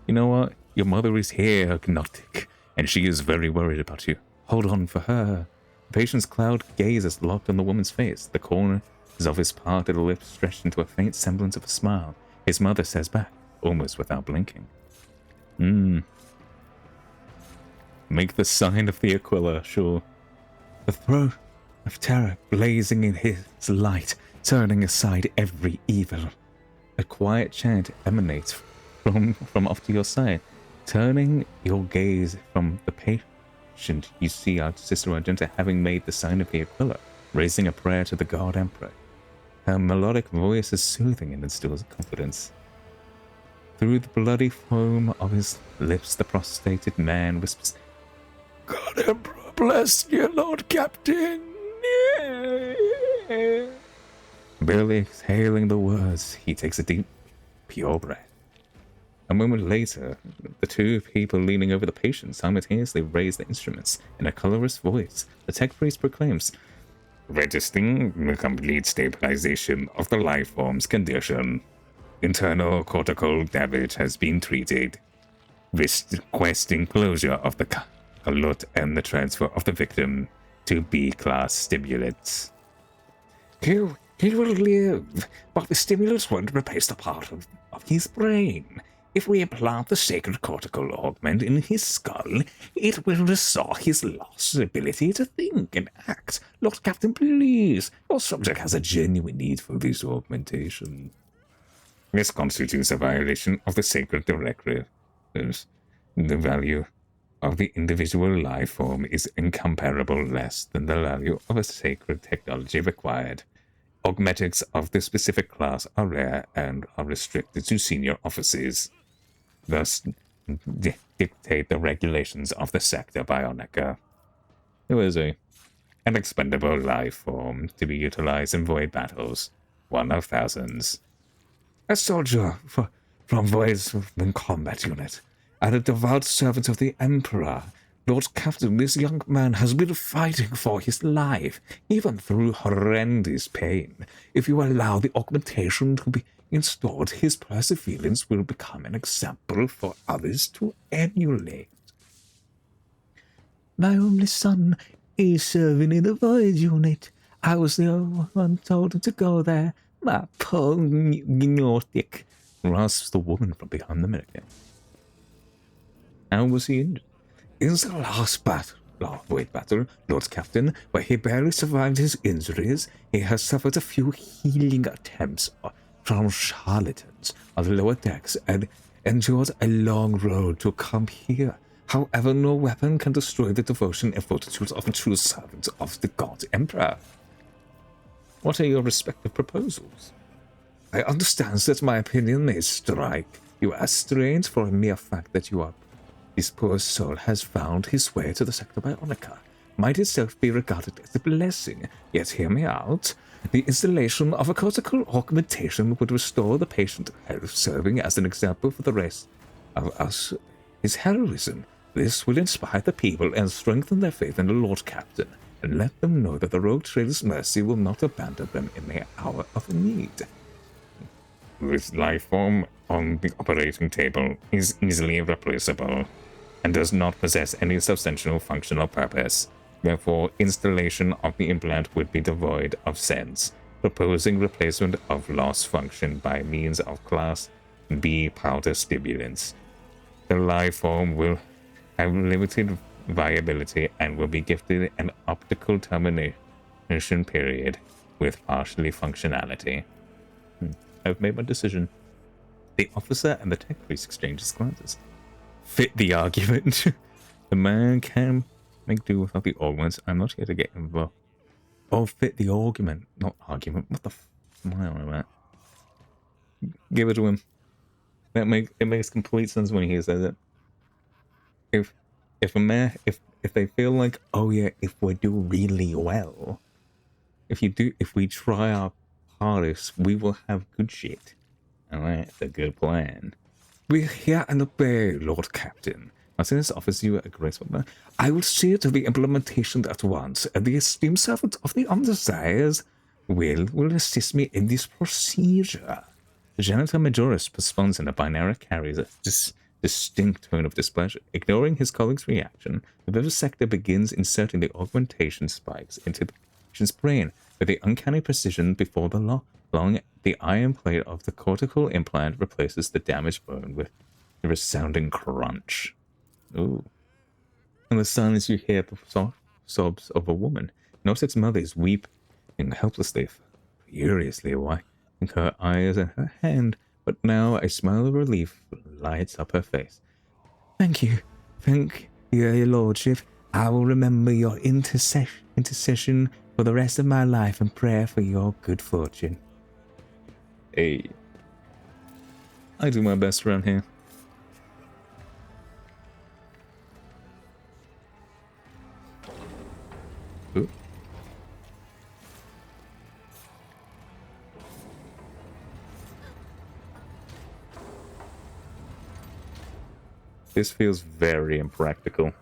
know what? Your mother is here, agnostic, and she is very worried about you. Hold on for her. The patient's cloud gaze is locked on the woman's face. The corners of his parted lips stretched into a faint semblance of a smile. His mother says back, almost without blinking. Make the sign of the Aquila, sure. The throat of terror blazing in his light, turning aside every evil. A quiet chant emanates from off to your side. Turning your gaze from the patient, you see our Sister Argenta having made the sign of the Aquila, raising a prayer to the God Emperor. Her melodic voice is soothing and instills confidence. Through the bloody foam of his lips, the prostrated man whispers, God Emperor, bless you, Lord Captain. Barely exhaling the words, he takes a deep, pure breath. A moment later, the two people leaning over the patient simultaneously raise their instruments. In a colorless voice, the tech priest proclaims, registering the complete stabilization of the life form's condition. Internal cortical damage has been treated. Requesting closure of the collet and the transfer of the victim to B-class stimulants. He will live, but the stimulants won't replace the part of his brain. If we implant the sacred cortical augment in his skull, it will restore his lost ability to think and act. Lord Captain, please, your subject has a genuine need for this augmentation. This constitutes a violation of the sacred directives. The value of the individual life form is incomparable less than the value of a sacred technology required. Augmetics of the specific class are rare and are restricted to senior officers. Thus, dictate the regulations of the sector Bionica. It was an expendable life form to be utilized in void battles, one of thousands. A soldier from Void's combat unit, and a devout servant of the Emperor. Lord Captain, this young man has been fighting for his life, even through horrendous pain. If you allow the augmentation to be installed, his perseverance will become an example for others to emulate. My only son is serving in the Void unit. I was the only one told him to go there. My poor gnotic, rasps the woman from behind the mannequin. How was he injured? In the last Void battle, Lord Captain, where he barely survived his injuries, he has suffered a few healing attempts from charlatans on the lower decks and endured a long road to come here. However, no weapon can destroy the devotion and fortitude of a true servant of the God Emperor. What are your respective proposals? I understand that my opinion may strike you as strange for a mere fact that this poor soul has found his way to the sector Bionica. Might itself be regarded as a blessing, yet hear me out. The installation of a cortical augmentation would restore the patient health, serving as an example for the rest of us. His heroism. This will inspire the people and strengthen their faith in the Lord Captain, and let them know that the rogue trader's mercy will not abandon them in their hour of need. This life form on the operating table is easily replaceable and does not possess any substantial functional purpose. Therefore, installation of the implant would be devoid of sense, proposing replacement of loss function by means of Class B powder stimulants. The life form will have limited viability and will be gifted an optical termination period with partially functionality. I've made my decision. The officer and the tech priest exchange glances. Fit the argument. The man can make do without the augments. I'm not here to get involved. Oh, fit the argument, not argument. What the f am I on about? Give it to him. It makes complete sense when he says it. If they feel like, oh yeah, if we do really well, if we try our hardest, we will have good shit. Alright, it's a good plan. We're here in the bay, Lord Captain. Martinez offers you a graceful man. I will see to the implementation at once, and the esteemed servant of the Undersides will assist me in this procedure. The Janitor Majoris responds in a binary carries a distinct tone of displeasure. Ignoring his colleague's reaction, the vivisector begins inserting the augmentation spikes into the patient's brain with the uncanny precision before the the iron plate of the cortical implant replaces the damaged bone with a resounding crunch. Ooh. In the silence you hear the soft sobs of a woman. Notice's mother is weeping helplessly, furiously wiping her eyes and her hand, but now a smile of relief lights up her face. Thank you, your lordship. I will remember your intercession for the rest of my life and pray for your good fortune. Hey. I do my best around here. Ooh. This feels very impractical.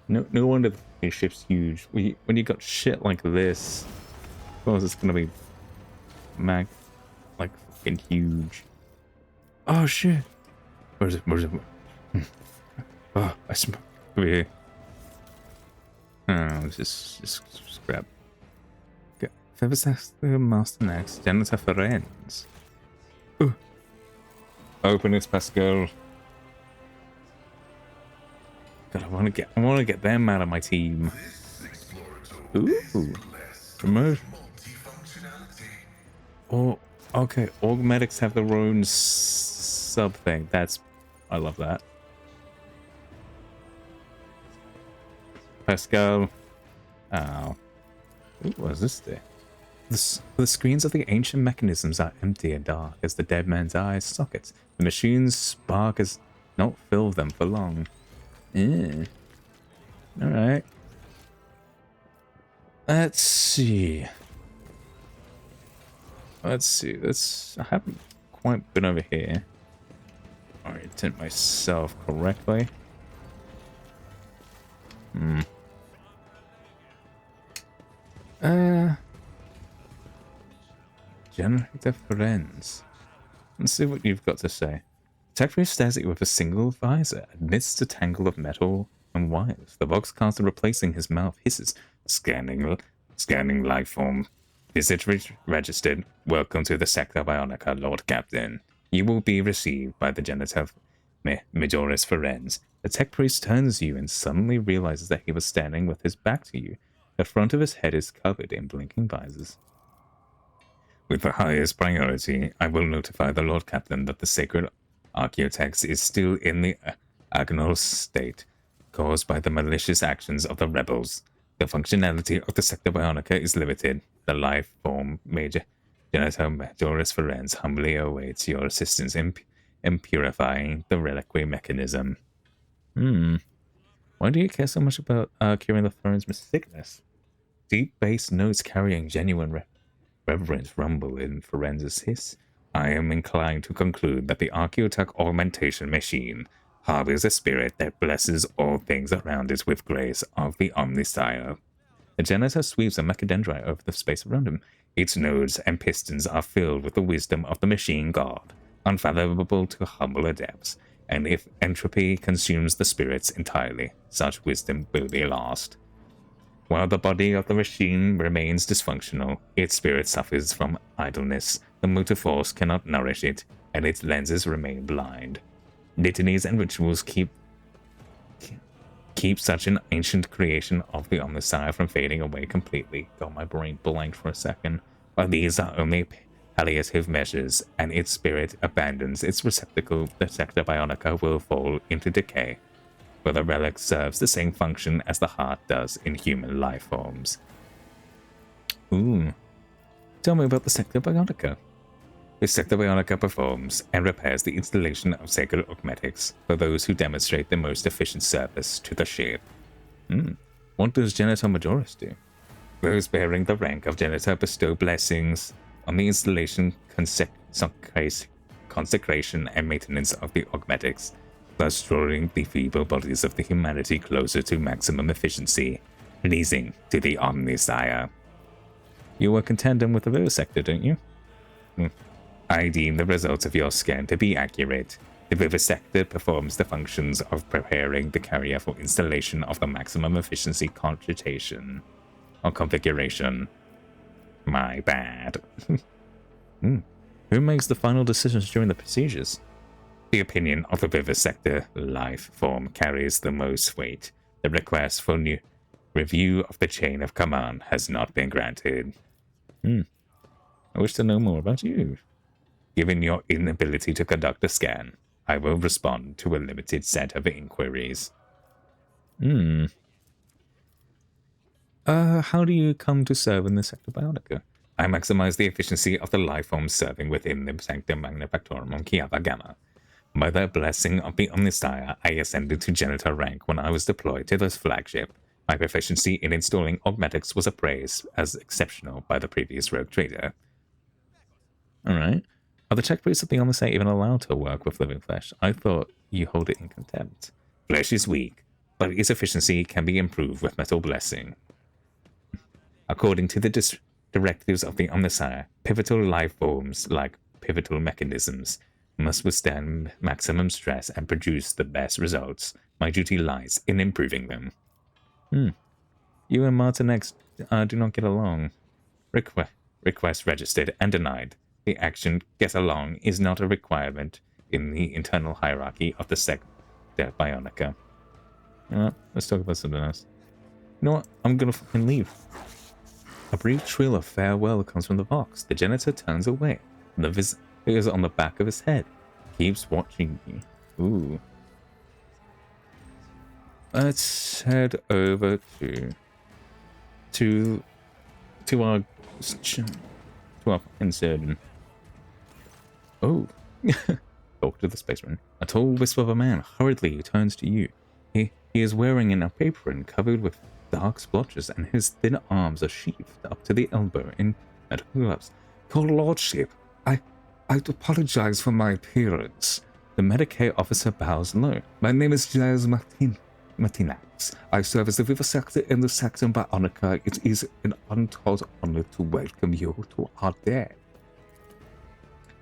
No wonder the ship's huge. When you got shit like this, of course it's gonna be like fucking huge. Oh shit! Where is it? Oh, I smell over here. Oh, just grab. Vivisector Master next. Janitor Ferenz. Open it, Pascal. God, I want to get them out of my team. Ooh, promotion. Oh, okay. Org medics have their own sub thing. I love that. Pascal. Oh, what does this do? The screens of the ancient mechanisms are empty and dark as the dead man's eyes sockets. The machine's spark has not filled them for long. Alright. Let's see. I haven't quite been over here. Orient myself correctly. Generator friends. Let's see what you've got to say. Tech stares at you with a single visor amidst a tangle of metal and wires. The boxcaster replacing his mouth hisses, scanning life form. Visage registered. Welcome to the Sector Bionica, Lord Captain. You will be received by the Janitor Majoris Ferenz. The tech priest turns you and suddenly realizes that he was standing with his back to you. The front of his head is covered in blinking visors. With the highest priority, I will notify the Lord Captain that the sacred Archaeotext is still in the agonal state caused by the malicious actions of the rebels. The functionality of the Sector Bionica is limited. The life form Major Janitor Majoris Ferenz humbly awaits your assistance in purifying the reliquary mechanism. Why do you care so much about curing the Ferenz sickness? Deep bass notes carrying genuine reverence rumble in Ferenz's hiss. I am inclined to conclude that the Archaeotech augmentation machine harbors a spirit that blesses all things around it with grace of the Omnisire. The janitor sweeps a mechadendrite over the space around him. Its nodes and pistons are filled with the wisdom of the machine god, unfathomable to humbler depths. and if entropy consumes the spirits entirely, such wisdom will be lost. While the body of the machine remains dysfunctional, its spirit suffers from idleness, the motive force cannot nourish it, and its lenses remain blind. Litanies and rituals keep such an ancient creation of the Omnissiah from fading away completely. God, my brain blanked for a second. While these are only palliative measures, and its spirit abandons its receptacle, the Sector Bionica will fall into decay, where the relic serves the same function as the heart does in human life forms. Ooh. Tell me about the Sector Bionica. The Sector Bionica performs and repairs the installation of sacred augmetics for those who demonstrate the most efficient service to the ship. What does Genitor Majoris do? Those bearing the rank of Genitor bestow blessings on the installation, consecration, and maintenance of the augmetics, thus drawing the feeble bodies of the humanity closer to maximum efficiency, pleasing to the Omnissiah. You work in tandem with the Vivisector, don't you? I deem the results of your scan to be accurate. The Vivisector performs the functions of preparing the carrier for installation of the maximum efficiency configuration. My bad. Who makes the final decisions during the procedures? The opinion of the Vivisector life form carries the most weight. The request for new review of the chain of command has not been granted. I wish to know more about you. Given your inability to conduct a scan, I will respond to a limited set of inquiries. How do you come to serve in the Sector Bionica? I maximize the efficiency of the life forms serving within the Sanctum Manufactorum on Kiava Gamma. By the blessing of the Omnissiah, I ascended to Genitor rank when I was deployed to this flagship. My proficiency in installing augmetics was appraised as exceptional by the previous rogue trader. Alright. Are the check priests of the Omnissiah even allowed to work with living flesh? I thought you hold it in contempt. Flesh is weak, but its efficiency can be improved with metal blessing. According to the directives of the Omnissiah, pivotal life forms, like pivotal mechanisms, must withstand maximum stress and produce the best results. My duty lies in improving them. You and Martin X do not get along. Request registered and denied. The action get along is not a requirement in the internal hierarchy of the Sector Bionica. Let's talk about something else. You know what? I'm gonna fucking leave. A brief trill of farewell comes from the box. The Genitor turns away. The figures on the back of his head. Keeps watching you. Ooh. Let's head over to our fucking surgeon. Oh. Talk to the spaceman. A tall wisp of a man hurriedly turns to you. He is wearing an apron covered with dark splotches, and his thin arms are sheathed up to the elbow in medical gloves. Your lordship, I apologize for my appearance. The Medicaid officer bows low. My name is Giles Martinax. I serve as the Vivisector in the Sanctum Bionica. It is an untold honor to welcome you to our day.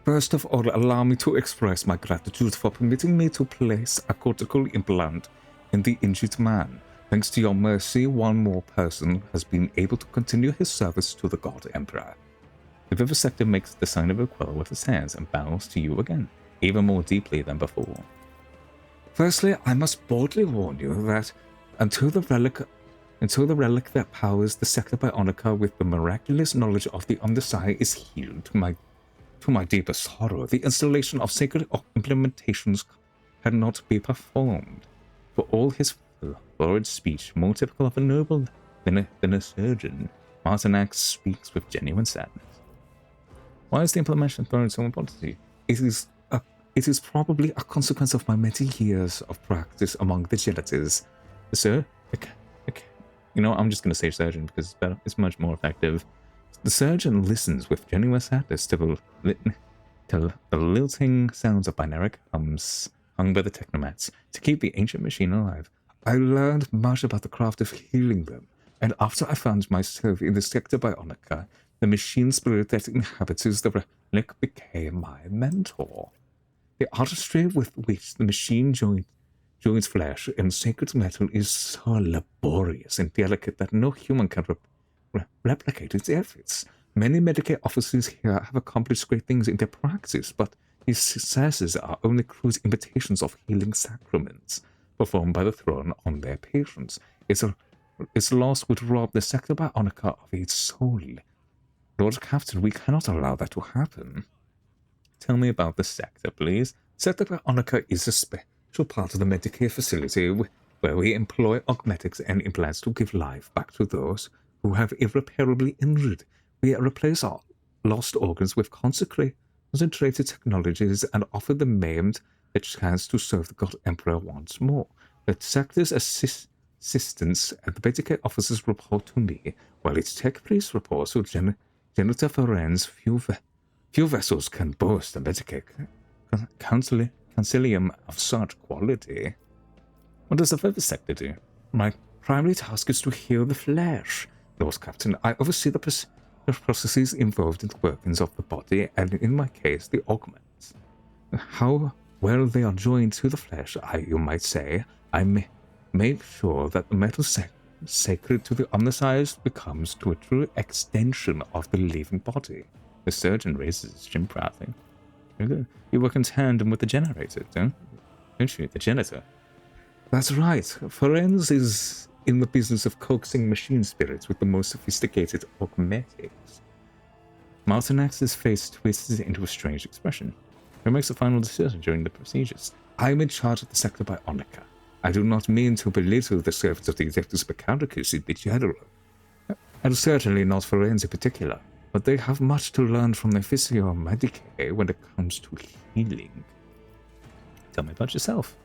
First of all, allow me to express my gratitude for permitting me to place a cortical implant in the injured man. Thanks to your mercy, one more person has been able to continue his service to the God Emperor. The Vivisector makes the sign of a quill with his hands and bows to you again, even more deeply than before. Firstly, I must boldly warn you that until the relic that powers the Sector Bionica with the miraculous knowledge of the Omnissiah is healed, to my deepest sorrow, the installation of sacred implementations cannot be performed. For all his florid speech, more typical of a noble than a surgeon, Martinax speaks with genuine sadness. Why is the implementation thrown so important to you? It is probably a consequence of my many years of practice among the Genitors. Sir, I'm just going to say surgeon because it's better. It's much more effective. The surgeon listens with genuine sadness to the lilting sounds of binaric hums hung by the technomats to keep the ancient machine alive. I learned much about the craft of healing them, and after I found myself in the Sector Bionica, the machine spirit that inhabits the relic became my mentor. The artistry with which the machine joins flesh and sacred metal is so laborious and delicate that no human can replicate its efforts. Many Medicaid officers here have accomplished great things in their practice, but these successes are only crude imitations of healing sacraments performed by the throne on their patients. Its loss would rob the sector Bionica of its soul. Lord Captain, we cannot allow that to happen. Tell me about the sector, please. Sector Bionica is a special part of the Medicaid facility where we employ augmetics and implants to give life back to those who have irreparably injured. We replace our lost organs with concentrated technologies and offer the maimed a chance to serve the God Emperor once more. The sector's assistants and the Medicaid officers report to me, while its tech priest reports to Janitor Feren's few vessels can boast a Medicaid concilium of such quality. What does the further sector do? My primary task is to heal the flesh. Lord Captain, I oversee the processes involved in the workings of the body, and in my case, the augments. How well they are joined to the flesh, you might say, I make sure that the metal sacred to the omniscience becomes to a true extension of the living body. The surgeon raises his chin proudly. You work in tandem with the generator, don't you? The janitor. That's right. Ferenz is in the business of coaxing machine spirits with the most sophisticated augmetics. Martinax's face twists into a strange expression. He makes a final decision during the procedures. I am in charge of the sector Bionica. I do not mean to belittle the service of the Adeptus Mechanicus in general, and certainly not Ferenz in particular, but they have much to learn from the Physio Medicae when it comes to healing. Tell me about yourself.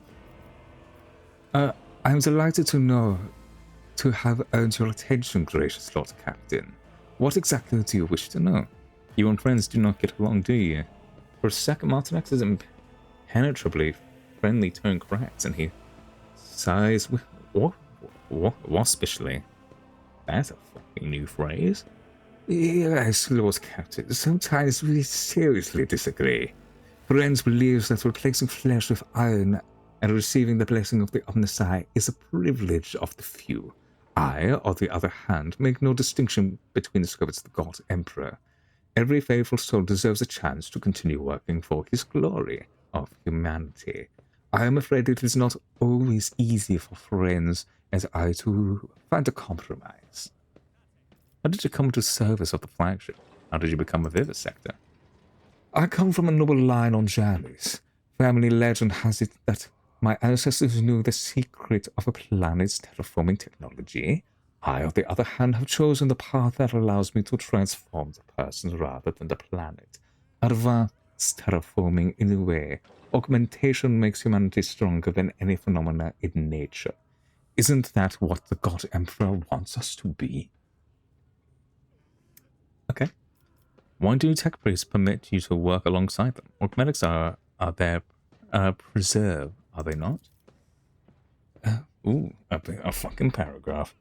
I am delighted to have earned your attention, gracious Lord Captain. What exactly do you wish to know? You and friends do not get along, do you? For a second, Martinax is impenetrably friendly tone cracks, and he sighs waspishly. That's a fucking new phrase. Yes, Lord Captain, sometimes we seriously disagree. Ferenz believes that replacing flesh with iron and receiving the blessing of the Omnisci is a privilege of the few. I, on the other hand, make no distinction between the scope of the God Emperor. Every faithful soul deserves a chance to continue working for his glory of humanity. I am afraid it is not always easy for friends as I to find a compromise. How did you come to service of the flagship? How did you become a vivisector? I come from a noble line on Janus. Family legend has it that my ancestors knew the secret of a planet's terraforming technology. I, on the other hand, have chosen the path that allows me to transform the person rather than the planet. Advanced terraforming in a way. Augmentation makes humanity stronger than any phenomena in nature. Isn't that what the God Emperor wants us to be? Okay. Why do tech priests permit you to work alongside them? Augmetics are their preserve, are they not? A fucking paragraph.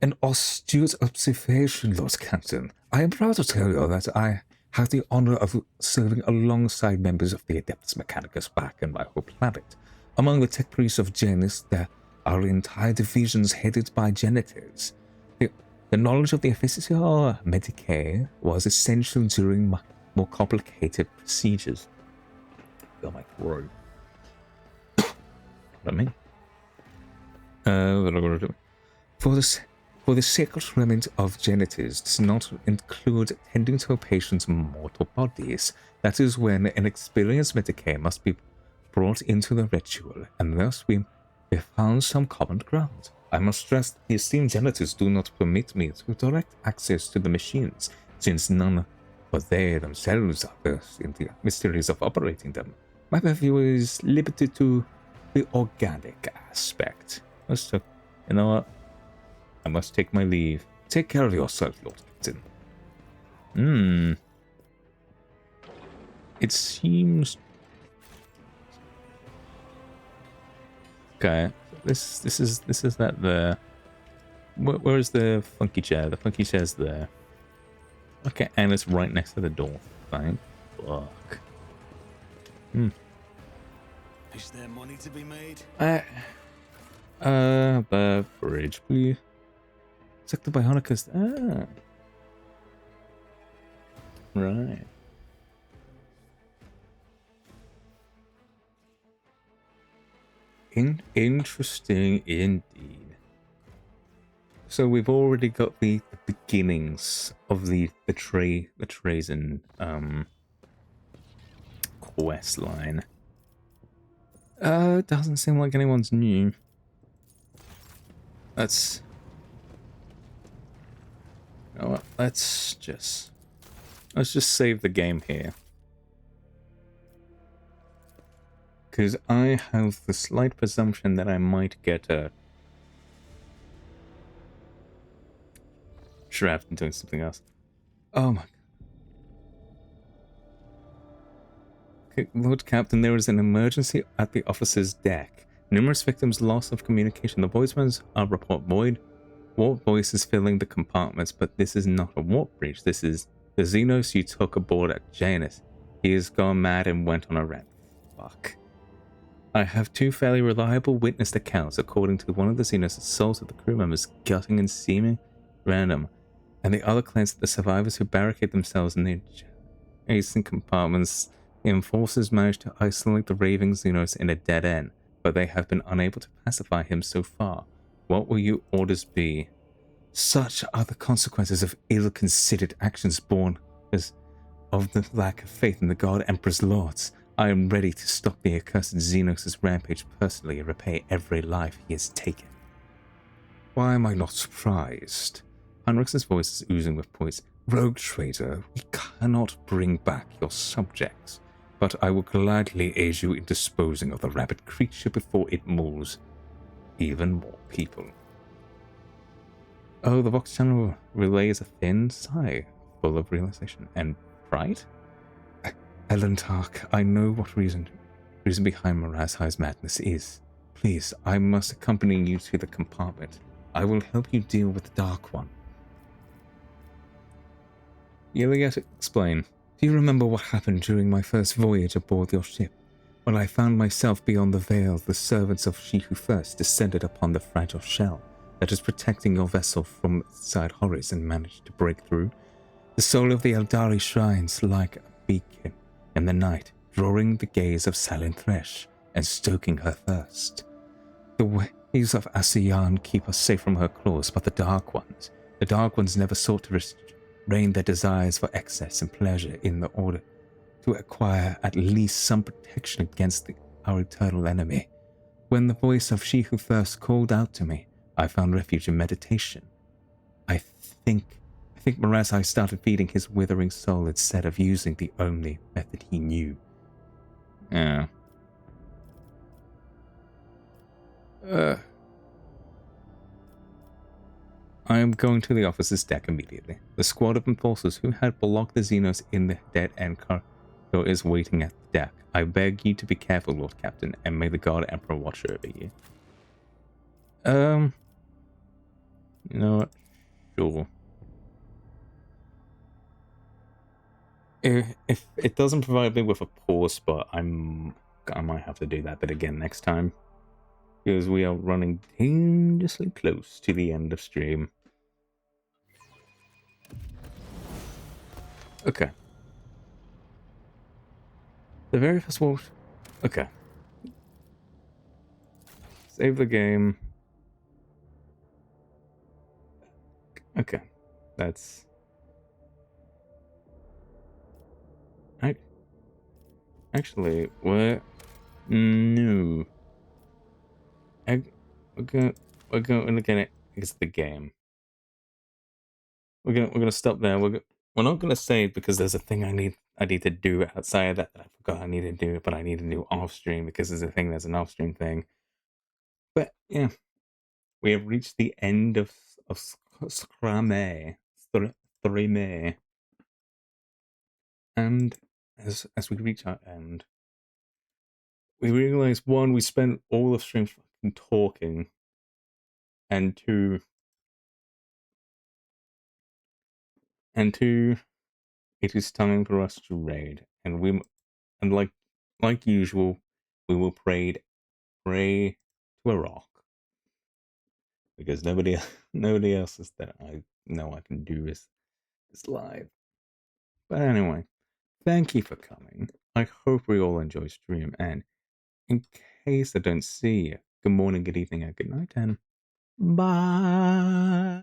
An astute observation, Lord Captain. I am proud to tell you that I have the honor of serving alongside members of the Adeptus Mechanicus back in my home planet. Among the tech priests of Janus, there are entire divisions headed by janitors. The knowledge of the Officio Medicae was essential during more complicated procedures. Feel my throat. What I mean? What am I going to do? For the sacred remnant of janitors does not include tending to a patient's mortal bodies. That is when an experienced Medicae must be brought into the ritual, and thus we have found some common ground. I must stress that the esteemed janitors do not permit me to direct access to the machines, since none but they themselves are versed in the mysteries of operating them. My purview is limited to the organic aspect. You know what? I must take my leave. Take care of yourself, Lord Captain. It seems... Okay. This is that there. Where is the funky chair? The funky chair's there. Okay, and it's right next to the door. Thank fuck. Is there money to be made? The bridge, please. Sector Bionicus. Right. Interesting indeed. So we've already got the beginnings of the Trazen quest line. It doesn't seem like anyone's new. Let's, you know what? Let's just save the game here. Because I have the slight presumption that I might get a trapped in doing something else. Oh my god. Okay, Lord Captain, there is an emergency at the officer's deck. Numerous victims loss of communication. The voicemails are report void. Warp voices filling the compartments, but this is not a warp breach. This is the Xenos you took aboard at Janus. He has gone mad and went on a rant. Fuck. I have two fairly reliable witness accounts. According to one of the Xenos, assaults of the crew members gutting and seeming random, and the other claims that the survivors who barricade themselves in the adjacent compartments, the enforcers managed to isolate the raving Xenos in a dead end, but they have been unable to pacify him so far. What will your orders be? Such are the consequences of ill-considered actions born as of the lack of faith in the God Emperor's lords. I am ready to stop the accursed Xenos' rampage personally and repay every life he has taken. Why am I not surprised? Heinrich's voice is oozing with poise. Rogue trader, we cannot bring back your subjects, but I will gladly aid you in disposing of the rabid creature before it mauls even more people. Oh, the Vox Channel relay is a thin sigh, full of realization and pride? Ellen Tark, I know what reason behind Marasai's madness is. Please, I must accompany you to the compartment. I will help you deal with the Dark One. Iliad, explain. Do you remember what happened during my first voyage aboard your ship? When I found myself beyond the veil, the servants of She Who First descended upon the fragile shell that is protecting your vessel from side horrors and managed to break through. The soul of the Eldari shrines like a beacon in the night, drawing the gaze of Silent Thresh and stoking her thirst. The ways of Asiyan keep us safe from her claws, but the Dark Ones never sought to restrain their desires for excess and pleasure in the order to acquire at least some protection against our eternal enemy. When the voice of She Who First called out to me, I found refuge in meditation. I think Marasai started feeding his withering soul instead of using the only method he knew. Yeah. I am going to the officer's deck immediately. The squad of enforcers who had blocked the Xenos in the dead-end corridor is waiting at the deck. I beg you to be careful, Lord Captain, and may the God Emperor watch over you. You know what? Sure. If it doesn't provide me with a pause spot, I might have to do that bit again next time, because we are running dangerously close to the end of stream. Okay. The very first walk. Okay. Save the game. Okay. That's... Actually, we're... No. We're gonna look at it because of the game. We're gonna stop there. We're not gonna save because there's a thing I need to do outside of that I forgot I need to do, but I need to do off stream because there's an off stream thing. But yeah, we have reached the end of Scrame, and as we reach our end, we realize, one, we spent all of stream fucking talking, and two, it is time for us to raid, and like usual, we will pray to a rock. Because nobody else is that I know I can do this live. But anyway, thank you for coming. I hope we all enjoy stream, and in case I don't see you, good morning, good evening, and good night, and bye.